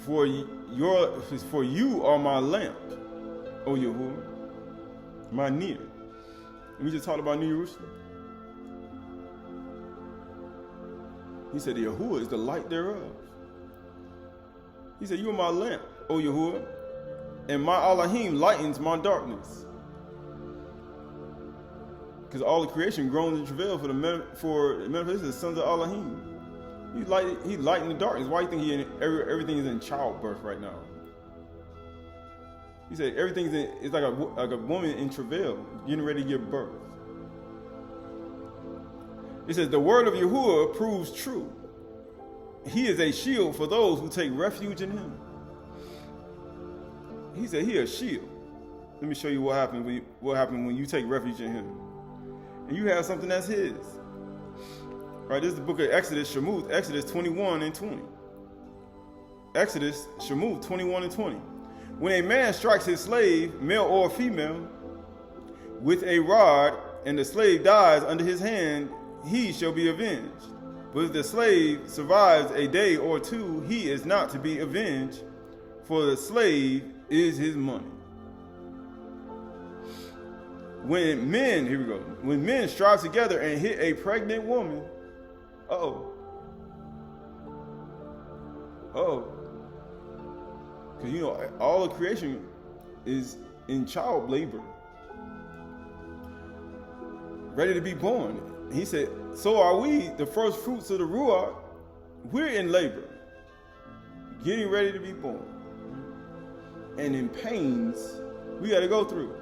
For you are my lamp, O Yahuwah, my near. And we just talked about New Jerusalem. He said, Yahuwah is the light thereof. He said, you are my lamp, O Yahuwah, and my Elohim lightens my darkness. Because all the creation groans in travail for the manifestation of the sons of Elohim. He lightened the darkness. Why do you think everything is in childbirth right now? He said it's like a woman in travail, getting ready to give birth. He says the word of Yahuwah proves true. He is a shield for those who take refuge in him. He said he is a shield. Let me show you what happened when you take refuge in him. And you have something that's his. Right, this is the book of Exodus, Shemuth, Exodus 21 and 20. Exodus, Shemuth 21 and 20. When a man strikes his slave, male or female, with a rod, and the slave dies under his hand, he shall be avenged. But if the slave survives a day or two, he is not to be avenged, for the slave is his money. When men strive together and hit a pregnant woman, because you know all of creation is in child labor, ready to be born. He said, so are we the first fruits of the Ruach, we're in labor, getting ready to be born, and in pains we got to go through.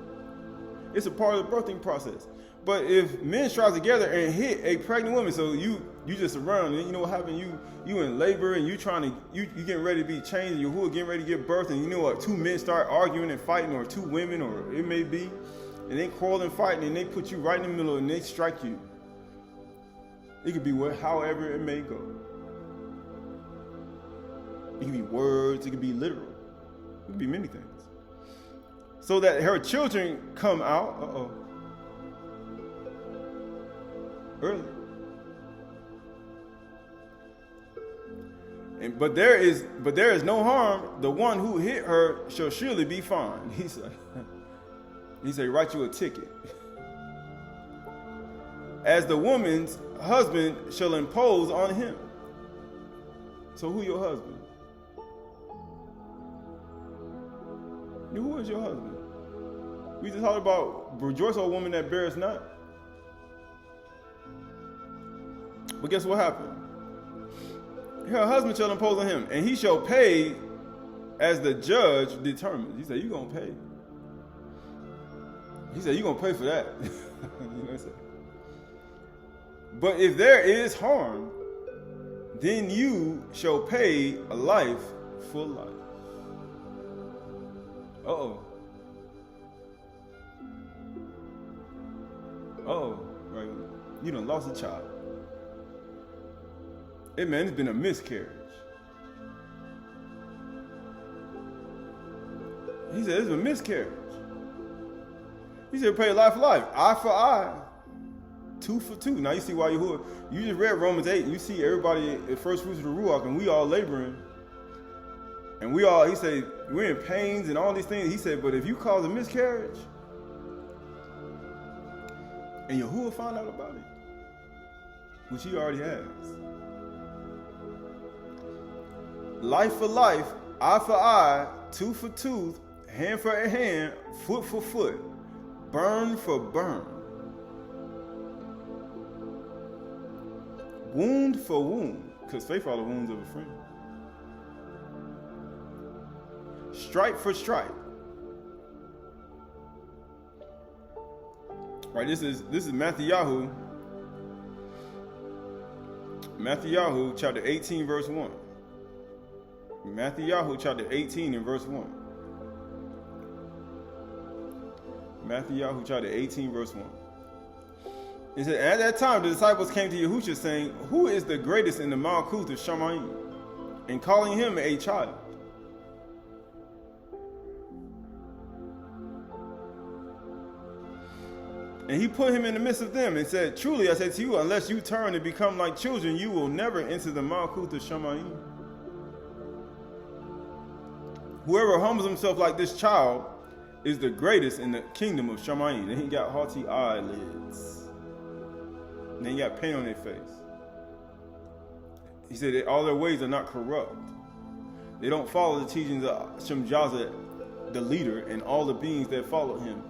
It's a part of the birthing process. But if men strive together and hit a pregnant woman, so you just around, and you know what happened? You in labor and you getting ready to be changed, and you're getting ready to give birth, and you know what? Two men start arguing and fighting, or two women, or it may be, and they quarrel and fighting, and they put you right in the middle, and they strike you. It could be however it may go. It could be words. It could be literal. It could be many things. So that her children come out. Early. But there is no harm. The one who hit her shall surely be fined. He said, write you a ticket. As the woman's husband shall impose on him. So who your husband? Who is your husband? We just talked about rejoice, O woman that bears not. But guess what happened? Her husband shall impose on him, and he shall pay as the judge determines. He said, you're going to pay. He said, you're going to pay for that. You know what I'm saying? But if there is harm, then you shall pay a life for life. Uh-oh. Uh-oh. Right. You done lost a child. Hey man, it's been a miscarriage. He said, it's a miscarriage. He said, pay life for life. Eye for eye. Tooth for tooth. Now you see why you just read Romans 8, and you see everybody at first fruits of the Ruach, and we all laboring. And he said, we're in pains and all these things. He said, but if you cause a miscarriage, and Yahuwah will find out about it, which he already has. Life for life, eye for eye, tooth for tooth, hand for hand, foot for foot, burn for burn, wound for wound, because faith are the wounds of a friend. Stripe for stripe. Right, this is Matthew chapter 18 verse 1. Matthew chapter 18 and verse 1. Matthew chapter 18 verse 1. It said, at that time the disciples came to Yahushua saying, who is the greatest in the Malkuth of Shamayim? And calling him a child. And he put him in the midst of them and said, truly I say to you, unless you turn and become like children, you will never enter the Malkuth of Shamayim. Whoever humbles himself like this child is the greatest in the kingdom of Shamayim. Then he got haughty eyelids. And then he got pain on their face. He said that all their ways are not corrupt. They don't follow the teachings of Shemjaza, the leader, and all the beings that followed him.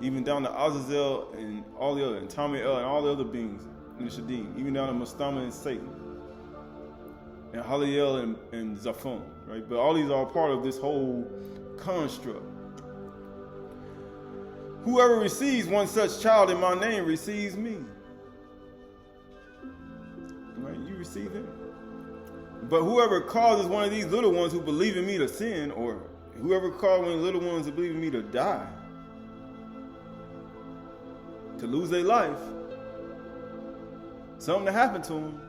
Even down to Azazel and all the other, and Tamiel and all the other beings in the Shadim. Even down to Mustama and Satan. And Haliel and Zaphon, right? But all these are part of this whole construct. Whoever receives one such child in my name receives me. Right? You receive him. But whoever causes one of these little ones who believe in me to sin, or whoever causes one of the little ones who believe in me to die, to lose their life, something to happen to him,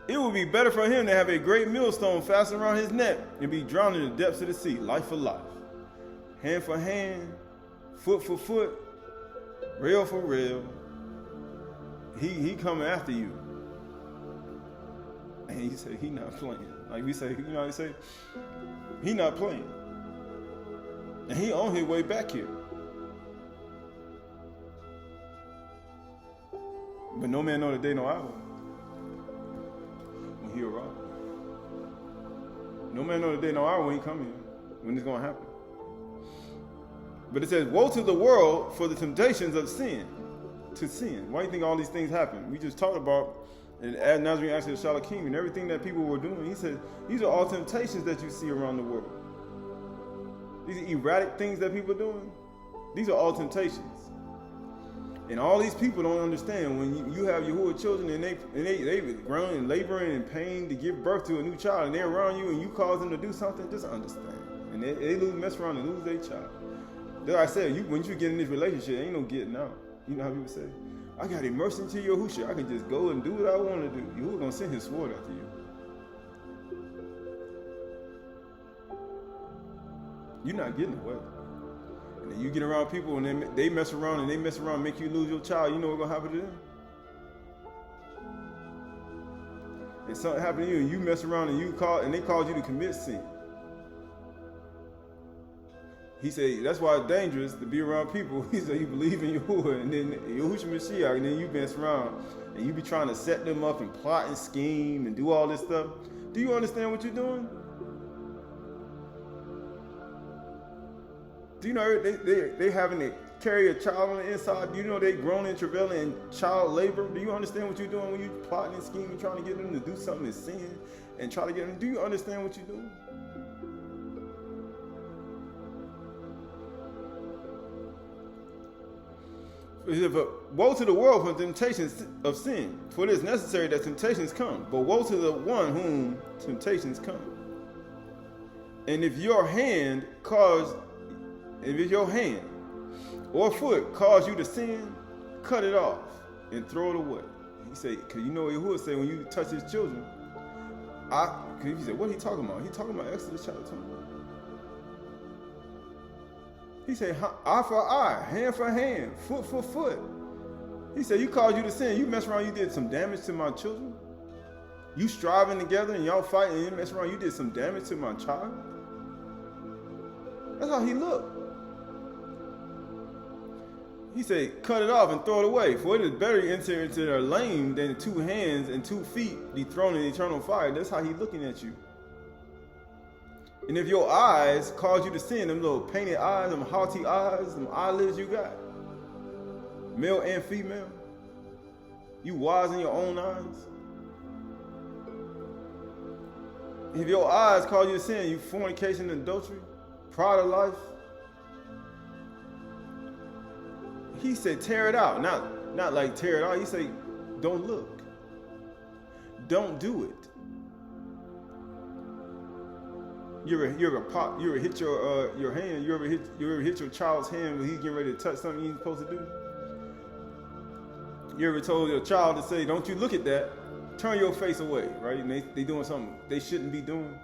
it would be better for him to have a great millstone fastened around his neck and be drowned in the depths of the sea. Life for life, hand for hand, foot for foot, rail for rail. He coming after you. And he said he not playing. Like we say, you know what I say? He not playing. And he on his way back here. But no man know the day, no hour when he arrive. No man know the day, no hour when he come here, when it's going to happen. But it says, woe to the world for the temptations of sin, to sin. Why do you think all these things happen? We just talked about And as Nazarene asked the Shalakim and everything that people were doing, he said, these are all temptations that you see around the world. These erratic things that people are doing, these are all temptations. And all these people don't understand when you have Yahuwah children and they grown and laboring in pain to give birth to a new child, and they're around you and you cause them to do something, just understand. And they mess around and lose their child. Like I said, when you get in this relationship, ain't no getting out. You know how people say, I got immersed into Yahushua. I can just go and do what I want to do. Yahuwah gonna send his sword after you. You're not getting away. And then you get around people and they mess around and make you lose your child. You know what's gonna happen to them? And something happened to you and you mess around and they cause you to commit sin. He said, that's why it's dangerous to be around people. He said, you believe in Yahuwah, and then Yahushua Mashiach, and then you mess around, and you be trying to set them up and plot and scheme and do all this stuff. Do you understand what you're doing? Do you know they having to carry a child on the inside? Do you know they grown and travailing in child labor? Do you understand what you're doing when you plotting and scheming, trying to get them to do something and sin and try to get them? Do you understand what you're doing? Woe to the world for temptations of sin, for it is necessary that temptations come. But woe to the one whom temptations come. And if your hand or foot cause you to sin, cut it off and throw it away. He said, because you know what Yahuwah said when you touch his children. He said, what he talking about? He talking about Exodus chapter 20. He said, eye for eye, hand for hand, foot for foot. He said, you caused you to sin. You mess around, you did some damage to my children. You striving together and y'all fighting and you mess around, you did some damage to my child. That's how he looked. He said, cut it off and throw it away. For it is better to enter into their lame than 2 hands and 2 feet be thrown in eternal fire. That's how he's looking at you. And if your eyes cause you to sin, them little painted eyes, them haughty eyes, them eyelids you got, male and female, you wise in your own eyes. If your eyes cause you to sin, you fornication and adultery, pride of life. He said, tear it out. Not like tear it out. He said, don't look. Don't do it. You ever hit your hand? You ever hit your child's hand when he's getting ready to touch something he's supposed to do? You ever told your child to say, don't you look at that, turn your face away, right? And they doing something they shouldn't be doing.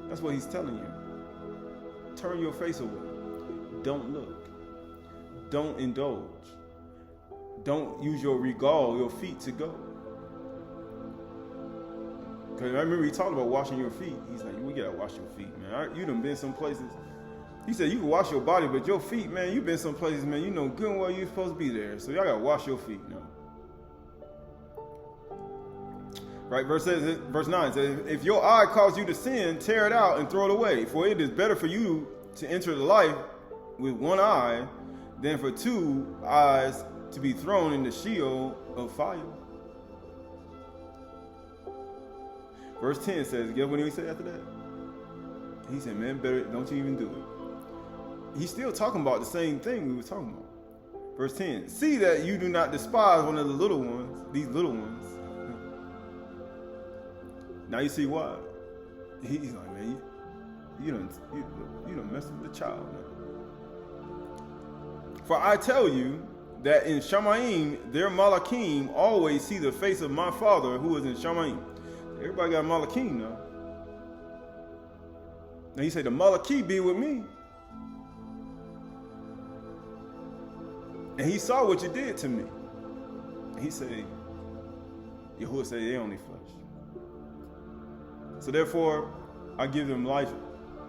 That's what he's telling you. Turn your face away. Don't look. Don't indulge. Don't use your regal, your feet to go. Because I remember he talked about washing your feet. He's like, we gotta wash your feet, man. You done been some places. He said, you can wash your body, but your feet, man, you been some places, man, you know good and well you're supposed to be there. So y'all gotta wash your feet now. Right, verse 9 says, if your eye cause you to sin, tear it out and throw it away. For it is better for you to enter the life with 1 eye than for 2 eyes to be thrown in the Sheol of fire. Verse 10 says, guess what he said after that? He said, man, better don't you even do it. He's still talking about the same thing we were talking about. Verse 10, see that you do not despise one of the little ones, these little ones. Now you see why. He's like, man, you don't mess with the child, man. For I tell you that in Shamayim, their Malakim always see the face of my Father who is in Shamayim. Everybody got Malakim now. Now he said, the Malaki be with me. And he saw what you did to me. And he said, Yahuwah said, they only flesh. So therefore, I give them life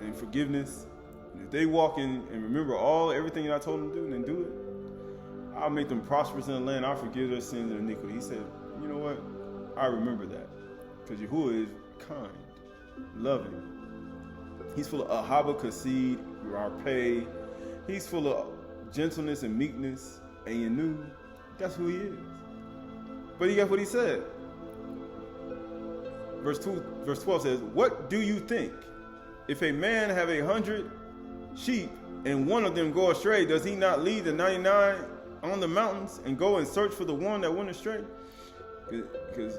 and forgiveness. And if they walk in and remember everything that I told them to do, then do it. I'll make them prosperous in the land. I'll forgive their sins and iniquity. He said, you know what? I remember that. Because Yahuwah is kind, loving. He's full of ahava kasid, rapay. He's full of gentleness and meekness. Aynu. That's who he is. But guess what he said? Verse 12 says, what do you think? If a man have 100 sheep and one of them go astray, does he not leave the 99 on the mountains and go and search for the one that went astray? Because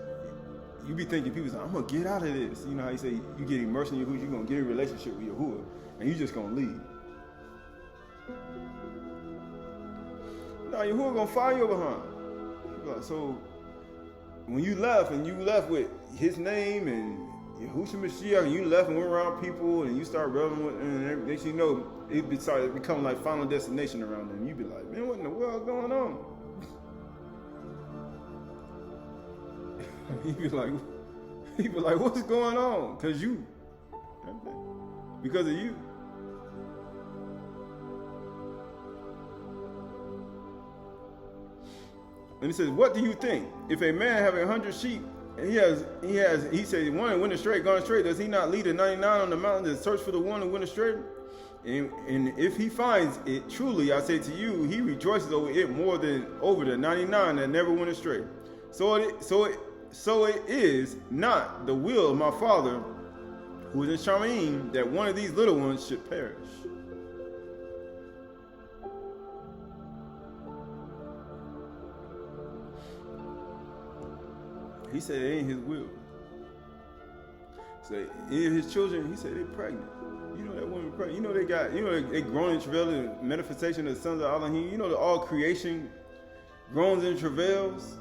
you be thinking, people say, I'm going to get out of this. You know how you say you get immersed in Yahuwah, you're going to get in a relationship with Yahuwah, and you just going to leave. No, Yahuwah going to fire you behind. So when you left, and you left with his name and Yahushua Mashiach, and you left and went around people, and you start reveling with, and everything, you know, it become like Final Destination around them. You be like, man, what in the world going on? He be like, what's going on? Because of you. And he says, what do you think? If a man have 100 sheep, and he said, one went astray, gone astray, does he not lead the 99 on the mountain and search for the one who went astray? And if he finds it, truly I say to you, he rejoices over it more than over the 99 that never went astray. So it is not the will of my Father who is in Shamayim that one of these little ones should perish. He said it ain't his will. So any of his children, he said they're pregnant. You know that woman pregnant. You know they grown in travail in the manifestation of the sons of Elohim. You know that all creation groans in travails.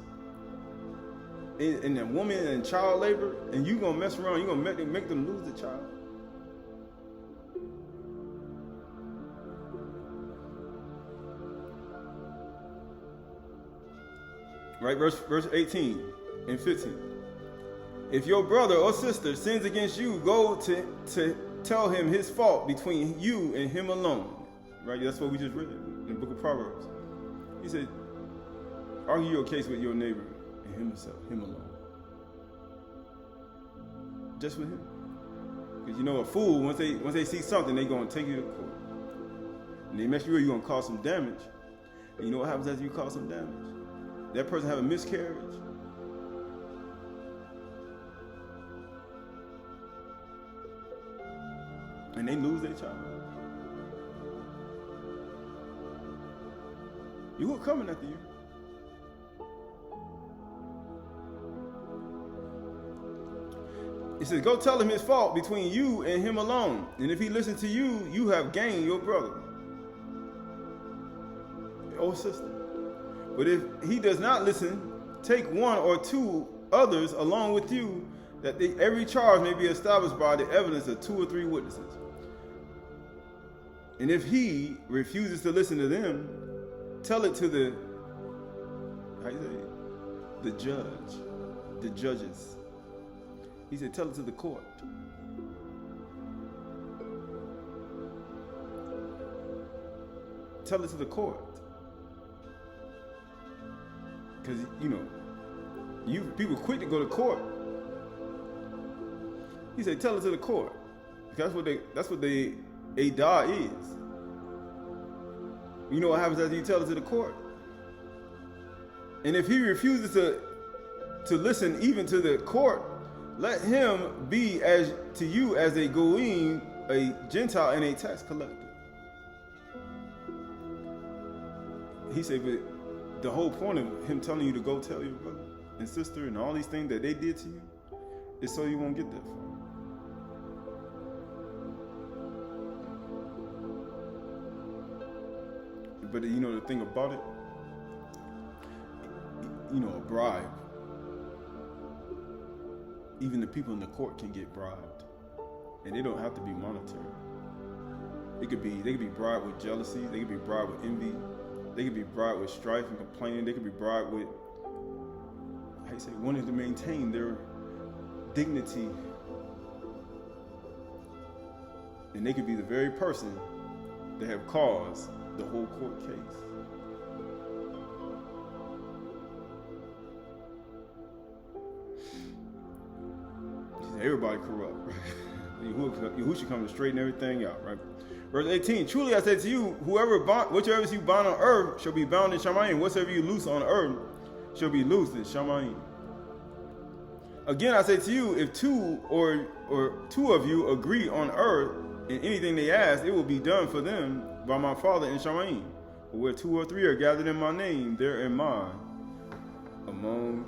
In the woman and child labor, and you gonna mess around, you gonna make them lose the child. Right, verse 18 and 15. If your brother or sister sins against you, go to tell him his fault between you and him alone. Right, that's what we just read in the book of Proverbs. He said, argue your case with your neighbor and him alone. Just with him. Because you know a fool, once they see something, they gonna take you to court. And they mess you up, you're gonna cause some damage. And you know what happens after you cause some damage? That person have a miscarriage. And they lose their child. You are coming after you. He says, go tell him his fault between you and him alone. And if he listens to you, you have gained your brother or sister. But if he does not listen, take one or two others along with you, that every charge may be established by the evidence of 2 or 3 witnesses. And if he refuses to listen to them, tell it to the judges. He said, tell it to the court. Tell it to the court. Because, people quick to go to court. He said, tell it to the court. Because that's what the Aydah is. You know what happens after you tell it to the court? And if he refuses to listen even to the court, let him be as to you as a Goyim, a Gentile, and a tax collector. He said, but the whole point of him telling you to go tell your brother and sister and all these things that they did to you is so you won't get that far. But the thing about it, a bribe. Even the people in the court can get bribed, and they don't have to be monetary. They could be bribed with jealousy. They could be bribed with envy. They could be bribed with strife and complaining. They could be bribed with, wanting to maintain their dignity. And they could be the very person that have caused the whole court case. Everybody corrupt, right? Who should come to straighten everything out, right? Verse 18, truly I say to you, whatever you bind on earth shall be bound in Shamayim. Whatsoever you loose on earth shall be loosed in Shamayim. Again, I say to you, if two or two of you agree on earth in anything they ask, it will be done for them by my Father in Shamayim. Where two or three are gathered in my name, there am I among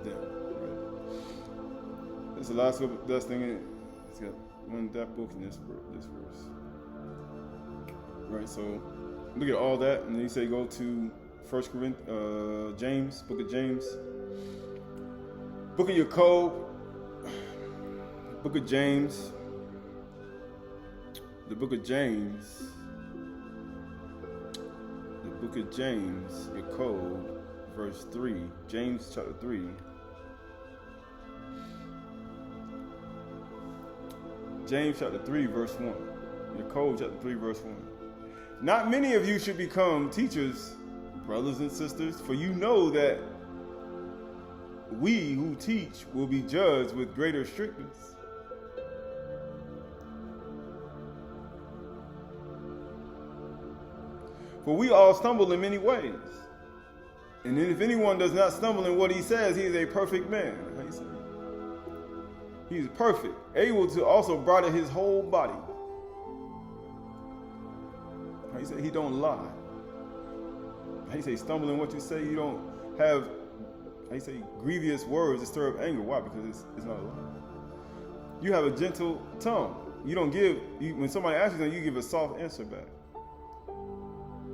them. Right? That's the last thing. It's got that book and this verse. Right, so look at all that, and then you say go to 1 Corinthians, James, book of James, book of Jacob, book of James, the book of James, Jacob, verse 3, James chapter 3. James chapter 3, verse 1. Jacob chapter 3, verse 1. Not many of you should become teachers, brothers and sisters, for you know that we who teach will be judged with greater strictness. For we all stumble in many ways. And if anyone does not stumble in what he says, he is a perfect man. How you say? He is perfect, able to also bridle his whole body. How you say? He don't lie. How you say? Stumble in what you say. You don't have, how you say, grievous words to stir up anger. Why? Because it's not a lie. You have a gentle tongue. You don't give, when somebody asks you something, you give a soft answer back.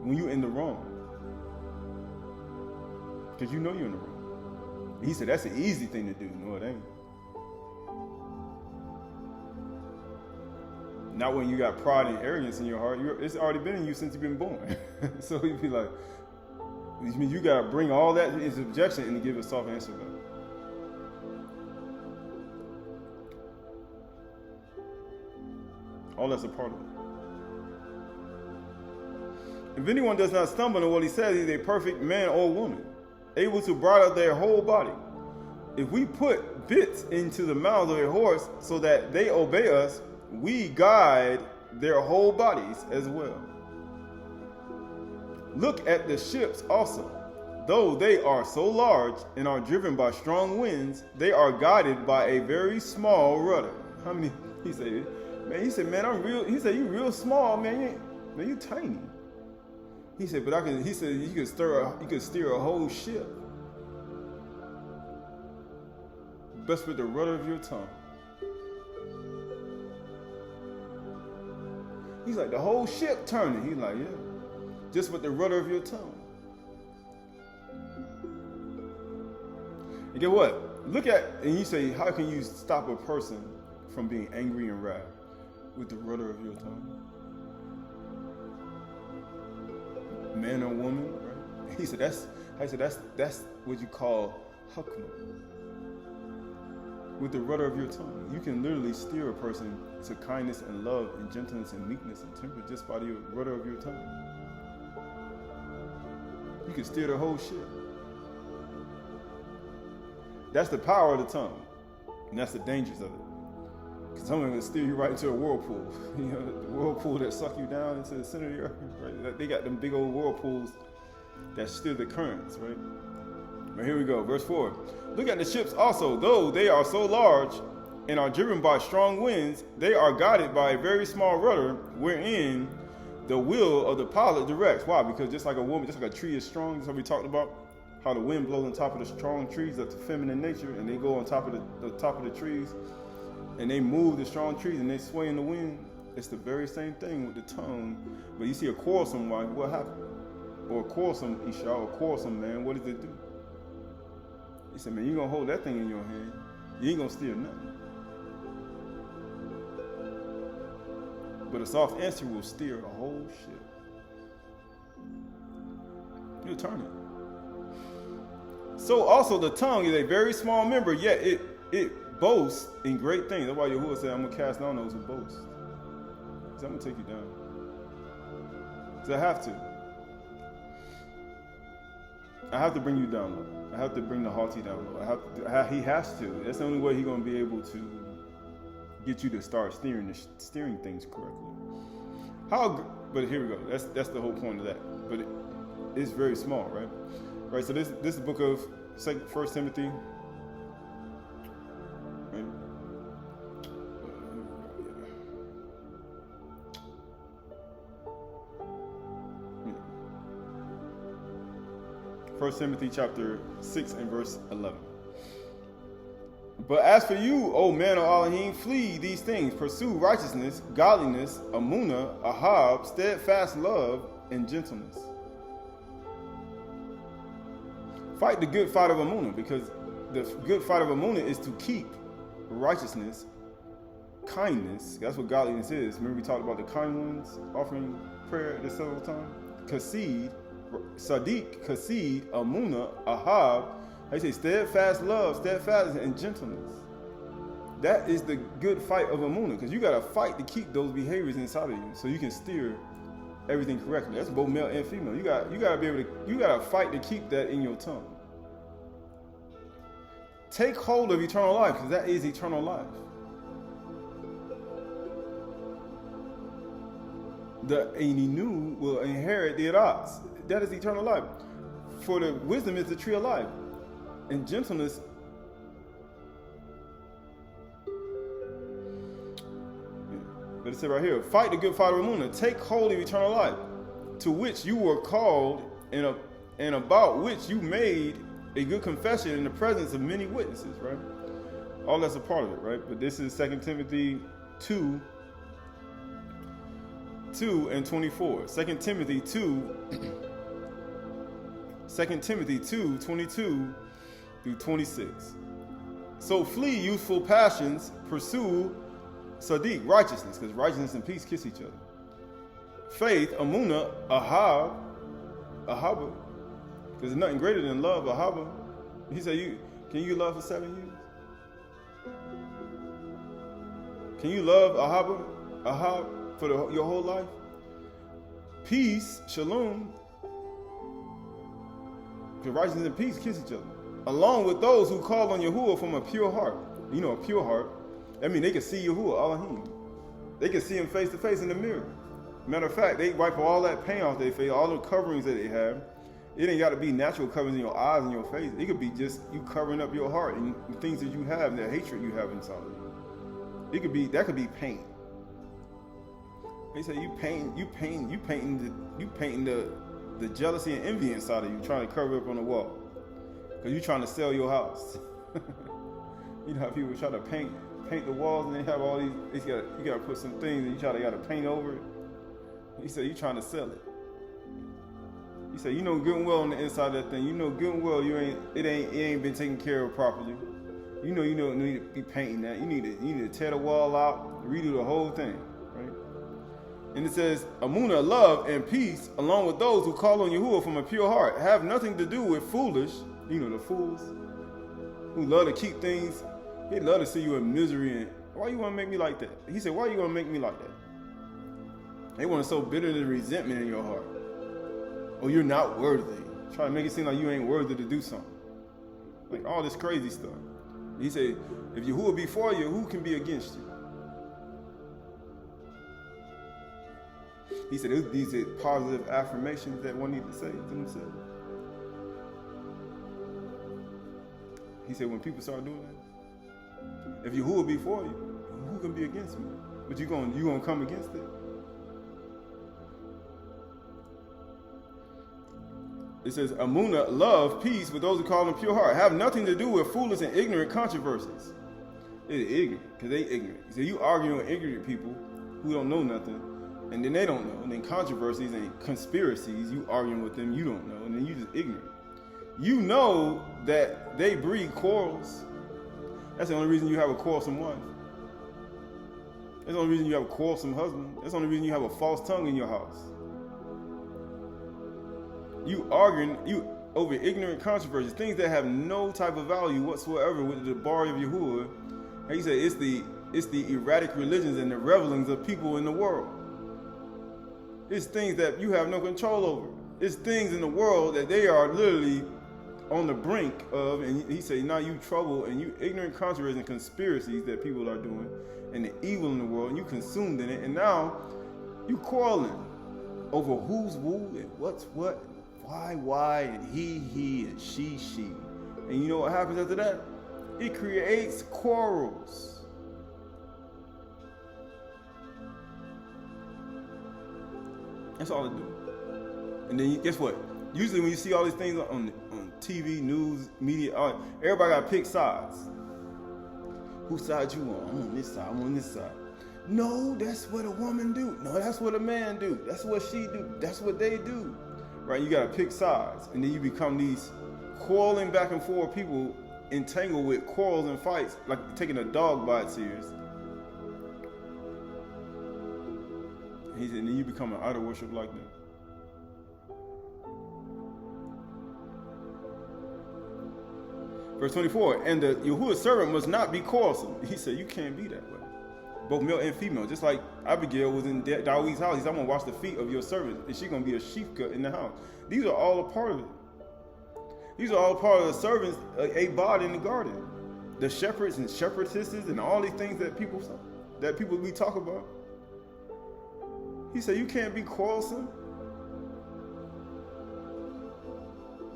When you're in the wrong. Because you know you're in the wrong. He said that's an easy thing to do. No, it ain't. Not when you got pride and arrogance in your heart. It's already been in you since you've been born. So you'd be like, which means you got to bring all that into subjection and give a soft answer back. All that's a part of it. If anyone does not stumble in what he says, he's a perfect man or woman, able to bridle their whole body. If we put bits into the mouth of a horse so that they obey us, we guide their whole bodies as well. Look at the ships also. Though they are so large and are driven by strong winds, they are guided by a very small rudder. How many? He said, man, I'm real. He said, you real small, man. You tiny. He said, but he said, you could steer a whole ship. Best with the rudder of your tongue. He's like, the whole ship turning. He's like, yeah. Just with the rudder of your tongue. And get what? Look at, and you say, how can you stop a person from being angry and wrath? With the rudder of your tongue. Man or woman, right? He said, that's what you call hukmah. With the rudder of your tongue. You can literally steer a person to kindness and love and gentleness and meekness and temper just by the rudder of your tongue. You can steer the whole ship. That's the power of the tongue. And that's the dangers of it. Because someone will steer you right into a whirlpool. You know, the whirlpool that suck you down into the center of the earth. Right? They got them big old whirlpools that steer the currents, right? But here we go, verse 4. Look at the ships also, though they are so large and are driven by strong winds, they are guided by a very small rudder, wherein the will of the pilot directs. Why? Because just like a woman, just like a tree is strong, that's what we talked about, how the wind blows on top of the strong trees, that's the feminine nature, and they go on top of the top of the trees, and they move the strong trees, and they sway in the wind. It's the very same thing with the tongue. But you see a quarrelsome wife, what happened? Or a quarrelsome Isha, or a quarrelsome man, what does it do? He said, man, you're going to hold that thing in your hand. You ain't going to steer nothing. But a soft answer will steer a whole ship. You'll turn it. So also the tongue is a very small member, yet it boasts in great things. That's why Yahuwah said, I'm going to cast down those who boast. So I'm going to take you down. So I have to. I have to bring you down low. I have to bring the haughty down low. He has to. That's the only way he's going to be able to get you to start steering things correctly. But here we go. That's the whole point of that. But it's very small, right? Right, so this is the book of 1 Timothy. Right? 1 Timothy chapter 6 and verse 11. But as for you, O man of Elohim, flee these things. Pursue righteousness, godliness, amunah, ahab, steadfast love, and gentleness. Fight the good fight of amunah, because the good fight of amunah is to keep righteousness, kindness. That's what godliness is. Remember we talked about the kind ones offering prayer this several times? Kasid, Sadiq, Kasid, amunah, ahab. They say steadfast love, steadfast, and gentleness. That is the good fight of amunah, because you got to fight to keep those behaviors inside of you, so you can steer everything correctly. That's both male and female. You got to be able to. You got to fight to keep that in your tongue. Take hold of eternal life, because that is eternal life. The Aynu will inherit the Aydah. That is eternal life. For the wisdom is the tree of life. And gentleness, but it said right here, fight the good fight of amunah, take hold of eternal life, to which you were called, and about which you made a good confession in the presence of many witnesses, right? All that's a part of it, right? But this is 2 Timothy 2 and 24. 2 Timothy 2, 22 through 26. So flee youthful passions, pursue sadiq, righteousness, because righteousness and peace kiss each other. Faith, amunah, ahaba, because there's nothing greater than love, ahaba. He said, can you love for 7 years? Can you love ahab for your whole life? Peace, shalom, because righteousness and peace kiss each other. Along with those who call on Yahuwah from a pure heart. You know, a pure heart. I mean, they can see Yahuwah, Elohim. They can see him face to face in the mirror. Matter of fact, they wipe all that pain off their face, all the coverings that they have. It ain't got to be natural coverings in your eyes and your face. It could be just you covering up your heart and the things that you have, that hatred you have inside of you. That could be pain. He said you painting the jealousy and envy inside of you, trying to cover up on the wall. Because you're trying to sell your house. You know how people try to paint the walls and they have all these, you got to put some things and you got to paint over it. He said, you're trying to sell it. He said, you know good and well on the inside of that thing. You know good and well it ain't been taken care of properly. You know need to be painting that. You need to tear the wall out, redo the whole thing, right? And it says, amunah, love, and peace, along with those who call on Yahuwah from a pure heart, have nothing to do with foolish. You know, the fools who love to keep things, they love to see you in misery. And why you want to make me like that? He said, why you want to make me like that? They want to sow bitterness and resentment in your heart. Oh, you're not worthy. Try to make it seem like you ain't worthy to do something. Like all this crazy stuff. He said, if Yahuwah be for you, who can be against you? He said, these are positive affirmations that one needs to say to themselves. He said, when people start doing that, if Yahuwah be for you, who can be against me? But you gonna come against it? It says, amunah, love, peace with those who call them pure heart. Have nothing to do with foolish and ignorant controversies. It's ignorant, because they ignorant. He said, you arguing with ignorant people who don't know nothing, and then they don't know. And then controversies and conspiracies, you arguing with them, you don't know, and then you just ignorant. You know that they breed quarrels. That's the only reason you have a quarrelsome wife. That's the only reason you have a quarrelsome husband. That's the only reason you have a false tongue in your house. You arguing over ignorant controversies, things that have no type of value whatsoever with the bar of Yahuwah. And he said it's the erratic religions and the revelings of people in the world. It's things that you have no control over. It's things in the world that they are literally on the brink of, and he said, now you trouble and you ignorant controversies and conspiracies that people are doing and the evil in the world, and you consumed in it, and now you quarreling over who's who and what's what. why, and he, and she. And you know what happens after that? It creates quarrels. That's all it do. And then guess what? Usually when you see all these things on TV, news, media, everybody got to pick sides. Whose side you on? I'm on this side. I'm on this side. No, that's what a woman do. No, that's what a man do. That's what she do. That's what they do. Right? You got to pick sides. And then you become these quarreling back and forth people entangled with quarrels and fights, like taking a dog bite serious. And then you become an idol worship like them. Verse 24, and the Yahuwah's servant must not be quarrelsome. He said, you can't be that way. Both male and female. Just like Abigail was in David's house. He said, I'm going to wash the feet of your servant. And she's going to be a sheep cut in the house. These are all a part of it. These are all part of the servants, a bod in the garden. The shepherds and shepherdesses and all these things that people we talk about. He said, you can't be quarrelsome.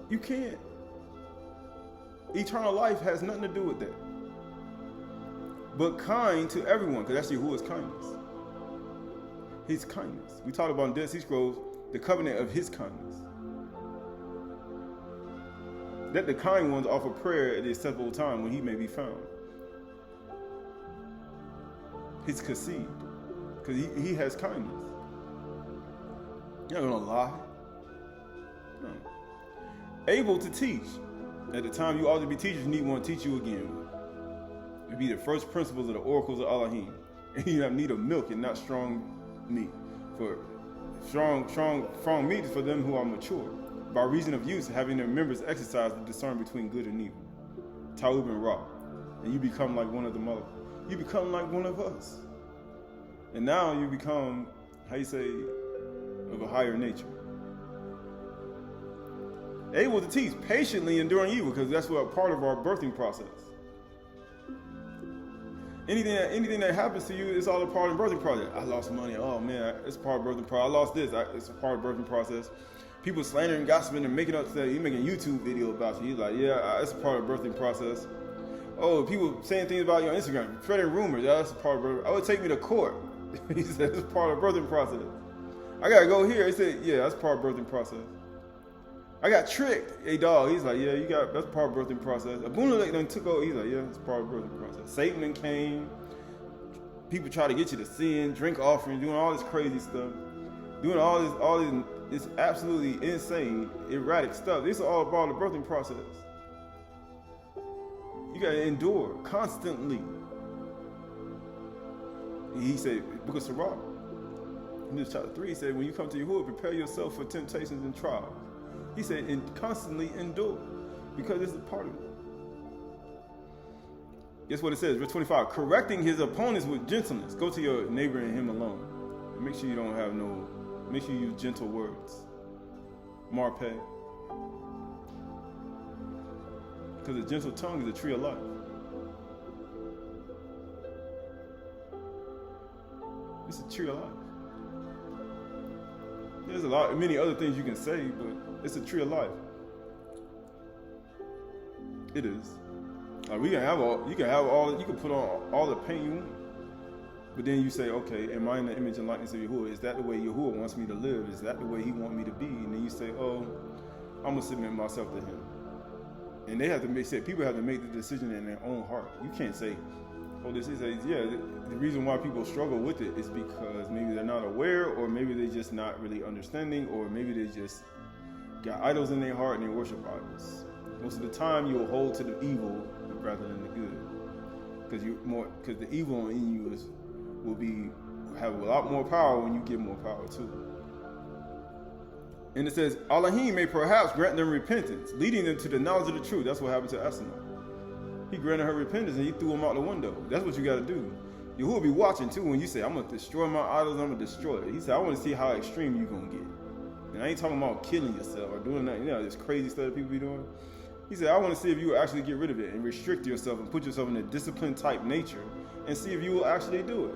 You can't. Eternal life has nothing to do with that. But kind to everyone, because that's Yahuwah's kindness. His kindness. We talked about in Dead Sea Scrolls, the covenant of his kindness. Let the kind ones offer prayer at the acceptable time when he may be found. His Kassid, because he has kindness. You're not going to lie. No. Able to teach. At the time you ought to be teachers, you need one to teach you again. It'd be the first principles of the oracles of Elohim. And you have need of milk and not strong meat. For strong meat is for them who are mature, by reason of use, having their members exercise to discern between good and evil. Taub and Ra. And you become like one of the mother. You become like one of us. And now you become, of a higher nature. Able to teach, patiently enduring evil, because that's what part of our birthing process. Anything that happens to you is all a part of the birthing process. I lost money. Oh man, it's part of the birthing process. I lost this. It's a part of the birthing process. People slandering, gossiping, and making up stuff. You making a YouTube video about you. He's like, yeah, it's a part of the birthing process. Oh, people saying things about you on Instagram, spreading rumors. That's a part of birthing. Oh, it take me to court. He said it's part of the birthing process. I gotta go here. He said, yeah, that's part of the birthing process. I got tricked. Hey dog, he's like, yeah, that's part of the birthing process. Abunalek then took over, he's like, yeah, it's part of the birthing process. Satan then came. People try to get you to sin, drink offering, doing all this crazy stuff. Doing all this absolutely insane, erratic stuff. This is all part of the birthing process. You gotta endure constantly. He said, Book of Sirach, in this chapter 3, he said, when you come to Yahuwah, prepare yourself for temptations and trials. He said, and constantly endure, because this is part of it. Guess what it says, verse 25, correcting his opponents with gentleness. Go to your neighbor and him alone. Make sure you make sure you use gentle words. Marpe. Because a gentle tongue is a tree of life. It's a tree of life. There's many other things you can say, but it's a tree of life. It is. Like you can put on all the paint you want. But then you say, okay, am I in the image and likeness of Yahuwah? Is that the way Yahuwah wants me to live? Is that the way he wants me to be? And then you say, oh, I'm going to submit myself to him. And people have to make the decision in their own heart. You can't say, oh, the reason why people struggle with it is because maybe they're not aware, or maybe they're just not really understanding, or maybe they just got idols in their heart and they worship idols. Most of the time you'll hold to the evil rather than the good. Because the evil in you will have a lot more power when you give more power to it. And it says, Elohim may perhaps grant them repentance, leading them to the knowledge of the truth. That's what happened to Asenath. He granted her repentance and he threw them out the window. That's what you got to do. Yahuwah will be watching too when you say, I'm going to destroy my idols, I'm going to destroy it. He said, I want to see how extreme you're going to get. And I ain't talking about killing yourself or doing that, this crazy stuff that people be doing. He said, I want to see if you will actually get rid of it and restrict yourself and put yourself in a disciplined type nature and see if you will actually do it.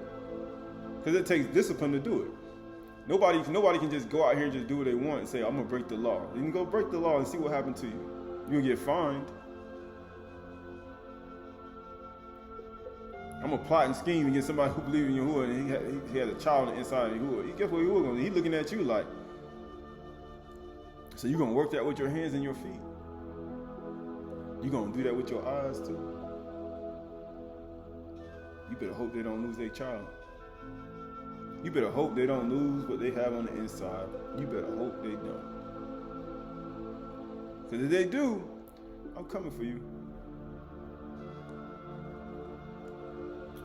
Because it takes discipline to do it. Nobody can just go out here and just do what they want and say, I'm gonna break the law. You can go break the law and see what happened to you. You're gonna get fined. I'm gonna plot and scheme against somebody who believes in Yahuwah and he had a child inside of Yahuwah. Guess what Yahuwah gonna do? He's looking at you like, so you're gonna work that with your hands and your feet? You're gonna do that with your eyes too? You better hope they don't lose their child. You better hope they don't lose what they have on the inside. You better hope they don't. Because if they do, I'm coming for you.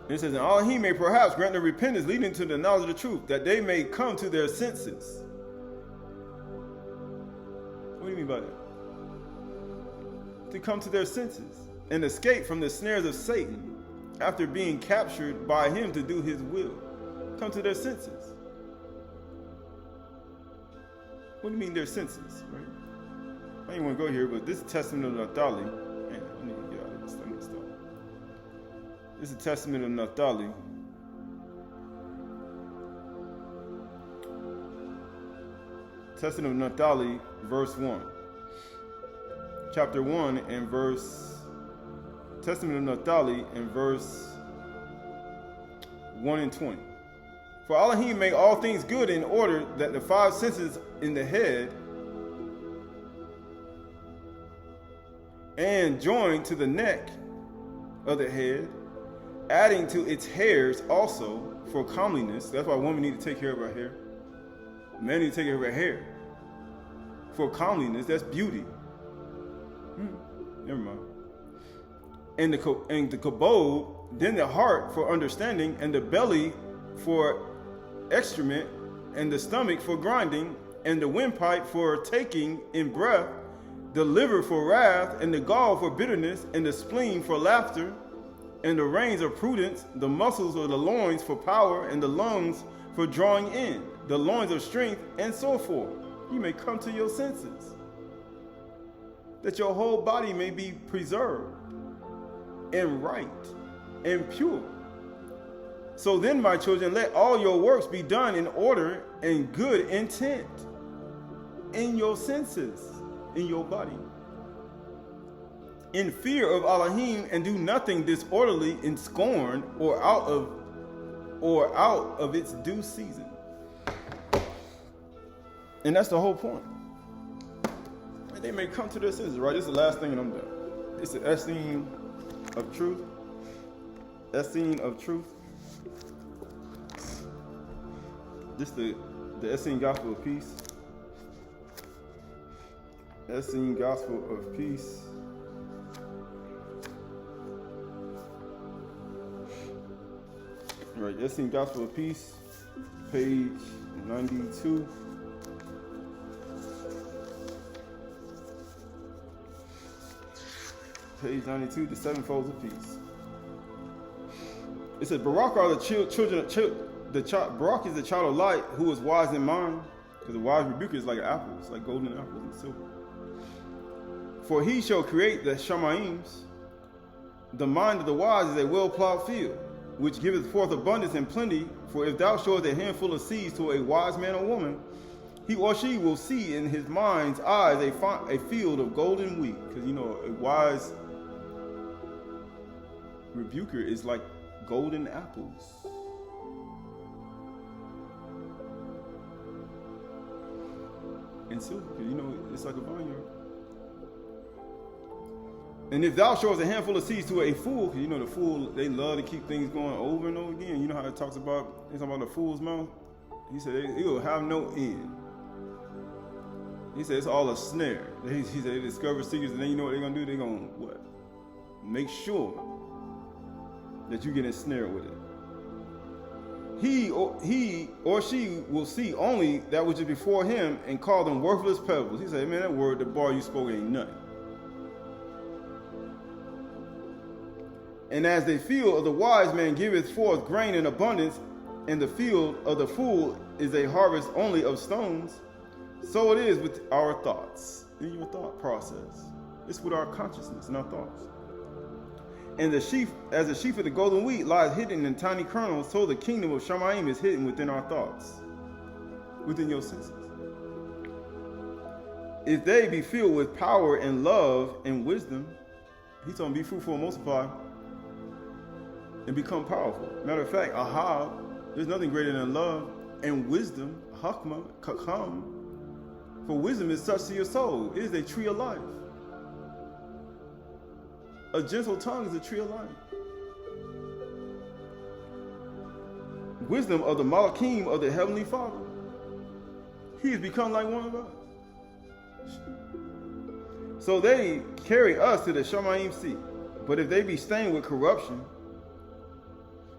It says, and Allah may perhaps grant them repentance leading to the knowledge of the truth, that they may come to their senses. What do you mean by that? To come to their senses and escape from the snares of Satan after being captured by him to do his will. Come to their senses. What do you mean their senses, right? I didn't want to go here, but this is Testament of Naphtali. Man, I need to get out of this. Let me stop. This is Testament of Naphtali. Testament of Naphtali, verse 1. Chapter 1 and verse... Testament of Naphtali and verse 1 and 20. For Elohim made all things good in order that the 5 senses in the head and joined to the neck of the head, adding to its hairs also for comeliness. That's why women need to take care of her hair. Men need to take care of her hair. For comeliness, that's beauty. Never mind. And the kabod, then the heart for understanding, and the belly for excrement, and the stomach for grinding, and the windpipe for taking in breath, the liver for wrath, and the gall for bitterness, and the spleen for laughter, and the reins of prudence, the muscles of the loins for power, and the lungs for drawing in, the loins of strength, and so forth. You may come to your senses, that your whole body may be preserved, and right, and pure. So then, my children, let all your works be done in order and good intent, in your senses, in your body, in fear of Elohim, and do nothing disorderly in scorn or out of its due season. And that's the whole point. And they may come to their senses, right? This is the last thing, and I'm done. It's the Essene of truth. Essene of truth. This is the Essene Gospel of Peace. Essene Gospel of Peace. Right, Essene Gospel of Peace, page 92. Page 92, the sevenfolds of peace. It says, Barak are the children. Barak is the child of light who is wise in mind, because the wise rebuker is like an apple. It's like golden apples and silver. For he shall create the Shemaims. The mind of the wise is a well-plowed field, which giveth forth abundance and plenty. For if thou showest a handful of seeds to a wise man or woman, he or she will see in his mind's eyes a field of golden wheat. Because, you know, a wise rebuker is like golden apples. And silver, because, you know, it's like a vineyard. And if thou showest a handful of seeds to a fool, because, you know, the fool, they love to keep things going over and over again. You know how it talks about, it's about the fool's mouth? He said, it will have no end. He said, it's all a snare. He said, they discover secrets, and then you know what they're going to do? They're going to, what? Make sure that you get ensnared with it. He or she will see only that which is before him and call them worthless pebbles. He said, man, that word, the bar you spoke ain't nothing. And as the field of the wise man giveth forth grain in abundance, and the field of the fool is a harvest only of stones, so it is with our thoughts, in your thought process. It's with our consciousness and our thoughts. And the sheaf, as the sheaf of the golden wheat lies hidden in tiny kernels, so the kingdom of Shemaim is hidden within our thoughts. within your senses. If they be filled with power and love and wisdom, he's going to be fruitful and multiply and become powerful. Matter of fact, ahab, there's nothing greater than love and wisdom, hakma, kakam. For wisdom is such to your soul. It is a tree of life. A gentle tongue is a tree of life. Wisdom of the Malachim of the Heavenly Father. He has become like one of us. So they carry us to the Shamayim seat. But if they be stained with corruption,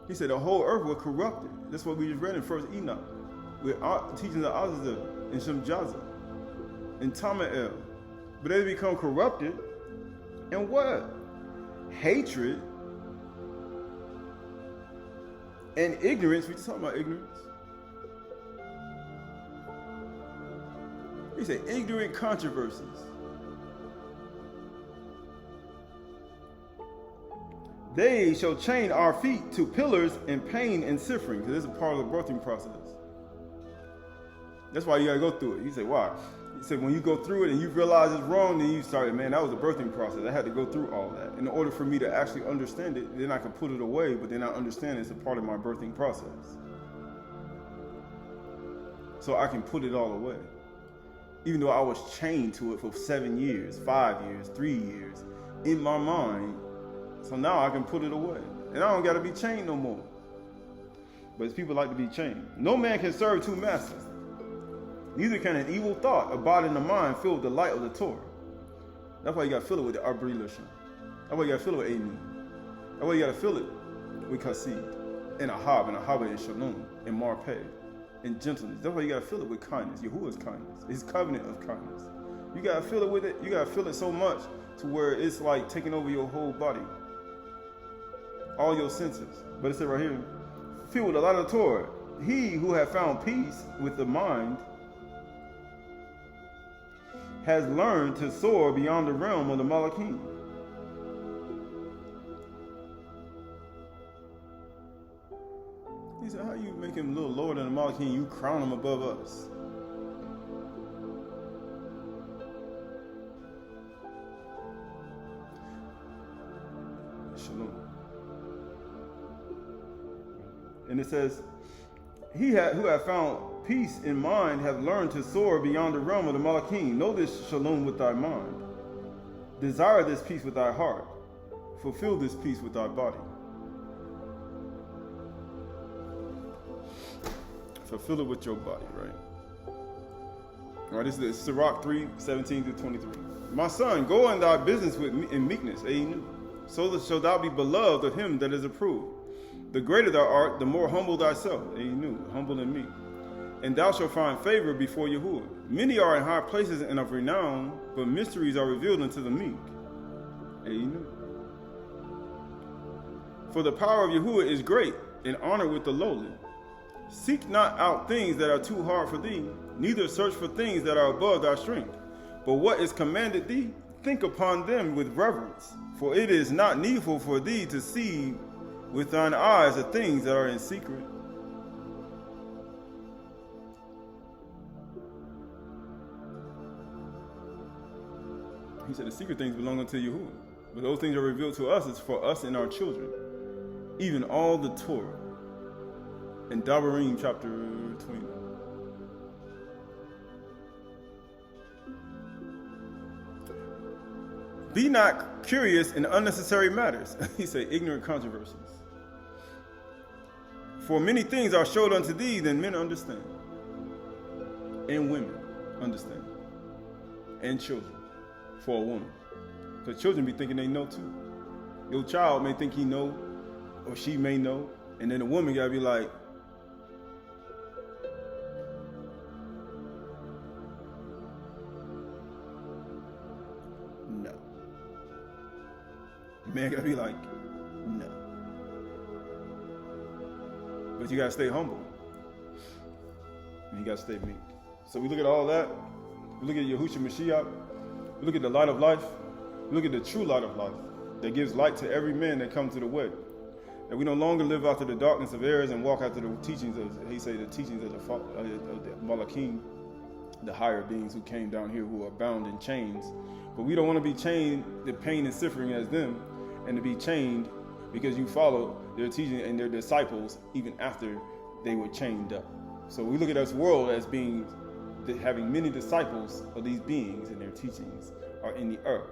he said the whole earth was corrupted. That's what we just read in 1 Enoch. With teachings of Azazah and Shemjaza and Tamael. But they become corrupted. And what? Hatred and ignorance. We just talking about ignorance. He said ignorant controversies. They shall chain our feet to pillars in pain and suffering, because this is a part of the birthing process. That's why you gotta go through it. He said, why? He said, when you go through it and you realize it's wrong, then you start, man, that was a birthing process. I had to go through all that. In order for me to actually understand it, then I can put it away, but then I understand it's a part of my birthing process. So I can put it all away. Even though I was chained to it for 7 years, 5 years, 3 years, in my mind, so now I can put it away. And I don't got to be chained no more. But people like to be chained. No man can serve two masters. Neither can an evil thought abide in the mind filled with the light of the Torah. That's why you got to fill it with the Arbri Lashon. That's why you got to fill it with Aynu. That's why you got to fill it with Kasid, and Ahab, and Shalom, and Marpeh, and gentleness. That's why you got to fill it with kindness. Yahuwah's kindness. His covenant of kindness. You got to fill it with it. You got to fill it so much to where it's like taking over your whole body. All your senses. But it said right here, filled with the light of the Torah. He who have found peace with the mind has learned to soar beyond the realm of the Malachim. He said, how you make him a little lower than the Malachim, you crown him above us? Shalom. And it says, he who have found peace in mind have learned to soar beyond the realm of the Malachim. Know this shalom with thy mind. Desire this peace with thy heart. Fulfill this peace with thy body. Fulfill it with your body, right? All right, this is Sirach 3:17-23. My son, go on thy business with me in meekness, Aynu. So shalt thou be beloved of him that is approved. The greater thou art, the more humble thyself, Aynu, humble and meek. And thou shalt find favor before Yahuwah. Many are in high places and of renown, but mysteries are revealed unto the meek. Aynu. For the power of Yahuwah is great, and honor with the lowly. Seek not out things that are too hard for thee, neither search for things that are above thy strength. But what is commanded thee, think upon them with reverence. For it is not needful for thee to see with thine eyes the things that are in secret. He said the secret things belong unto Yahuwah. But those things are revealed to us is for us and our children. Even all the Torah. In Devarim chapter 20. Be not curious in unnecessary matters. He said ignorant controversies. For many things are showed unto thee than men understand. And women understand. And children. For a woman. Because children be thinking they know too. Your child may think he know, or she may know. And then the woman gotta be like, no. Man gotta be like, no. But you gotta stay humble. And you gotta stay meek. So we look at all that. We look at Yahushua Mashiach. We look at the light of life. We look at the true light of life that gives light to every man that comes to the way. that we no longer live after the darkness of errors and walk after the teachings of, he say, the teachings of the Malakim, the higher beings who came down here, who are bound in chains. But we don't want to be chained, the pain and suffering as them, and to be chained because you follow their teaching and their disciples even after they were chained up. So we look at this world as being, having many disciples of these beings, and their teachings are in the earth.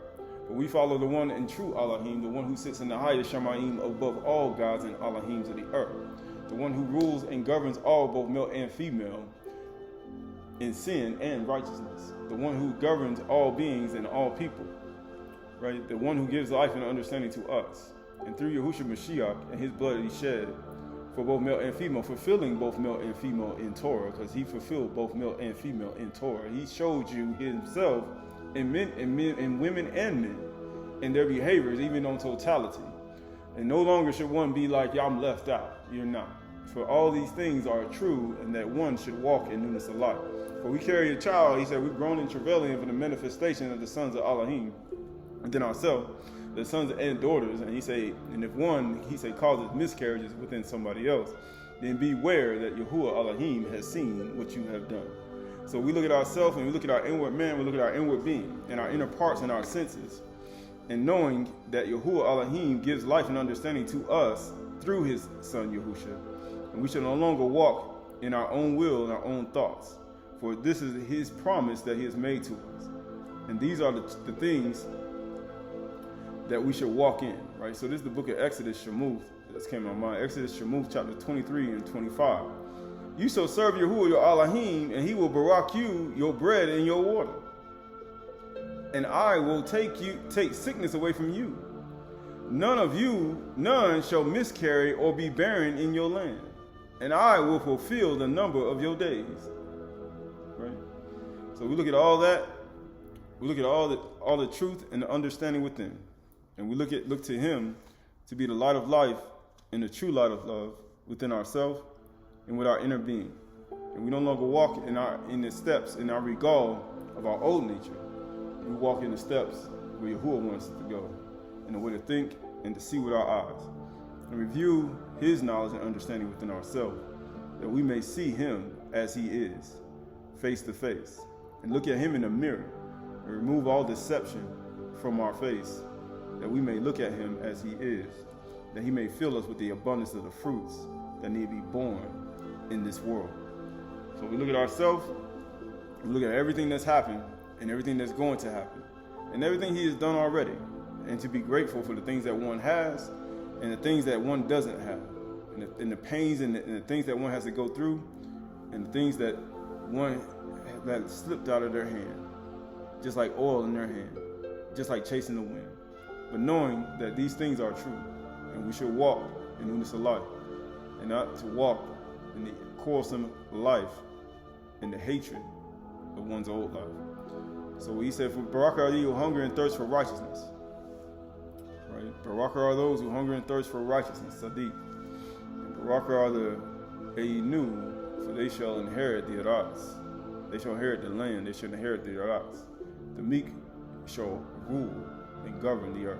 But we follow the one and true Elohim, the one who sits in the highest Shemaim above all gods and Elohims of the earth, the one who rules and governs all, both male and female, in sin and righteousness, the one who governs all beings and all people, right? The one who gives life and understanding to us. And through Yahushua Mashiach and his blood that he shed for both male and female, fulfilling both male and female in Torah, because he fulfilled both male and female in Torah. He showed you himself in men and women and men in their behaviors, even on totality. And no longer should one be like, yeah, I'm left out. You're not. For all these things are true, and that one should walk in newness of life. For we carry a child, he said, we've grown in travailing for the manifestation of the sons of Elohim, and then ourselves, the sons and daughters. And he say, and if one, he say, causes miscarriages within somebody else, then beware that Yahuwah Elohim has seen what you have done. So we look at ourselves and we look at our inward man, we look at our inward being and our inner parts and our senses, and knowing that Yahuwah Elohim gives life and understanding to us through his son Yahusha, and we shall no longer walk in our own will and our own thoughts, for this is his promise that he has made to us. And these are the things that we should walk in, right? So this is the book of Exodus, Shemuth, that came to my mind. Exodus, Shemuth, chapter 23 and 25. You shall serve Yahuwah your Elohim, and he will barak you your bread and your water. And I will take sickness away from you. None shall miscarry or be barren in your land. And I will fulfill the number of your days. Right? So we look at all that. We look at all the truth and the understanding within. And we look to him to be the light of life and the true light of love within ourselves and with our inner being. And we no longer walk in the steps, in our regal of our old nature. We walk in the steps where Yahuwah wants us to go, in the way to think and to see with our eyes, and review his knowledge and understanding within ourselves, that we may see him as he is, face to face, and look at him in the mirror, and remove all deception from our face, that we may look at him as he is, that he may fill us with the abundance of the fruits that need to be born in this world. So we look at ourselves, we look at everything that's happened and everything that's going to happen and everything he has done already, and to be grateful for the things that one has and the things that one doesn't have, and the pains and the things that one has to go through, and the things that one that slipped out of their hand, just like oil in their hand, just like chasing the wind. But knowing that these things are true, and we should walk in newness of life, and not to walk in the quarrelsome life and the hatred of one's old life. So he said, for Barak are those who hunger and thirst for righteousness. Right? Barak are those who hunger and thirst for righteousness, Sadiq. And Barak are the Aynu, for they shall inherit the Arats. They shall inherit the land, they shall inherit the Arats. The meek shall rule and govern the earth.